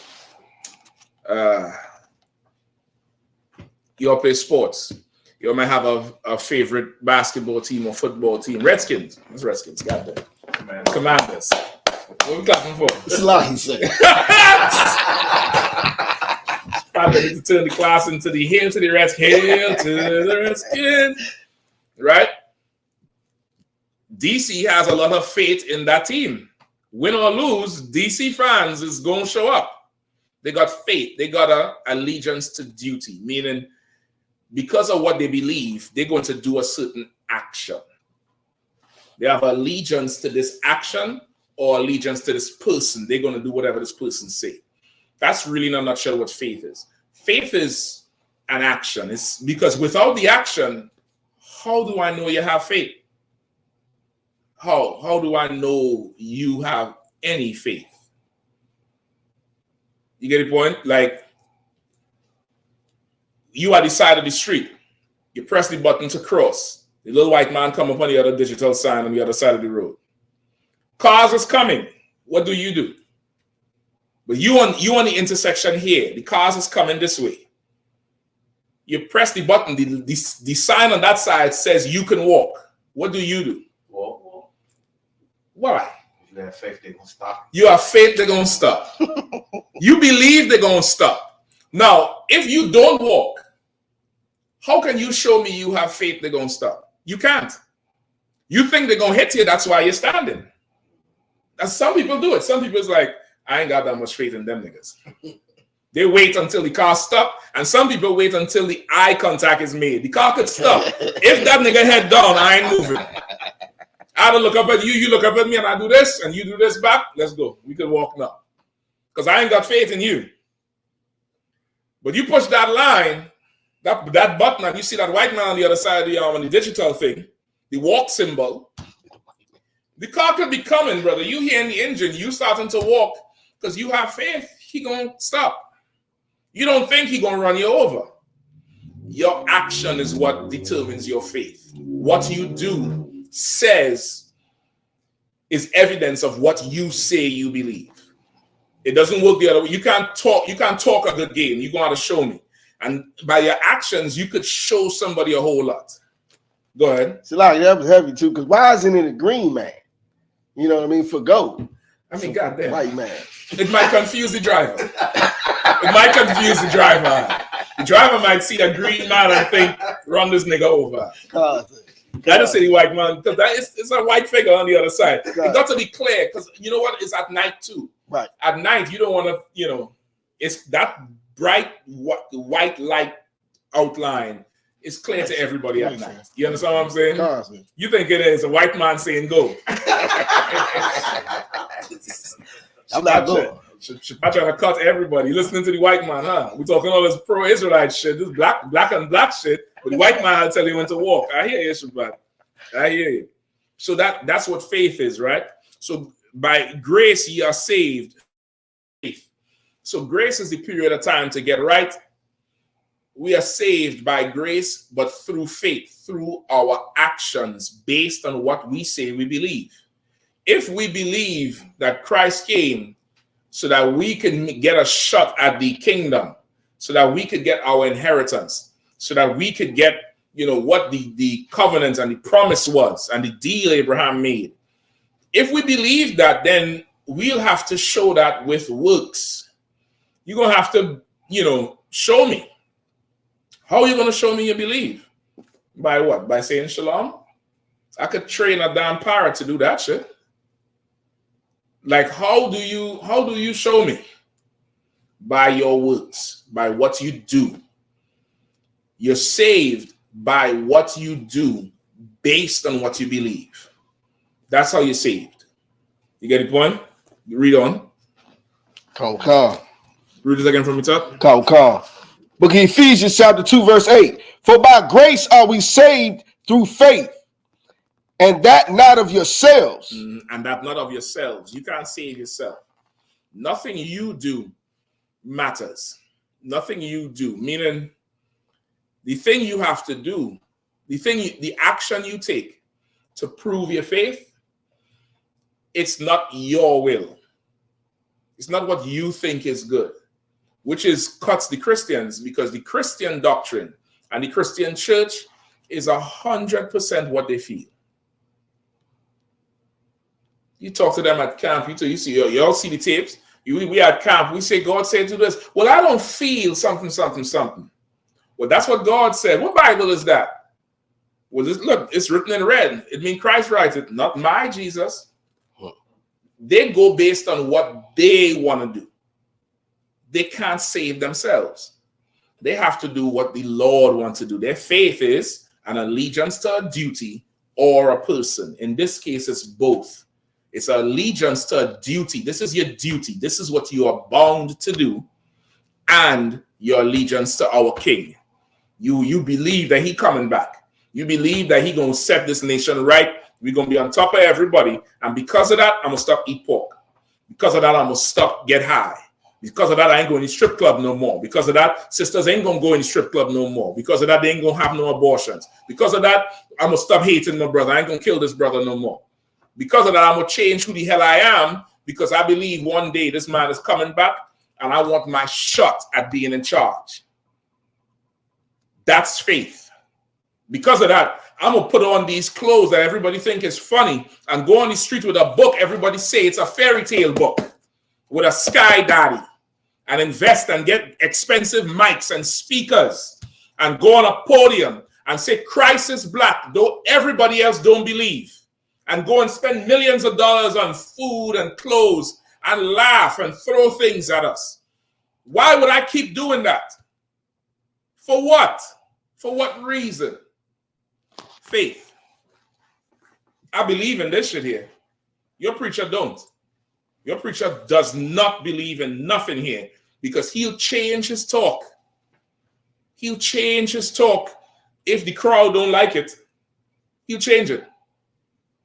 you all play sports. You might have a favorite basketball team or football team. Redskins. What's Redskins? Goddamn. Commanders. What are we clapping for? It's a lot he said. Probably need to turn the class into the hail to the Redskins. Hail to the Redskins. Right? DC has a lot of faith in that team. Win or lose, DC fans is going to show up. They got faith. They got a allegiance to duty, meaning because of what they believe, they're going to do a certain action. They have allegiance to this action or allegiance to this person. They're going to do whatever this person say. That's really in a nutshell what faith is. Faith is an action. It's because without the action, how do I know you have faith? How do I know you have any faith? You get the point? Like, you are the side of the street. You press the button to cross. The little white man come up on the other digital sign on the other side of the road. Cars is coming. What do? But you on the intersection here. The cars is coming this way. You press the button. The sign on that side says you can walk. What do? Walk. Why? You have faith they're going to stop. You have faith they're going to stop. You believe they're going to stop. Now, if you don't walk, how can you show me you have faith they're going to stop? You can't. You think they're going to hit you, that's why you're standing. That's, some people do it. Some people is like, I ain't got that much faith in them niggas. They wait until the car stop, and some people wait until the eye contact is made. The car could stop. If that nigga head down, I ain't moving. I don't look up at you, you look up at me, and I do this, and you do this back. Let's go. We can walk now. because I ain't got faith in you. But you push that line, that button, and you see that white man on the other side of the arm on the digital thing, the walk symbol. The car could be coming, brother. You hearing the engine, you starting to walk because you have faith. He gonna stop. You don't think he gonna run you over. Your action is what determines your faith. What you do says is evidence of what you say you believe. It doesn't work the other way. You can't talk a good game. You're gonna have to show me. And by your actions, you could show somebody a whole lot. Go ahead. So like that was heavy too, because why isn't it a green man? You know what I mean? For gold. I mean, goddamn. White man. It might confuse the driver. It might confuse the driver. The driver might see a green man and think, run this nigga over. I just say the white man, because it's a white figure on the other side. It got to be clear, because you know what? It's at night too. Right. At night, you don't want to, it's that bright white light outline. It's clear to everybody at night. You understand what I'm saying? Constantly. You think it is a white man saying go. I'm not going. I'm trying to cut everybody. Listening to the white man, huh? We're talking all this pro-Israelite shit, this black and black shit, but the white man will tell you when to walk. I hear you, Shabbat. I hear you. So that's what faith is, right? So by grace, ye are saved. So grace is the period of time to get right. We are saved by grace, but through faith, through our actions based on what we say we believe. If we believe that Christ came so that we can get a shot at the kingdom, so that we could get our inheritance, so that we could get, what the covenant and the promise was and the deal Abraham made. If we believe that, then we'll have to show that with works. You're going to have to, show me. How are you going to show me you believe? By what? By saying shalom? I could train a damn parrot to do that shit. Like, how do you show me? By your works, by what you do. You're saved by what you do based on what you believe. That's how you're saved. You get the point? You read on. Call. Read it again from the top. Call. Book of Ephesians chapter 2, verse 8. For by grace are we saved through faith, and that not of yourselves. And that not of yourselves. You can't save yourself. Nothing you do matters. Nothing you do. Meaning, the thing you have to do, the action you take to prove your faith, it's not your will. It's not what you think is good, which cuts the Christians, because the Christian doctrine and the Christian church is 100% what they feel. You talk to them at camp, you see, you all see the tapes. We at camp, we say, God said to this. Well, I don't feel something. Well, that's what God said. What Bible is that? Well, look, it's written in red. It means Christ writes it, not my Jesus. They go based on what they want to do. They can't save themselves. They have to do what the Lord wants to do. Their faith is an allegiance to a duty or a person. In this case, it's both. It's allegiance to a duty. This is your duty. This is what you are bound to do. And your allegiance to our King. You believe that he coming back. You believe that he going to set this nation right. We're going to be on top of everybody. And because of that, I'm going to stop eat pork. Because of that, I'm going to stop get high. Because of that, I ain't going to strip club no more. Because of that, sisters ain't going to go in the strip club no more. Because of that, they ain't going to have no abortions. Because of that, I'm going to stop hating my brother. I ain't going to kill this brother no more. Because of that, I'm going to change who the hell I am, because I believe one day this man is coming back and I want my shot at being in charge. That's faith. Because of that, I'm going to put on these clothes that everybody think is funny and go on the street with a book. Everybody say it's a fairy tale book with a sky daddy, and invest and get expensive mics and speakers and go on a podium and say Christ is black, though everybody else don't believe, and go and spend millions of dollars on food and clothes and laugh and throw things at us. Why would I keep doing that? For what? For what reason? Faith. I believe in this shit here. Your preacher don't. Your preacher does not believe in nothing here because he'll change his talk. He'll change his talk if the crowd don't like it. He'll change it.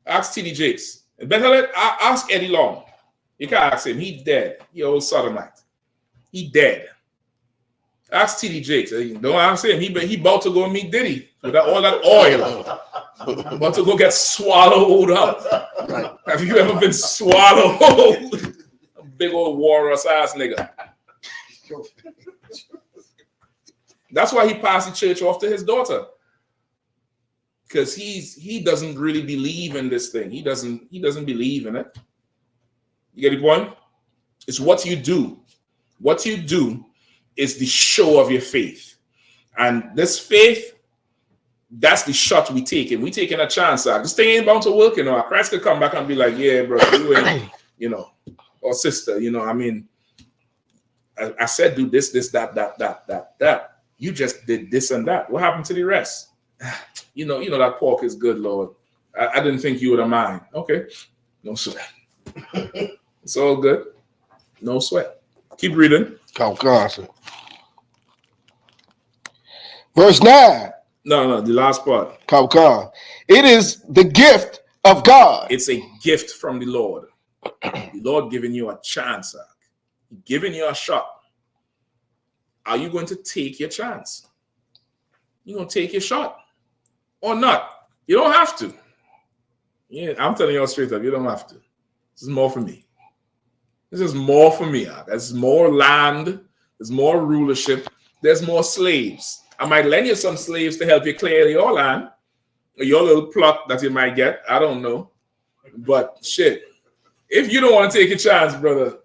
Ask T.D. Jakes. Better ask Eddie Long. You can ask him. He dead. He old sodomite. He dead. Ask T.D. Jakes. Don't ask him. He about to go meet Diddy with all that oil. About to go get swallowed up. Right. Have you ever been swallowed? A big old walrus ass nigga. That's why he passed the church off to his daughter. Because he doesn't really believe in this thing. He doesn't believe in it. You get the point? It's what you do. What you do is the show of your faith. And this faith, that's the shot we taking. We taking a chance. This thing ain't bound to work, you know. Christ could come back and be like, yeah, bro, you ain't, you know, or sister, you know, I mean, I said do this, that. You just did this and that. What happened to the rest? You know that pork is good, Lord. I didn't think you would have mind. Okay. No sweat. It's all good. No sweat. Keep reading. Verse 9. No, the last part. It is the gift of God. It's a gift from the Lord. The Lord giving you a chance. Giving you a shot. Are you going to take your chance? You're going to take your shot or not? You don't have to. Yeah, I'm telling you all straight up, you don't have to. This is more for me. This is more for me. There's more land. There's more rulership. There's more slaves. I might lend you some slaves to help you clear your land. Or your little plot that you might get. I don't know. But shit, if you don't want to take a chance, brother,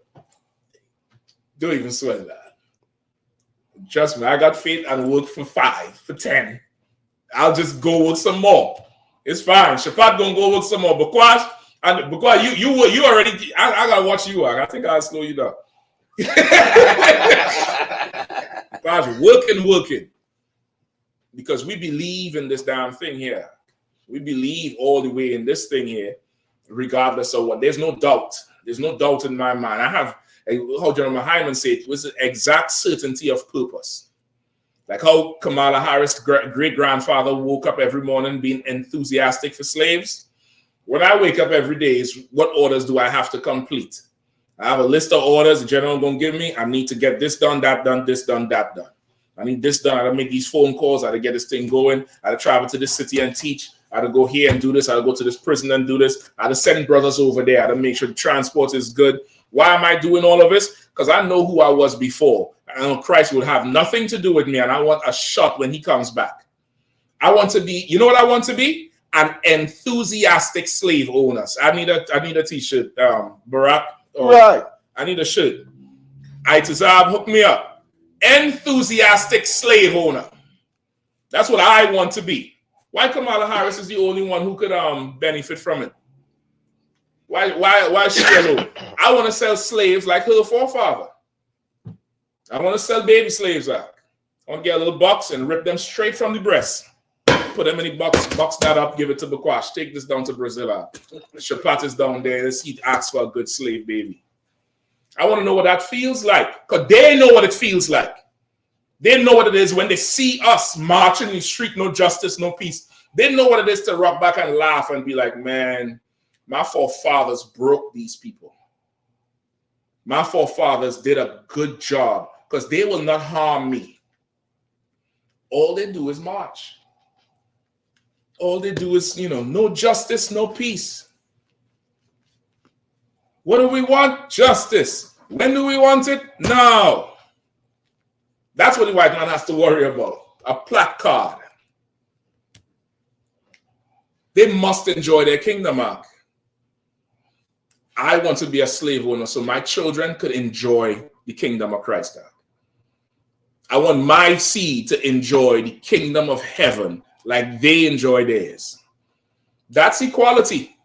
don't even sweat that. Trust me, I got faith and work for 5, for 10. I'll just go work some more. It's fine. Shapat gonna go work some more. Because you already, I gotta watch you. I think I'll slow you down. Because working. Because we believe in this damn thing here. We believe all the way in this thing here, regardless of what. There's no doubt. There's no doubt in my mind. I have, how General Hyman said, it was an exact certainty of purpose. Like how Kamala Harris' great-grandfather woke up every morning being enthusiastic for slaves. When I wake up every day, is what orders do I have to complete? I have a list of orders the general going to give me. I need to get this done, that done, this done, that done. I need this done. I gotta make these phone calls. I gotta get this thing going. I gotta travel to this city and teach. I gotta go here and do this. I gotta go to this prison and do this. I gotta send brothers over there. I gotta make sure the transport is good. Why am I doing all of this? Because I know who I was before. I know Christ will have nothing to do with me, and I want a shot when he comes back. I want to be, you know what I want to be? An enthusiastic slave owner. I need a t-shirt, Barack. Right. I need a shirt. Itazab, hook me up. Enthusiastic slave owner. That's what I want to be. Why Kamala Harris is the only one who could benefit from it? Why she alone? I want to sell slaves like her forefather. I want to sell baby slaves out. I want to get a little box and rip them straight from the breast. Put them in the box that up, give it to Bakwash. Take this down to Brazil. Shapat is down there. Let's ask for a good slave baby. I want to know what that feels like. Because they know what it feels like. They know what it is when they see us marching in the street, no justice, no peace. They know what it is to rock back and laugh and be like, man, my forefathers broke these people. My forefathers did a good job because they will not harm me. All they do is march. All they do is, no justice, no peace. What do we want? Justice. When do we want it? Now. That's what the white man has to worry about. A placard. They must enjoy their kingdom, Mark. I want to be a slave owner so my children could enjoy the kingdom of Christ. I want my seed to enjoy the kingdom of heaven like they enjoy theirs. That's equality.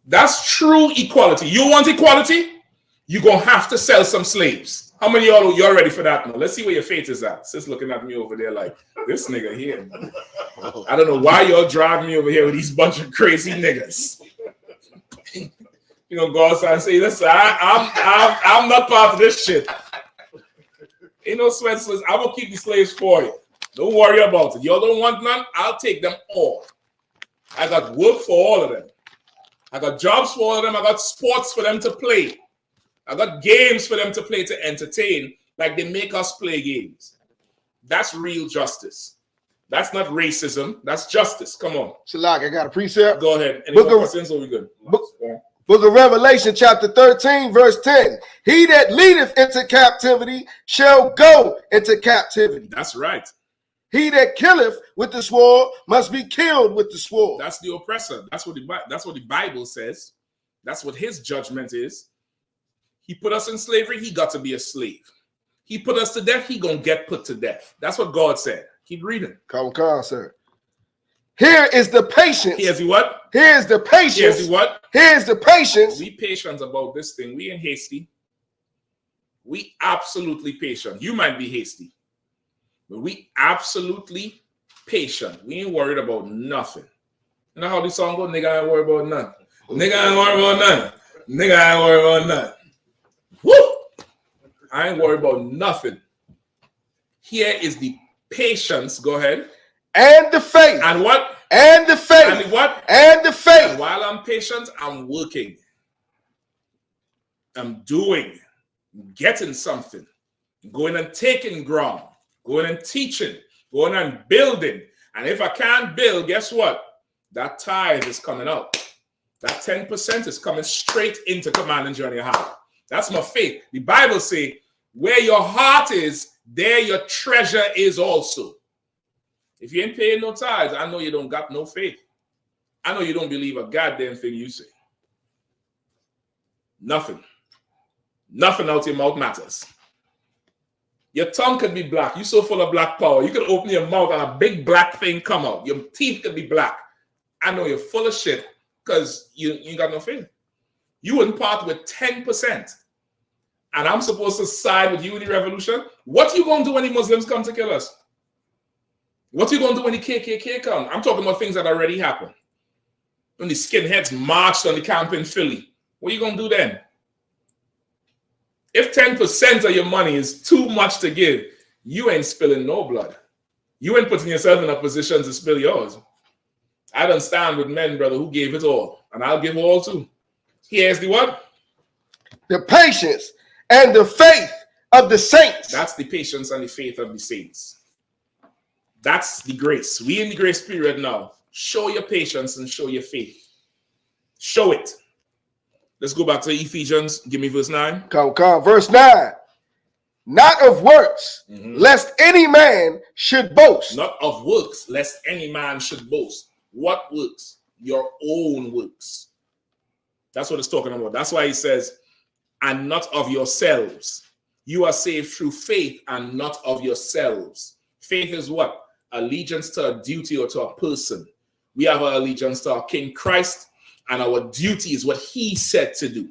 That's true equality. You want equality? You're going to have to sell some slaves. How many of y'all you're ready for that now? Let's see where your faith is at. Sis looking at me over there like, this nigga here. I don't know why y'all driving me over here with these bunch of crazy niggas. You know, go outside and say, listen, I'm not part of this shit. Ain't no sweat slaves. I'm gonna keep the slaves for you. Don't worry about it. Y'all don't want none, I'll take them all. I got work for all of them. I got jobs for all of them. I got sports for them to play. I got games for them to play to entertain, like they make us play games. That's real justice. That's not racism. That's justice. Come on. Shalak, I got a precept. Go ahead. Any more questions or we good? Book of Revelation, chapter 13, verse 10. He that leadeth into captivity shall go into captivity. That's right. He that killeth with the sword must be killed with the sword. That's the oppressor. That's what the Bible says. That's what his judgment is. He put us in slavery. He got to be a slave. He put us to death. He gonna get put to death. That's what God said. Keep reading. Come on, sir. Here is the patience. Here's the what? Here's the patience. Here's the what? Here's the patience. We patient about this thing. We ain't hasty. We absolutely patient. You might be hasty, but we absolutely patient. We ain't worried about nothing. You know how this song goes? Nigga ain't worried about nothing. Nigga ain't worried about nothing. Nigga ain't worried about nothing. Woo! I ain't worried about nothing. Here is the patience. Go ahead. And the faith. And what? And the faith. And the what? And the faith. And while I'm patient, I'm working. I'm doing. Getting something. Going and taking ground. Going and teaching. Going and building. And if I can't build, guess what? That tithe is coming out. That 10% is coming straight into Command and Journey Heart. That's my faith. The Bible says, where your heart is, there your treasure is also. If you ain't paying no tithes, I know you don't got no faith. I know you don't believe a goddamn thing you say. Nothing. Nothing out your mouth matters. Your tongue could be black. You're so full of black power. You could open your mouth and a big black thing come out. Your teeth could be black. I know you're full of shit because you ain't got no faith. You wouldn't part with 10%. And I'm supposed to side with you in the revolution? What you going to do when the Muslims come to kill us? What you going to do when the KKK come? I'm talking about things that already happened. When the skinheads marched on the camp in Philly. What are you going to do then? If 10% of your money is too much to give, you ain't spilling no blood. You ain't putting yourself in a position to spill yours. I don't stand with men, brother, who gave it all. And I'll give all too. Here's the what? The patience and the faith of the saints. That's the patience and the faith of the saints. That's the grace. We in the grace period now. Show your patience and show your faith. Show it. Let's go back to Ephesians. Give me verse 9. Come. Verse 9. Not of works, lest any man should boast. Not of works, lest any man should boast. What works? Your own works. That's what it's talking about. That's why he says, and not of yourselves. You are saved through faith and not of yourselves. Faith is what? Allegiance to a duty or to a person. We have our allegiance to our King Christ, and our duty is what he said to do.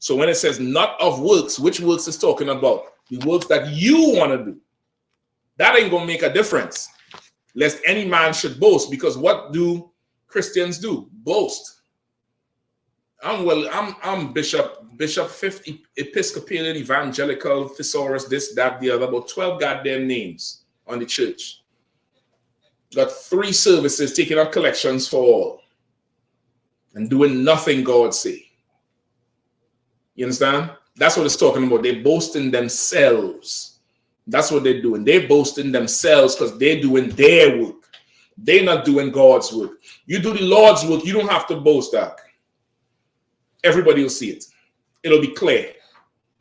So when it says not of works, which works is talking about? The works that you want to do. That ain't going to make a difference. Lest any man should boast, because what do Christians do? Boast. I'm Bishop 5th Episcopalian, Evangelical, Thesaurus, this, that, the other, about 12 goddamn names on the church. Got 3 services, taking up collections for all. And doing nothing God say. You understand? That's what it's talking about. They boast in themselves. That's what they're doing. They boast in themselves because they're doing their work. They're not doing God's work. You do the Lord's work, you don't have to boast, Doc. Everybody will see it. It'll be clear.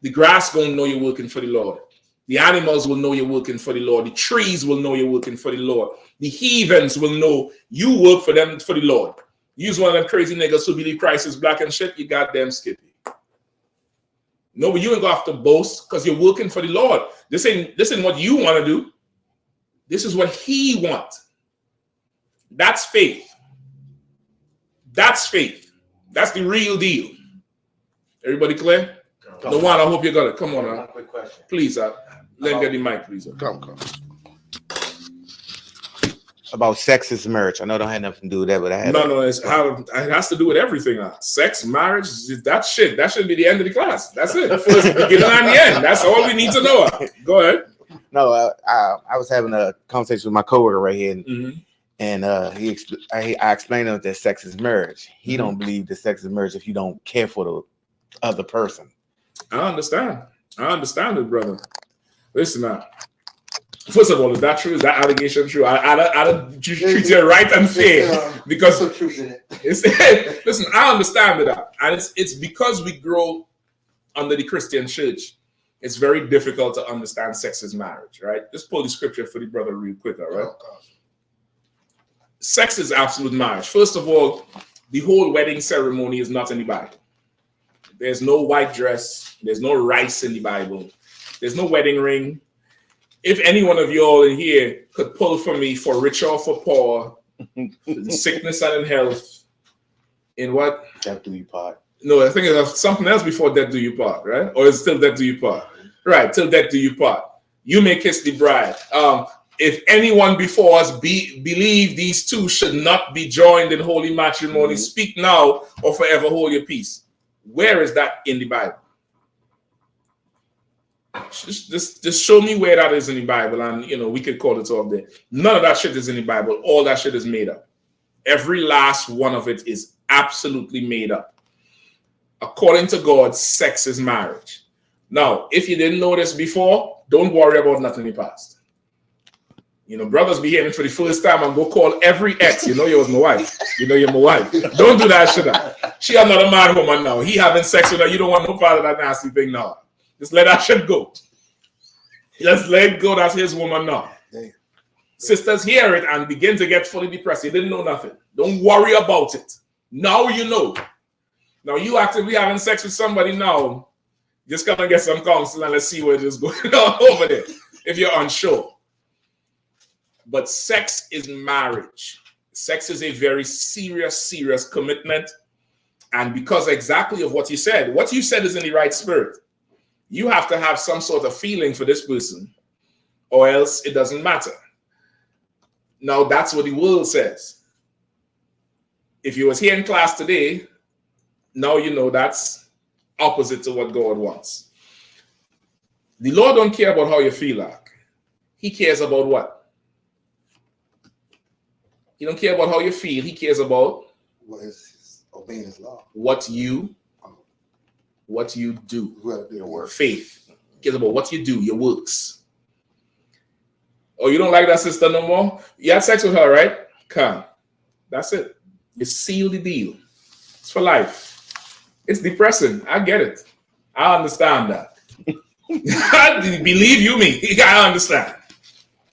The grass gonna know you're working for the Lord. The animals will know you're working for the Lord. The trees will know you're working for the Lord. The heathens will know you work for them for the Lord. Use one of them crazy niggas who believe Christ is black and shit, you goddamn skippy. No, but you ain't gonna have to boast because you're working for the Lord. This ain't what you want to do. This is what he wants. That's faith. That's faith. That's the real deal. Everybody clear? The one, I hope you got it. Come on now. Quick question. Please, let me get the mic, please. Come. about sexist marriage. I know it don't have nothing to do with that, but I had it has to do with everything. Sex, marriage, that shit. That should be the end of the class. That's it. First beginning and the end. That's all we need to know. Go ahead. No, I was having a conversation with my coworker right here, and I explained to him that sex is marriage. He don't believe that sex is marriage if you don't care for the other person. I understand it, brother. Listen now. First of all, is that true? Is that allegation true? I treat you right and fair because listen, I understand that, and it's because we grow under the Christian church. It's very difficult to understand sex is marriage, right? Just pull the scripture for the brother real quick, all right? Sex is absolute marriage. First of all, the whole wedding ceremony is not in the Bible. There's no white dress. There's no rice in the Bible. There's no wedding ring. If any one of you all in here could pull for me for rich or for poor, sickness and in health, in what? Death do you part. No, I think it's something else before death do you part, right? Or it's still death do you part? Right, till death do you part. You may kiss the bride. If anyone before us believe these two should not be joined in holy matrimony, speak now or forever hold your peace. Where is that in the Bible? Just show me where that is in the Bible, and we could call it all there. None of that shit is in the Bible. All that shit is made up. Every last one of it is absolutely made up. According to God, sex is marriage. Now, if you didn't know this before, don't worry about nothing in the past. Brothers be hearing for the first time and go call every ex. You was my wife. You're my wife. Don't do that shit. She another man woman now. He having sex with her. You don't want no part of that nasty thing now. Just let that shit go. Just let it go. That's his woman now. Damn. Sisters hear it and begin to get fully depressed. You didn't know nothing. Don't worry about it. Now you know. Now you actively having sex with somebody now. Just come and get some counsel and let's see what is going on over there. If you're unsure. But sex is marriage. Sex is a very serious commitment. And because exactly of what you said is in the right spirit. You have to have some sort of feeling for this person, or else it doesn't matter. Now, that's what the world says. If you was here in class today, now you know that's opposite to what God wants. The Lord don't care about how you feel like. He cares about what? He don't care about how you feel. He cares about obeying his law. What you do, your work. Faith. He cares about what you do, your works. Oh, you don't like that sister no more? You had sex with her, right? Come. That's it. You seal the deal. It's for life. It's depressing. I get it. I understand that. Believe you me, I understand.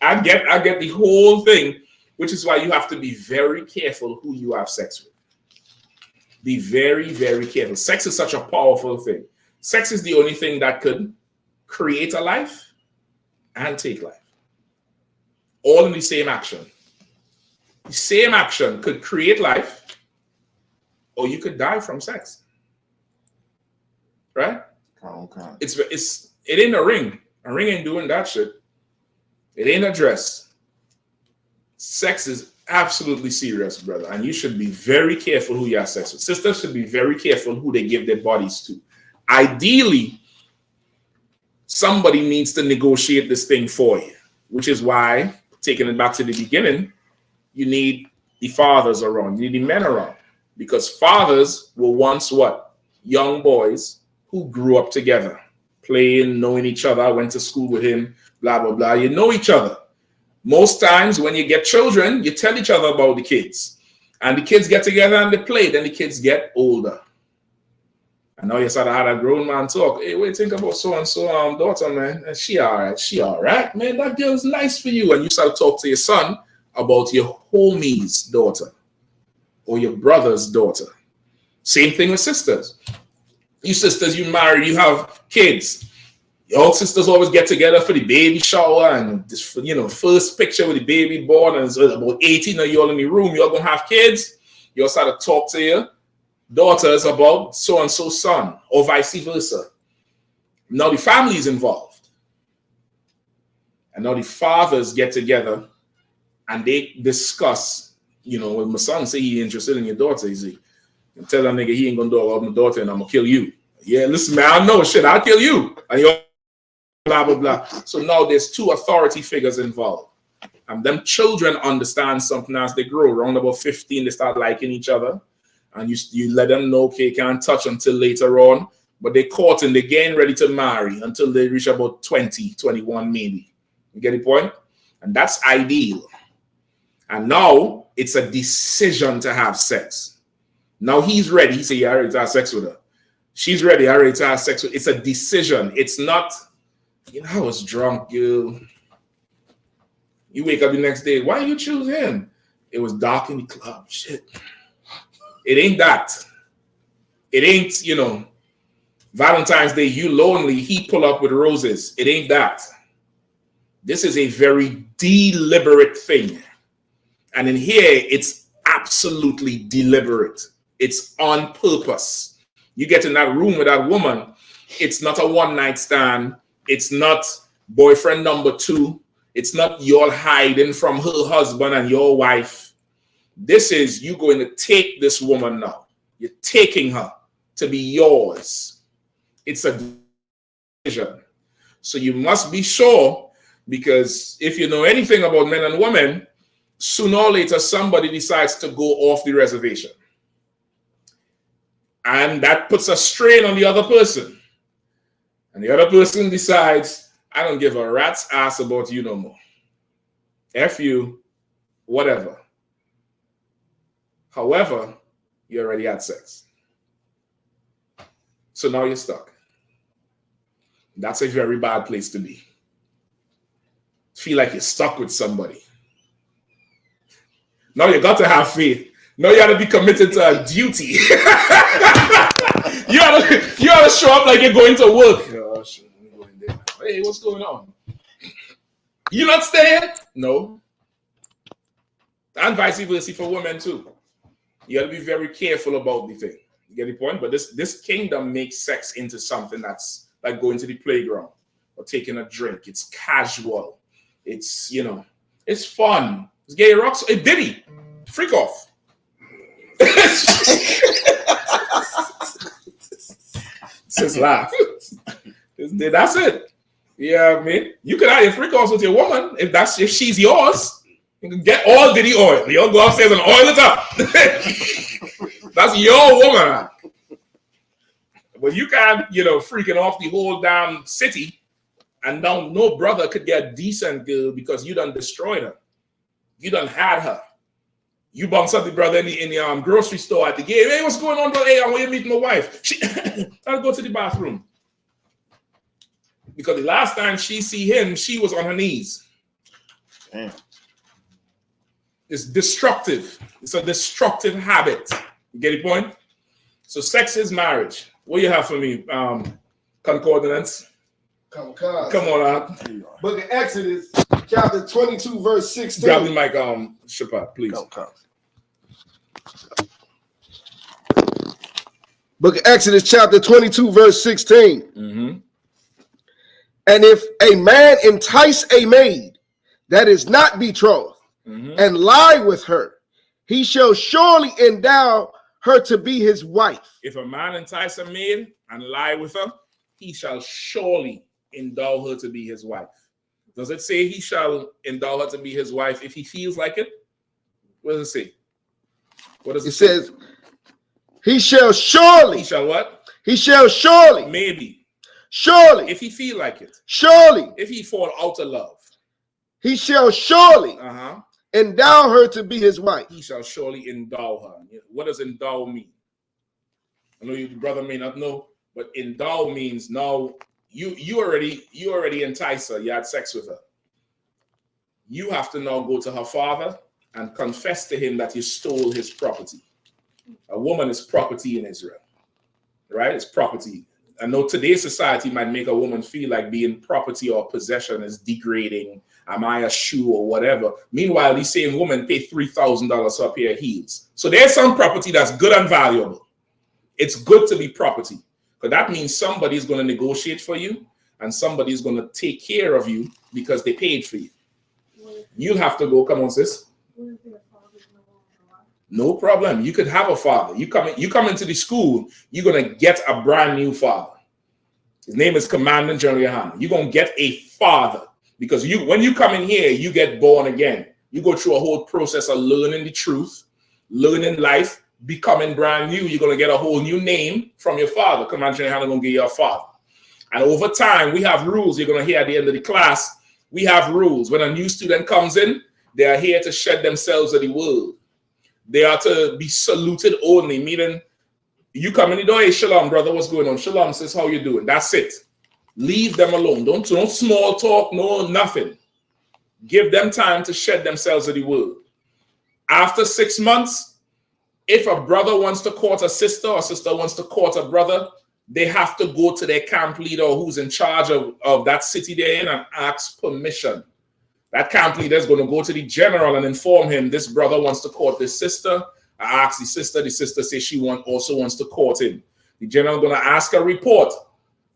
I get the whole thing, which is why you have to be very careful who you have sex with. Be very, very careful. Sex is such a powerful thing. Sex is the only thing that could create a life and take life. All in the same action. The same action could create life, or you could die from sex. Right? Okay. It ain't a ring. A ring ain't doing that shit. It ain't a dress. Sex is absolutely serious, brother, and you should be very careful who you have sex with. Sisters should be very careful who they give their bodies to. Ideally, somebody needs to negotiate this thing for you, which is why, taking it back to the beginning, you need the fathers around, you need the men around, because fathers were once what? Young boys who grew up together, playing, knowing each other, went to school with him, blah, blah, blah. You know each other. Most times when you get children, you tell each other about the kids. And the kids get together and they play. Then the kids get older. And now you start to have a grown man talk. Hey, wait, think about so-and-so daughter, man. And she all right. She all right, man. That girl's nice for you. And you start to talk to your son about your homie's daughter or your brother's daughter. Same thing with sisters. You sisters, you marry, you have kids. Your sisters always get together for the baby shower and this, first picture with the baby born, and it's about 18 of you all in the room. You're gonna have kids. You all start to talk to your daughters about so and so son, or vice versa. Now the family is involved, and now the fathers get together and they discuss, when my son say he interested in your daughter, he say, tell that nigga he ain't gonna do about my daughter and I'm gonna kill you. Yeah, listen, man, I know shit, I'll kill you. And you're blah, blah, blah. So now there's two authority figures involved. And them children understand something as they grow. Around about 15, they start liking each other. And you let them know, okay, can't touch until later on. But they caught and they're getting ready to marry until they reach about 20, 21 maybe. You get the point? And that's ideal. And now it's a decision to have sex. Now he's ready. He said, yeah, I ready to have sex with her. She's ready. I ready to have sex with her. It's a decision. It's not, I was drunk, you wake up the next day. Why you choose him? It was dark in the club. Shit. It ain't that. It ain't, Valentine's Day, you lonely, he pull up with roses. It ain't that. This is a very deliberate thing. And in here, it's absolutely deliberate. It's on purpose. You get in that room with that woman, it's not a one-night stand. It's not boyfriend number 2. It's not you all hiding from her husband and your wife. This is you going to take this woman now. You're taking her to be yours. It's a decision. So you must be sure, because if you know anything about men and women, sooner or later somebody decides to go off the reservation. And that puts a strain on the other person. And the other person decides, I don't give a rat's ass about you no more. F you, whatever. However, you already had sex. So now you're stuck. That's a very bad place to be. Feel like you're stuck with somebody. Now you got to have faith. Now you got to be committed to a duty. you gotta show up like you're going to work. Oh, shit. Hey, what's going on? You not staying? No. And vice versa for women too. You gotta be very careful about the thing. You get the point? But this kingdom makes sex into something that's like going to the playground or taking a drink. It's casual. It's, it's fun. It's gay rocks. Hey, Diddy, freak off. Just laugh. That's it. Yeah, I mean, you can have your freak offs with your woman if she's yours. You can get all Diddy oil. You'll go upstairs and oil it up. That's your woman. But you can't, freaking off the whole damn city, and now no brother could get a decent girl because you done destroyed her. You done had her. You bounced up the brother in the grocery store at the gate. Hey, what's going on, bro? Hey, I want you to meet my wife. I'll go to the bathroom. Because the last time she see him, she was on her knees. Damn. It's destructive. It's a destructive habit. You get the point? So sex is marriage. What do you have for me? Concordance? Come on out. Book of Exodus, chapter 22, verse 16. Grab the mic, Shapat, please. Book of Exodus, chapter 22, verse 16. Mm-hmm. And if a man entice a maid that is not betrothed and lie with her, he shall surely endow her to be his wife. If a man entice a maid and lie with her, he shall surely endow her to be his wife. Does it say he shall endow her to be his wife if he feels like it? What does it say? What does it say? Says, he shall surely. He shall what? He shall surely. Maybe. Surely. If he feel like it. Surely. If he fall out of love. He shall surely endow her to be his wife. He shall surely endow her. What does endow mean? I know your brother may not know, but endow means now you already entice her. You had sex with her. You have to now go to her father and confess to him that you stole his property. A woman is property in Israel, right? It's property. I know today's society might make a woman feel like being property or possession is degrading. Am I a shoe or whatever? Meanwhile, these same women pay $3,000 for a pair of heels. So there's some property that's good and valuable. It's good to be property, because that means somebody's going to negotiate for you and somebody's going to take care of you because they paid for you. you'll have to go. Come on, sis. No problem. You could have a father. You come into the school, you're gonna get a brand new father. His name is Commandant General Yahanna. You're gonna get a father because when you come in here, you get born again. You go through a whole process of learning the truth, learning life, becoming brand new. You're gonna get a whole new name from your father. Commandant General Yahanna gonna give you a father. And over time, we have rules. You're gonna hear at the end of the class, we have rules. When a new student comes in, they are here to shed themselves of the world. They are to be saluted only, meaning you come in the door, hey, shalom, brother, what's going on? Shalom, sis, how you doing? That's it. Leave them alone. Don't small talk, no, nothing. Give them time to shed themselves of the world. After 6 months, if a brother wants to court a sister or a sister wants to court a brother, they have to go to their camp leader who's in charge of that city they're in and ask permission. That camp leader is going to go to the general and inform him this brother wants to court this sister. I ask the sister says she also wants to court him. The general is going to ask a report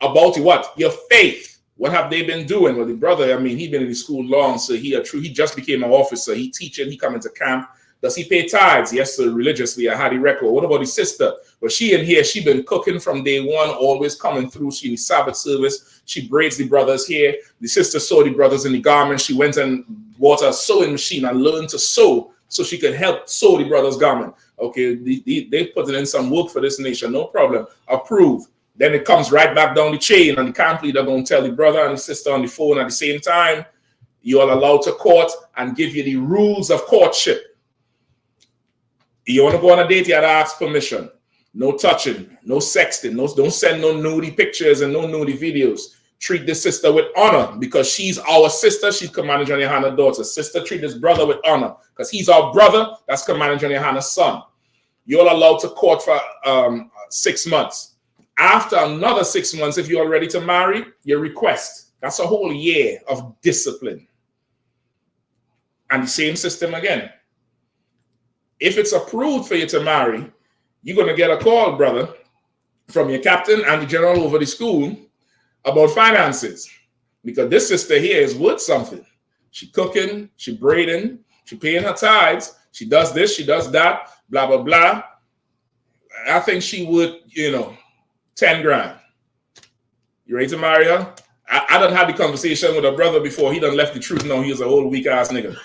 about what? Your faith. What have they been doing? Well, the brother, I mean, he's been in the school long, so he just became an officer. He teaching, he come into camp. Does he pay tithes? Yes, sir, religiously. I had the record. What about the sister? Well, she in here, she been cooking from day one, always coming through. She in the Sabbath service. She braids the brothers' hair. The sister saw the brothers in the garment. She went and bought a sewing machine and learned to sew so she could help sew the brothers' garment. Okay, they put in some work for this nation. No problem. Approved. Then it comes right back down the chain, and the camp leader going to tell the brother and the sister on the phone at the same time, you are allowed to court and give you the rules of courtship. You want to go on a date, you have to ask permission. No touching, no sexting, don't send no nudie pictures and no nudie videos. Treat this sister with honor because she's our sister. She's Commander General Yahanna's daughter. Sister, treat this brother with honor because he's our brother. That's Commander General Yahanna's son. You're allowed to court for 6 months. After another 6 months, if you're ready to marry, your request. That's a whole year of discipline. And the same system again. If it's approved for you to marry, you're going to get a call, brother, from your captain and the general over the school about finances. Because this sister here is worth something. She cooking, she braiding, she paying her tithes, she does this, she does that, blah, blah, blah. I think she would, 10 grand. You ready to marry her? I done had the conversation with a brother before. He done left the truth. No, he was a old weak ass nigga.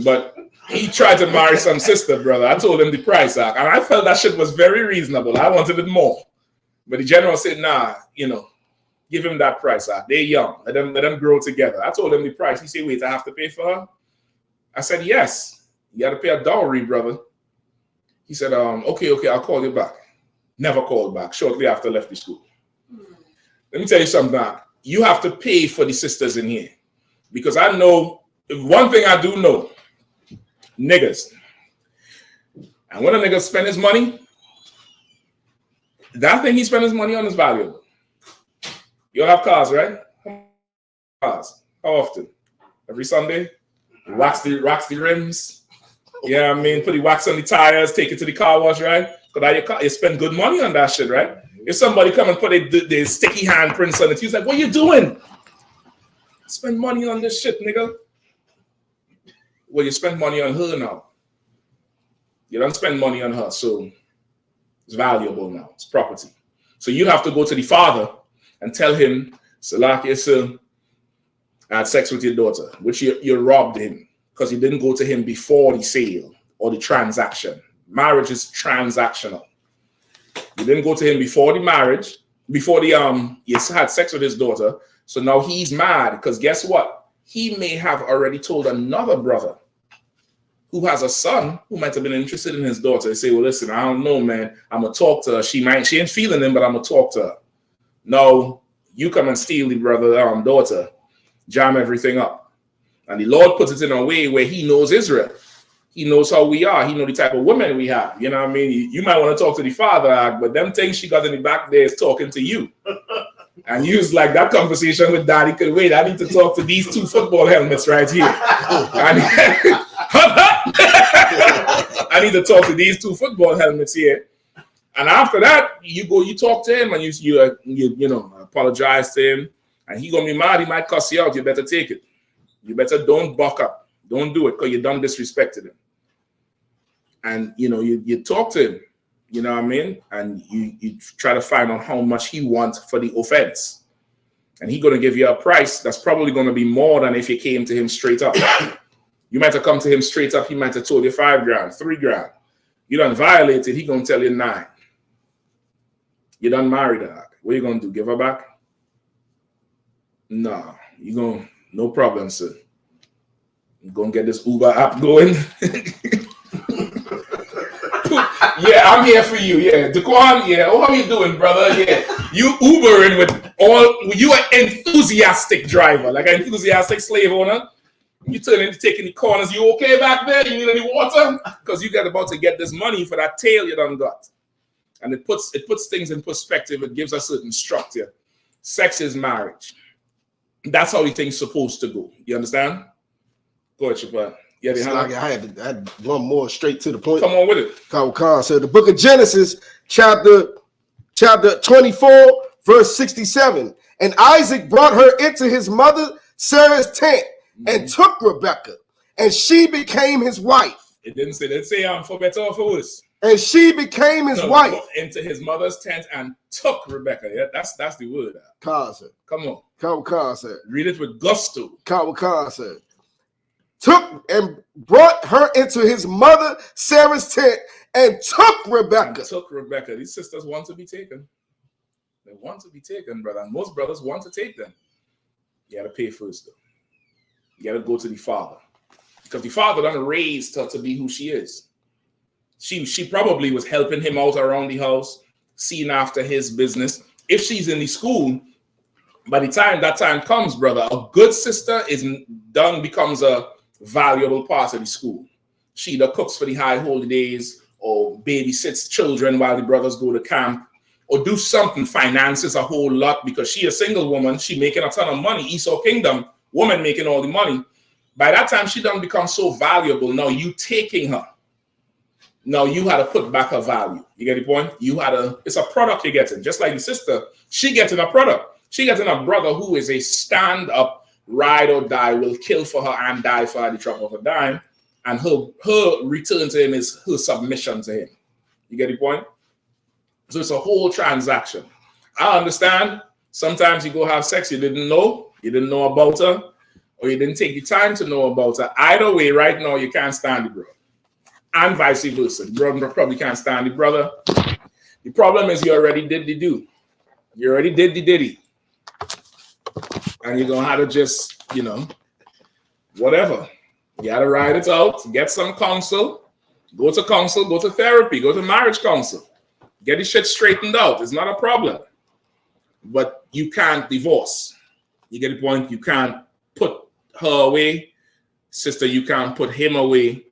But he tried to marry some sister, brother. I told him the price, and I felt that shit was very reasonable. I wanted it more. But the general said, nah, give him that price. They're young. Let them grow together. I told him the price. He said, wait, I have to pay for her? I said, yes. You got to pay a dowry, brother. He said, okay, I'll call you back. Never called back. Shortly after I left the school. Let me tell you something now. You have to pay for the sisters in here. Because I know, one thing I do know, niggas. And when a nigga spend his money, that thing he spend his money on is valuable. You all have cars, right? Cars. How often? Every Sunday? You wax the rims. Yeah, I mean, put the wax on the tires, take it to the car wash, right? Because you spend good money on that shit, right? If somebody come and put the sticky handprints on it, he's like, what you doing? Spend money on this shit, nigga. Well, you spend money on her now. You don't spend money on her, so it's valuable now. It's property. So you have to go to the father and tell him, Salaki, sir, I had sex with your daughter, which you robbed him because you didn't go to him before the sale or the transaction. Marriage is transactional. You didn't go to him before the marriage, before you had sex with his daughter. So now he's mad because guess what? He may have already told another brother who has a son who might have been interested in his daughter. They say, well, listen, I don't know, man. I'm going to talk to her. She ain't feeling him, but I'm going to talk to her. No, you come and steal the daughter, jam everything up. And the Lord puts it in a way where he knows Israel. He knows how we are. He knows the type of women we have. You know what I mean? You might want to talk to the father, but them things she got in the back there is talking to you. And you was like, that conversation with daddy could wait. I need to talk to these 2 football helmets right here. I need to talk to these 2 football helmets here. And after that, you talk to him and you apologize to him. And he gonna be mad. He might cuss you out. You better take it. You better don't buck up. Don't do it because you done disrespected him. And you talk to him, you know what I mean? And you try to find out how much he wants for the offense. And he's going to give you a price that's probably going to be more than if you came to him straight up. You might have come to him straight up. He might have told you $5 grand, $3 grand. You done violated, he going to tell you 9. You done married her. What you going to do? Give her back? No. You going to, no problem, sir. You going to get this Uber app going? Yeah, I'm here for you. Yeah, Daquan. Yeah, how are you doing, brother? Yeah, you Ubering with you an enthusiastic driver, like an enthusiastic slave owner. You turn into taking the corners. You okay back there? You need any water? Because you got about to get this money for that tail you done got, and it puts things in perspective. It gives a certain structure. Sex is marriage. That's how things supposed to go. You understand? Go ahead, Chappelle. Yeah, I had one more straight to the point. Come on with it. Khan said the book of Genesis, chapter 24, verse 67. And Isaac brought her into his mother Sarah's tent and took Rebekah, and she became his wife. It didn't say for better or for worse. And she became his wife. Into his mother's tent and took Rebekah. Yeah, that's the word. Khan said. Come on. Khan said. Read it with gusto. Khan said. Took and brought her into his mother Sarah's tent and took Rebekah. These sisters want to be taken. They want to be taken, brother. And most brothers want to take them. You got to pay first, though. You got to go to the father. Because the father done raised her to be who she is. She probably was helping him out around the house, seeing after his business. If she's in the school, by the time that time comes, brother, a good sister becomes a valuable part of the school. She either cooks for the high holidays or babysits children while the brothers go to camp or do something, finances a whole lot because she a single woman. She making a ton of money. Esau Kingdom, woman making all the money. By that time, she done become so valuable. Now you taking her. Now you had to put back her value. You get the point? It's a product you're getting. Just like the sister, she getting a product. She getting a brother who is a stand-up, ride or die, will kill for her and die for her at the drop of a dime. And her return to him is her submission to him. You get the point? So it's a whole transaction. I understand. Sometimes you go have sex, you didn't know about her, or you didn't take the time to know about her. Either way, right now, you can't stand the brother. And vice versa. The brother probably can't stand the brother. The problem is you already did the do. You already did the diddy. And you're going to have to just, whatever. You got to ride it out, get some counsel, go to therapy, go to marriage counsel. Get this shit straightened out. It's not a problem. But you can't divorce. You get the point? You can't put her away. Sister, you can't put him away.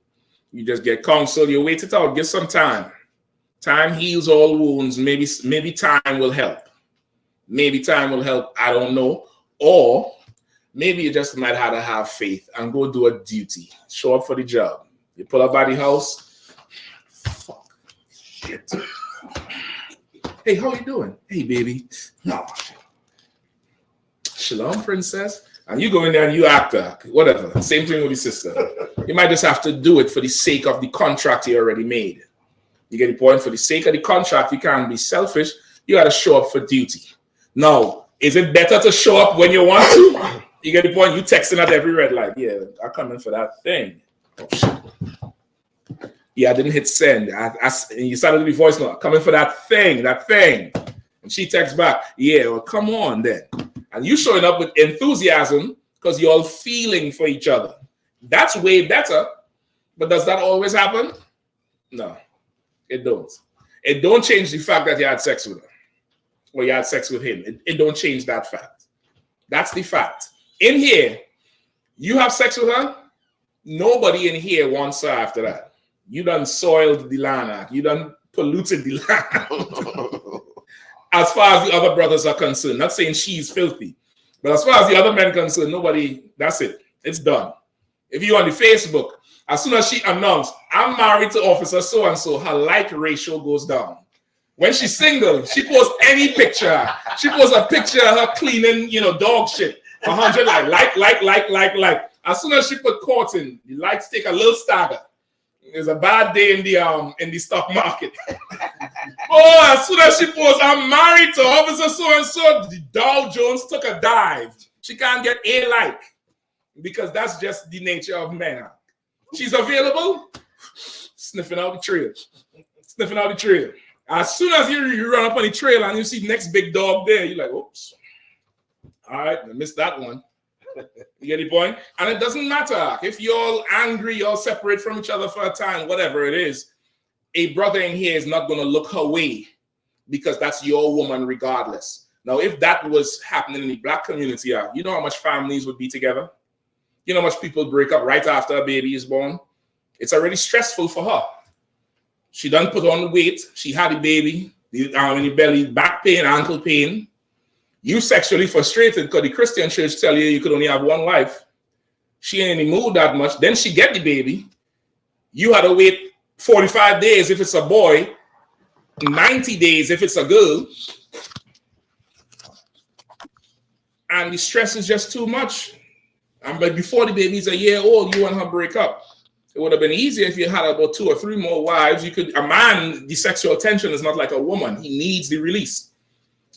You just get counsel. You wait it out. Give some time. Time heals all wounds. Maybe time will help. Maybe time will help. I don't know. Or maybe you just might have to have faith and go do a duty. Show up for the job. You pull up by the house. Fuck. Shit. Hey, how you doing? Hey, baby. No. Shalom, princess. And you go in there and you act whatever. Same thing with your sister. You might just have to do it for the sake of the contract you already made. You get the point? For the sake of the contract, you can't be selfish. You got to show up for duty. Now, is it better to show up when you want to? You get the point? You texting at every red light. Yeah, I'm coming for that thing. Oh, shit. Yeah, I didn't hit send. And you started the voice note. Coming for that thing. And she texts back. Yeah, well, come on then. And you showing up with enthusiasm because you're all feeling for each other. That's way better. But does that always happen? No, it don't. It don't change the fact that you had sex with her. Or you had sex with him. It don't change that fact. That's the fact. In here, you have sex with her. Nobody in here wants her after that. You done soiled the land. You done polluted the land. As far as the other brothers are concerned. Not saying she's filthy. But as far as the other men are concerned, nobody, that's it. It's done. If you're on the Facebook, as soon as she announced, I'm married to officer so-and-so, her like ratio goes down. When she's single, she posts any picture. She posts a picture of her cleaning, dog shit. 100 like. As soon as she put court in, the lights take a little stagger. It's a bad day in the stock market. Oh, as soon as she posts, I'm married to officer so and so, the Dow Jones took a dive. She can't get a like because that's just the nature of men. She's available, sniffing out the trail. Sniffing out the trail. As soon as you run up on the trail and you see the next big dog there, you're like, oops. All right, I missed that one. You get the point? And it doesn't matter. If you're all angry, you're all separate from each other for a time, whatever it is, a brother in here is not going to look her way because that's your woman regardless. Now, if that was happening in the black community, you know how much families would be together? You know how much people break up right after a baby is born? It's already stressful for her. She done put on the weight. She had a baby, in the belly, back pain, ankle pain. You sexually frustrated because the Christian church tell you could only have one wife. She ain't in the mood that much. Then she get the baby. You had to wait 45 days if it's a boy, 90 days if it's a girl. And the stress is just too much. And but before the baby's a year old, you and her break up. It would have been easier if you had about 2 or 3 more wives. A man, the sexual tension is not like a woman. He needs the release.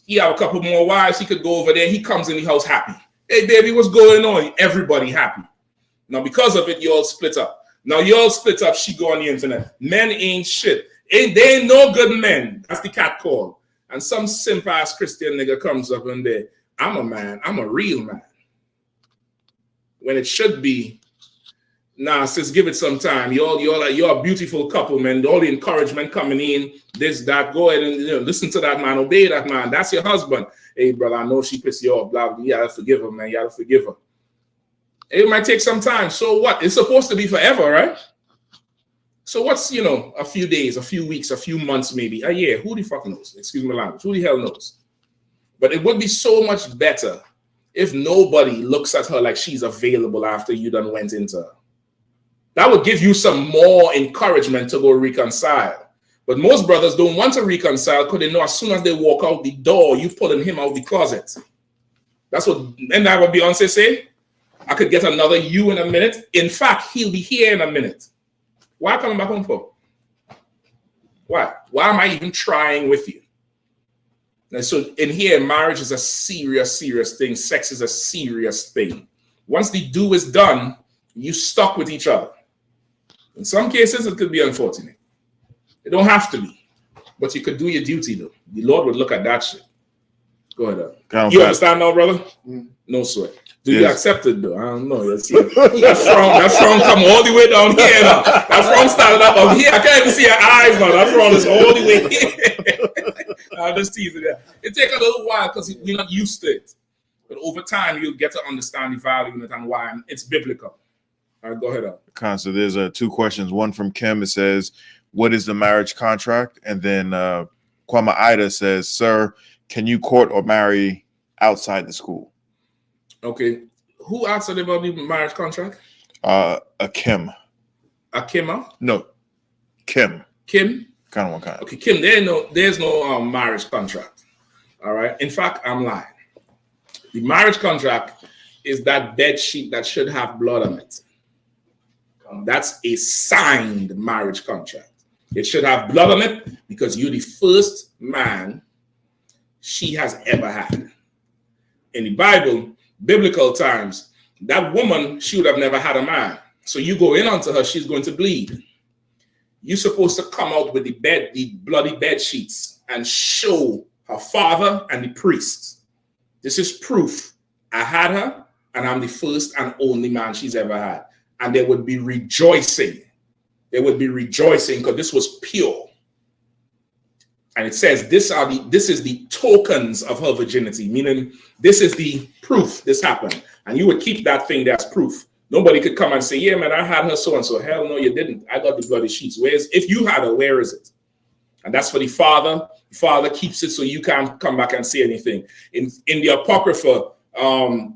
He have a couple more wives. He could go over there. He comes in the house happy. Hey, baby, what's going on? Everybody happy. Now, because of it, you all split up. Now, you all split up. She go on the internet. Men ain't shit. They ain't no good men. That's the cat call. And some simp-ass Christian nigga comes up and there. I'm a man. I'm a real man. When it should be, nah, sis, give it some time. You're a beautiful couple, man. All the encouragement coming in, this, that. Go ahead and listen to that man, obey that man. That's your husband. Hey, brother, I know she pissed you off. Blah, blah. You gotta forgive her, man. You gotta forgive her. It might take some time. So what? It's supposed to be forever, right? So what's a few days, a few weeks, a few months, maybe a year? Who the fuck knows? Excuse my language. Who the hell knows? But it would be so much better if nobody looks at her like she's available after you done went into her. That would give you some more encouragement to go reconcile. But most brothers don't want to reconcile because they know as soon as they walk out the door, you're pulling him out the closet. That's what, and that what Beyonce say? I could get another you in a minute. In fact, he'll be here in a minute. Why coming back home for? Why? Why am I even trying with you? And so in here, marriage is a serious, serious thing. Sex is a serious thing. Once the do is done, you stuck with each other. In some cases, it could be unfortunate. It don't have to be. But you could do your duty, though. The Lord would look at that shit. Go ahead. You understand now, brother? No sweat. Do you accept it, though? I don't know. That frown come all the way down here now. That frown started up here. I can't even see your eyes now. That frown is all the way here. I'll just tease it there. It takes a little while because we're not used to it. But over time, you'll get to understand the value in it and why. And it's biblical. All right, go ahead. So there's 2 questions. One from Kim. It says, what is the marriage contract? And then Kwama Ida says, sir, can you court or marry outside the school? Okay. Who answered about the marriage contract? A Kim. A Kimma? No. Kim. Kim? Kind of one kind. Okay, Kim, there's no marriage contract. All right. In fact, I'm lying. The marriage contract is that bed sheet that should have blood on it. That's a signed marriage contract. It should have blood on it because you're the first man she has ever had. In the Bible, biblical times, that woman, she would have never had a man. So you go in onto her, she's going to bleed. You're supposed to come out with the bloody bed sheets and show her father and the priest. This is proof. I had her, and I'm the first and only man she's ever had. And they would be rejoicing. They would be rejoicing because this was pure. And it says this is the tokens of her virginity, meaning this is the proof this happened. And you would keep that thing there as proof. Nobody could come and say, yeah, man, I had her so-and-so. Hell no, you didn't. I got the bloody sheets. If you had her, where is it? And that's for the father. The father keeps it so you can't come back and say anything. In the Apocrypha,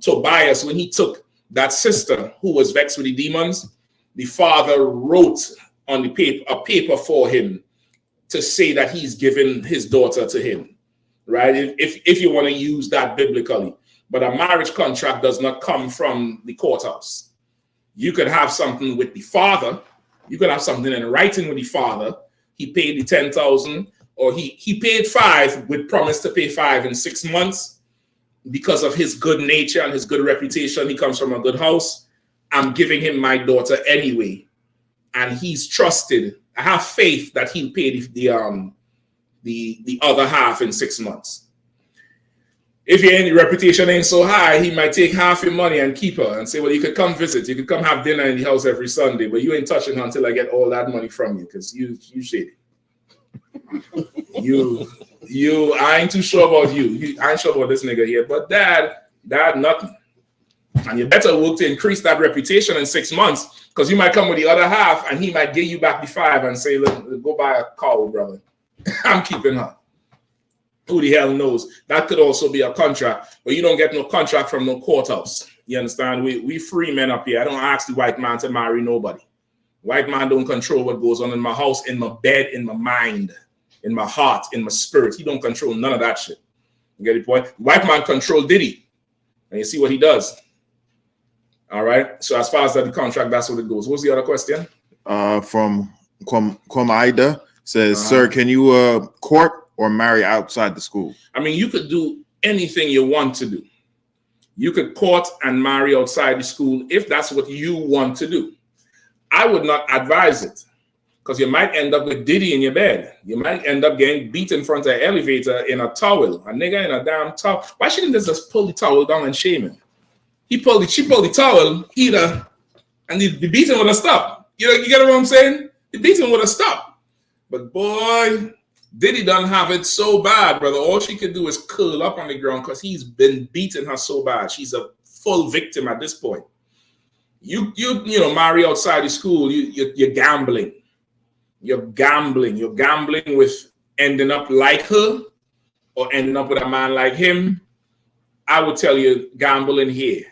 Tobias, when he took that sister who was vexed with the demons, the father wrote on the paper, a paper for him to say that he's given his daughter to him, right? If you want to use that biblically. But a marriage contract does not come from the courthouse. You could have something with the father. You could have something in writing with the father. He paid the 10,000, or he paid 5 with promise to pay 5 in 6 months because of his good nature and his good reputation. He comes from a good house. I'm giving him my daughter anyway, and he's trusted. I have faith that he'll pay the other half in 6 months. If your reputation ain't so high, he might take half your money and keep her and say, well, you could come visit. You could come have dinner in the house every Sunday, but you ain't touching her until I get all that money from you, because you shady. I ain't too sure about you. I ain't sure about this nigga here, but dad, nothing. And you better work to increase that reputation in 6 months, because you might come with the other half and he might give you back the 5 and say, look, go buy a cow, brother. I'm keeping her. Who the hell knows? That could also be a contract, but you don't get no contract from no courthouse. You understand? We free men up here. I don't ask the white man to marry nobody. White man don't control what goes on in my house, in my bed, in my mind, in my heart, in my spirit. He don't control none of that shit. You get the point? White man control Diddy. And you see what he does. All right. So as far as the contract, that's what it goes. What's the other question? From Kwamaida says, sir, can you court or marry outside the school? I mean, you could do anything you want to do. You could court and marry outside the school if that's what you want to do. I would not advise it, because you might end up with Diddy in your bed. You might end up getting beat in front of an elevator in a towel. A nigga in a damn towel. Why shouldn't they just pull the towel down and shame him? She pulled the towel, and the beating would have stopped. You get what I'm saying? The beating would have stopped. But boy, Diddy doesn't have it so bad, brother. All she could do is curl up on the ground because he's been beating her so bad. She's a full victim at this point. You marry outside the school, you're gambling. You're gambling. You're gambling with ending up like her or ending up with a man like him. I would tell you, gamble in here.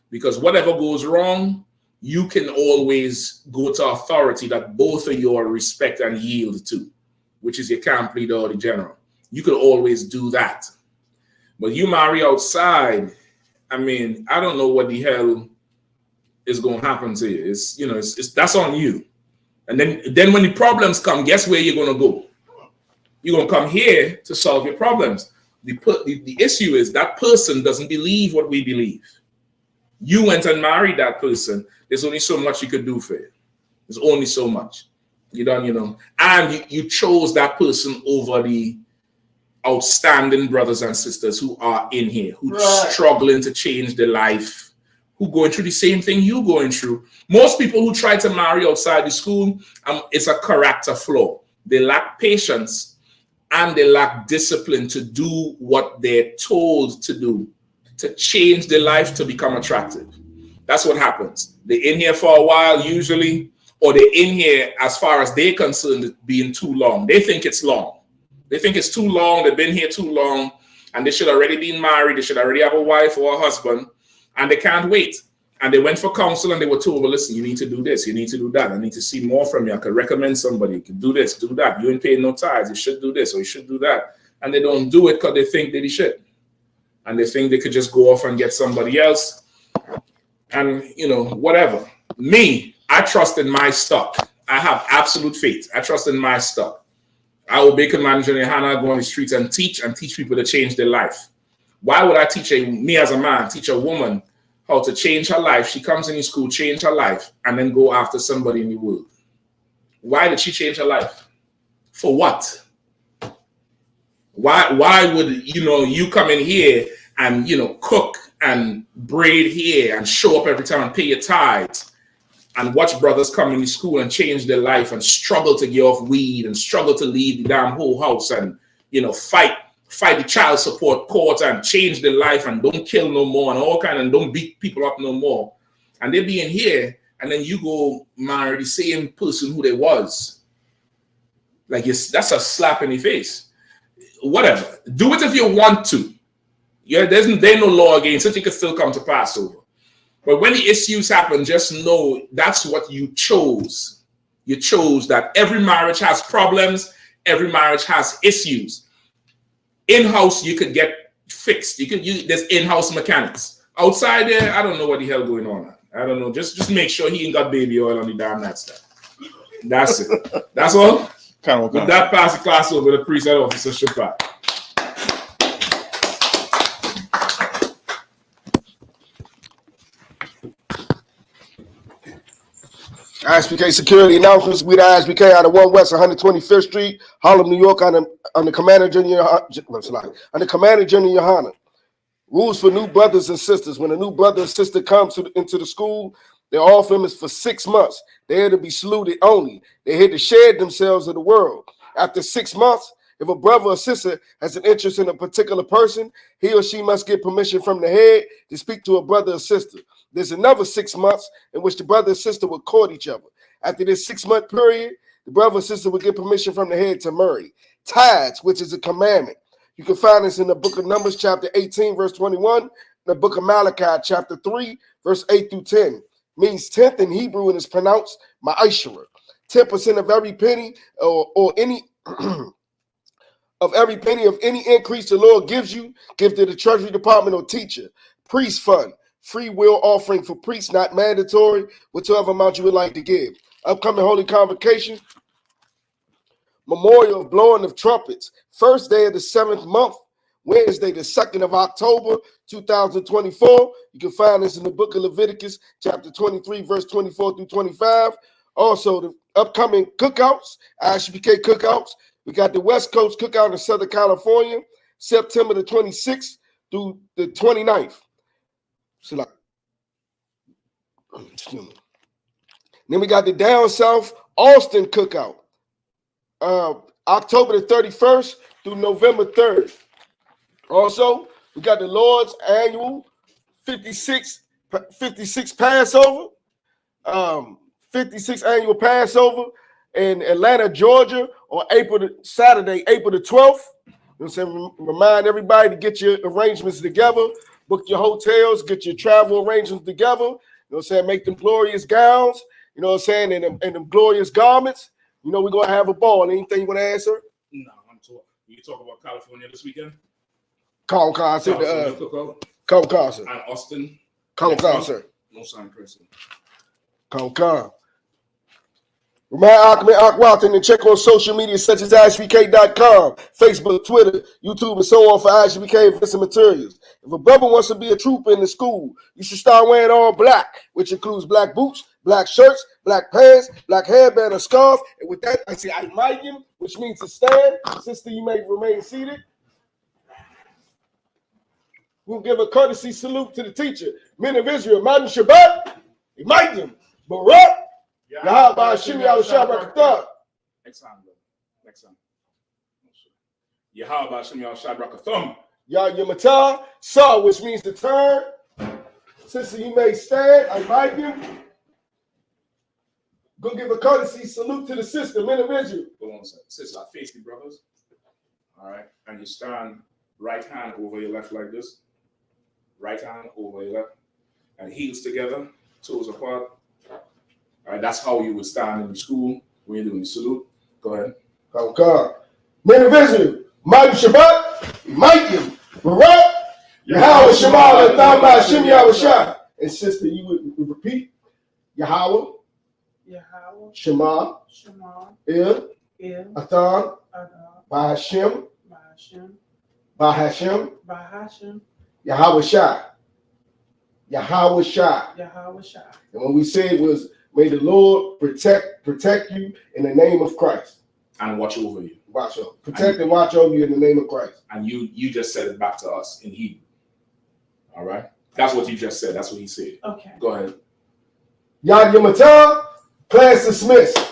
Because whatever goes wrong, you can always go to authority that both of you are respect and yield to, which is your camp leader or the general. You could always do that. But you marry outside, I mean, I don't know what the hell is going to happen to you. It's that's on you. And then when the problems come, guess where you're going to go? You're going to come here to solve your problems. The issue is that person doesn't believe what we believe. You went and married that person. There's only so much you could do for it. There's only so much. And you chose that person over the outstanding brothers and sisters who are in here, who are struggling to change their life, who going through the same thing you're going through. Most people who try to marry outside the school, it's a character flaw. They lack patience and they lack discipline to do what they're told to do, to change their life to become attractive. That's what happens. They're in here for a while usually, or they're in here as far as they're concerned being too long. They think it's long. They think it's too long. They've been here too long, and they should already be married. They should already have a wife or a husband, and they can't wait. And they went for counsel and they were told, well, listen, you need to do this. You need to do that. I need to see more from you. I could recommend somebody. You can do this, do that. You ain't paying no tithes. You should do this or you should do that. And they don't do it because they think that they should. And they think they could just go off and get somebody else. And, whatever. Me, I trust in my stock. I have absolute faith. I trust in my stock. I will be manager Yahanna, go on the streets and teach people to change their life. Why would I me as a man, teach a woman how to change her life? She comes in school, change her life, and then go after somebody in the world. Why did she change her life? For what? Why would you come in here and cook and braid hair and show up every time and pay your tithes and watch brothers come in the school and change their life and struggle to get off weed and struggle to leave the damn whole house and fight the child support court and change their life and don't kill no more and all kind and don't beat people up no more. And they be in here and then you go marry the same person who they was. Like that's a slap in the face. Whatever. Do it if you want to. Yeah, there's no law against it. You can still come to Passover. But when the issues happen, just know that's what you chose. You chose that. Every marriage has problems. Every marriage has issues. In-house, you could get fixed. There's in-house mechanics. Outside there, I don't know what the hell going on. I don't know. Just make sure he ain't got baby oil on the damn nightstand. That's it. That's all. With that, pass the class over to the priest and officer Shabbat. I.S.U.P.K security announcements. We the I.S.U.P.K out of 1 West 125th Street, Harlem, New York, on the Commander Junior Yahanna. Rules for new brothers and sisters. When a new brother or sister comes into the school, their off limits for 6 months. They're to be saluted only. They're here to share themselves in the world. After 6 months, if a brother or sister has an interest in a particular person, he or she must get permission from the head to speak to a brother or sister. There's another 6 months in which the brother or sister will court each other. After this 6-month period, the brother or sister will get permission from the head to marry. Tithes, which is a commandment. You can find this in the book of Numbers, chapter 18, verse 21, and the book of Malachi, chapter 3, verse 8 through 10. Means 10th in Hebrew and is pronounced ma'ashara. 10% of every penny or any of every penny of any increase the Lord gives you, give to the Treasury Department or teacher. Priest fund, free will offering for priests, not mandatory, whatever amount you would like to give. Upcoming Holy Convocation, memorial of blowing of trumpets, first day of the 7th month, Wednesday, the 2nd of October, 2024. You can find this in the book of Leviticus, chapter 23, verse 24 through 25. Also, the upcoming cookouts, I.S.U.P.K cookouts. We got the West Coast cookout in Southern California, September the 26th through the 29th. So like, then we got the Down South Austin cookout, October the 31st through November 3rd. Also, we got the Lord's annual 56 Passover, 56 annual Passover in Atlanta, Georgia, on Saturday, April the 12th. You know what I'm saying? Remind everybody to get your arrangements together, book your hotels, get your travel arrangements together. You know what I'm saying? Make them glorious gowns, you know what I'm saying, and them glorious garments. You know, we're going to have a ball. Anything you want to add, sir? No, I'm talking. You talk about California this weekend? Call concert. Call concert. And Austin. Call concert. No sign person. Call. Remind Walton and check on social media such as I.S.U.P.K.com, Facebook, Twitter, YouTube, and so on for I.S.U.P.K events and materials. If a brother wants to be a trooper in the school, you should start wearing all black, which includes black boots, black shirts, black pants, black hairband, or scarf. And with that, I say I might him, which means to stand. Sister, you may remain seated. We'll give a courtesy salute to the teacher. Men of Israel, Madam Shabbat, Imaidim, Barak, Yahweh Hashem Yahweh. Next time, bro. Next time. Yahweh Hashem Yahweh. Yah Yamatah, saw, which means to turn. Sister, you may stand. Imaidim. Go give a courtesy salute to the sister, men of Israel. Go on, sir. Sister, face the brothers. All right. And you stand right hand over your left like this. Right hand over your left. And heels together, toes apart. All right. That's how you would stand in the school when you're doing the salute. Go ahead. Oh, God. Men of Israel, Mighty Shabbat, Mighty Barak, Yahweh Shema, Thamba Hashem Yahweh. And sister, you would repeat Yahweh. Shema, Il, Atan, Bahashem, Yahweh Shai. And what we said was, may the Lord protect you in the name of Christ. And watch over you. Protect and watch over you in the name of Christ. And you just said it back to us in Hebrew. All right? That's what you just said. That's what he said. Okay. Go ahead. Yad Yamatah, class dismissed.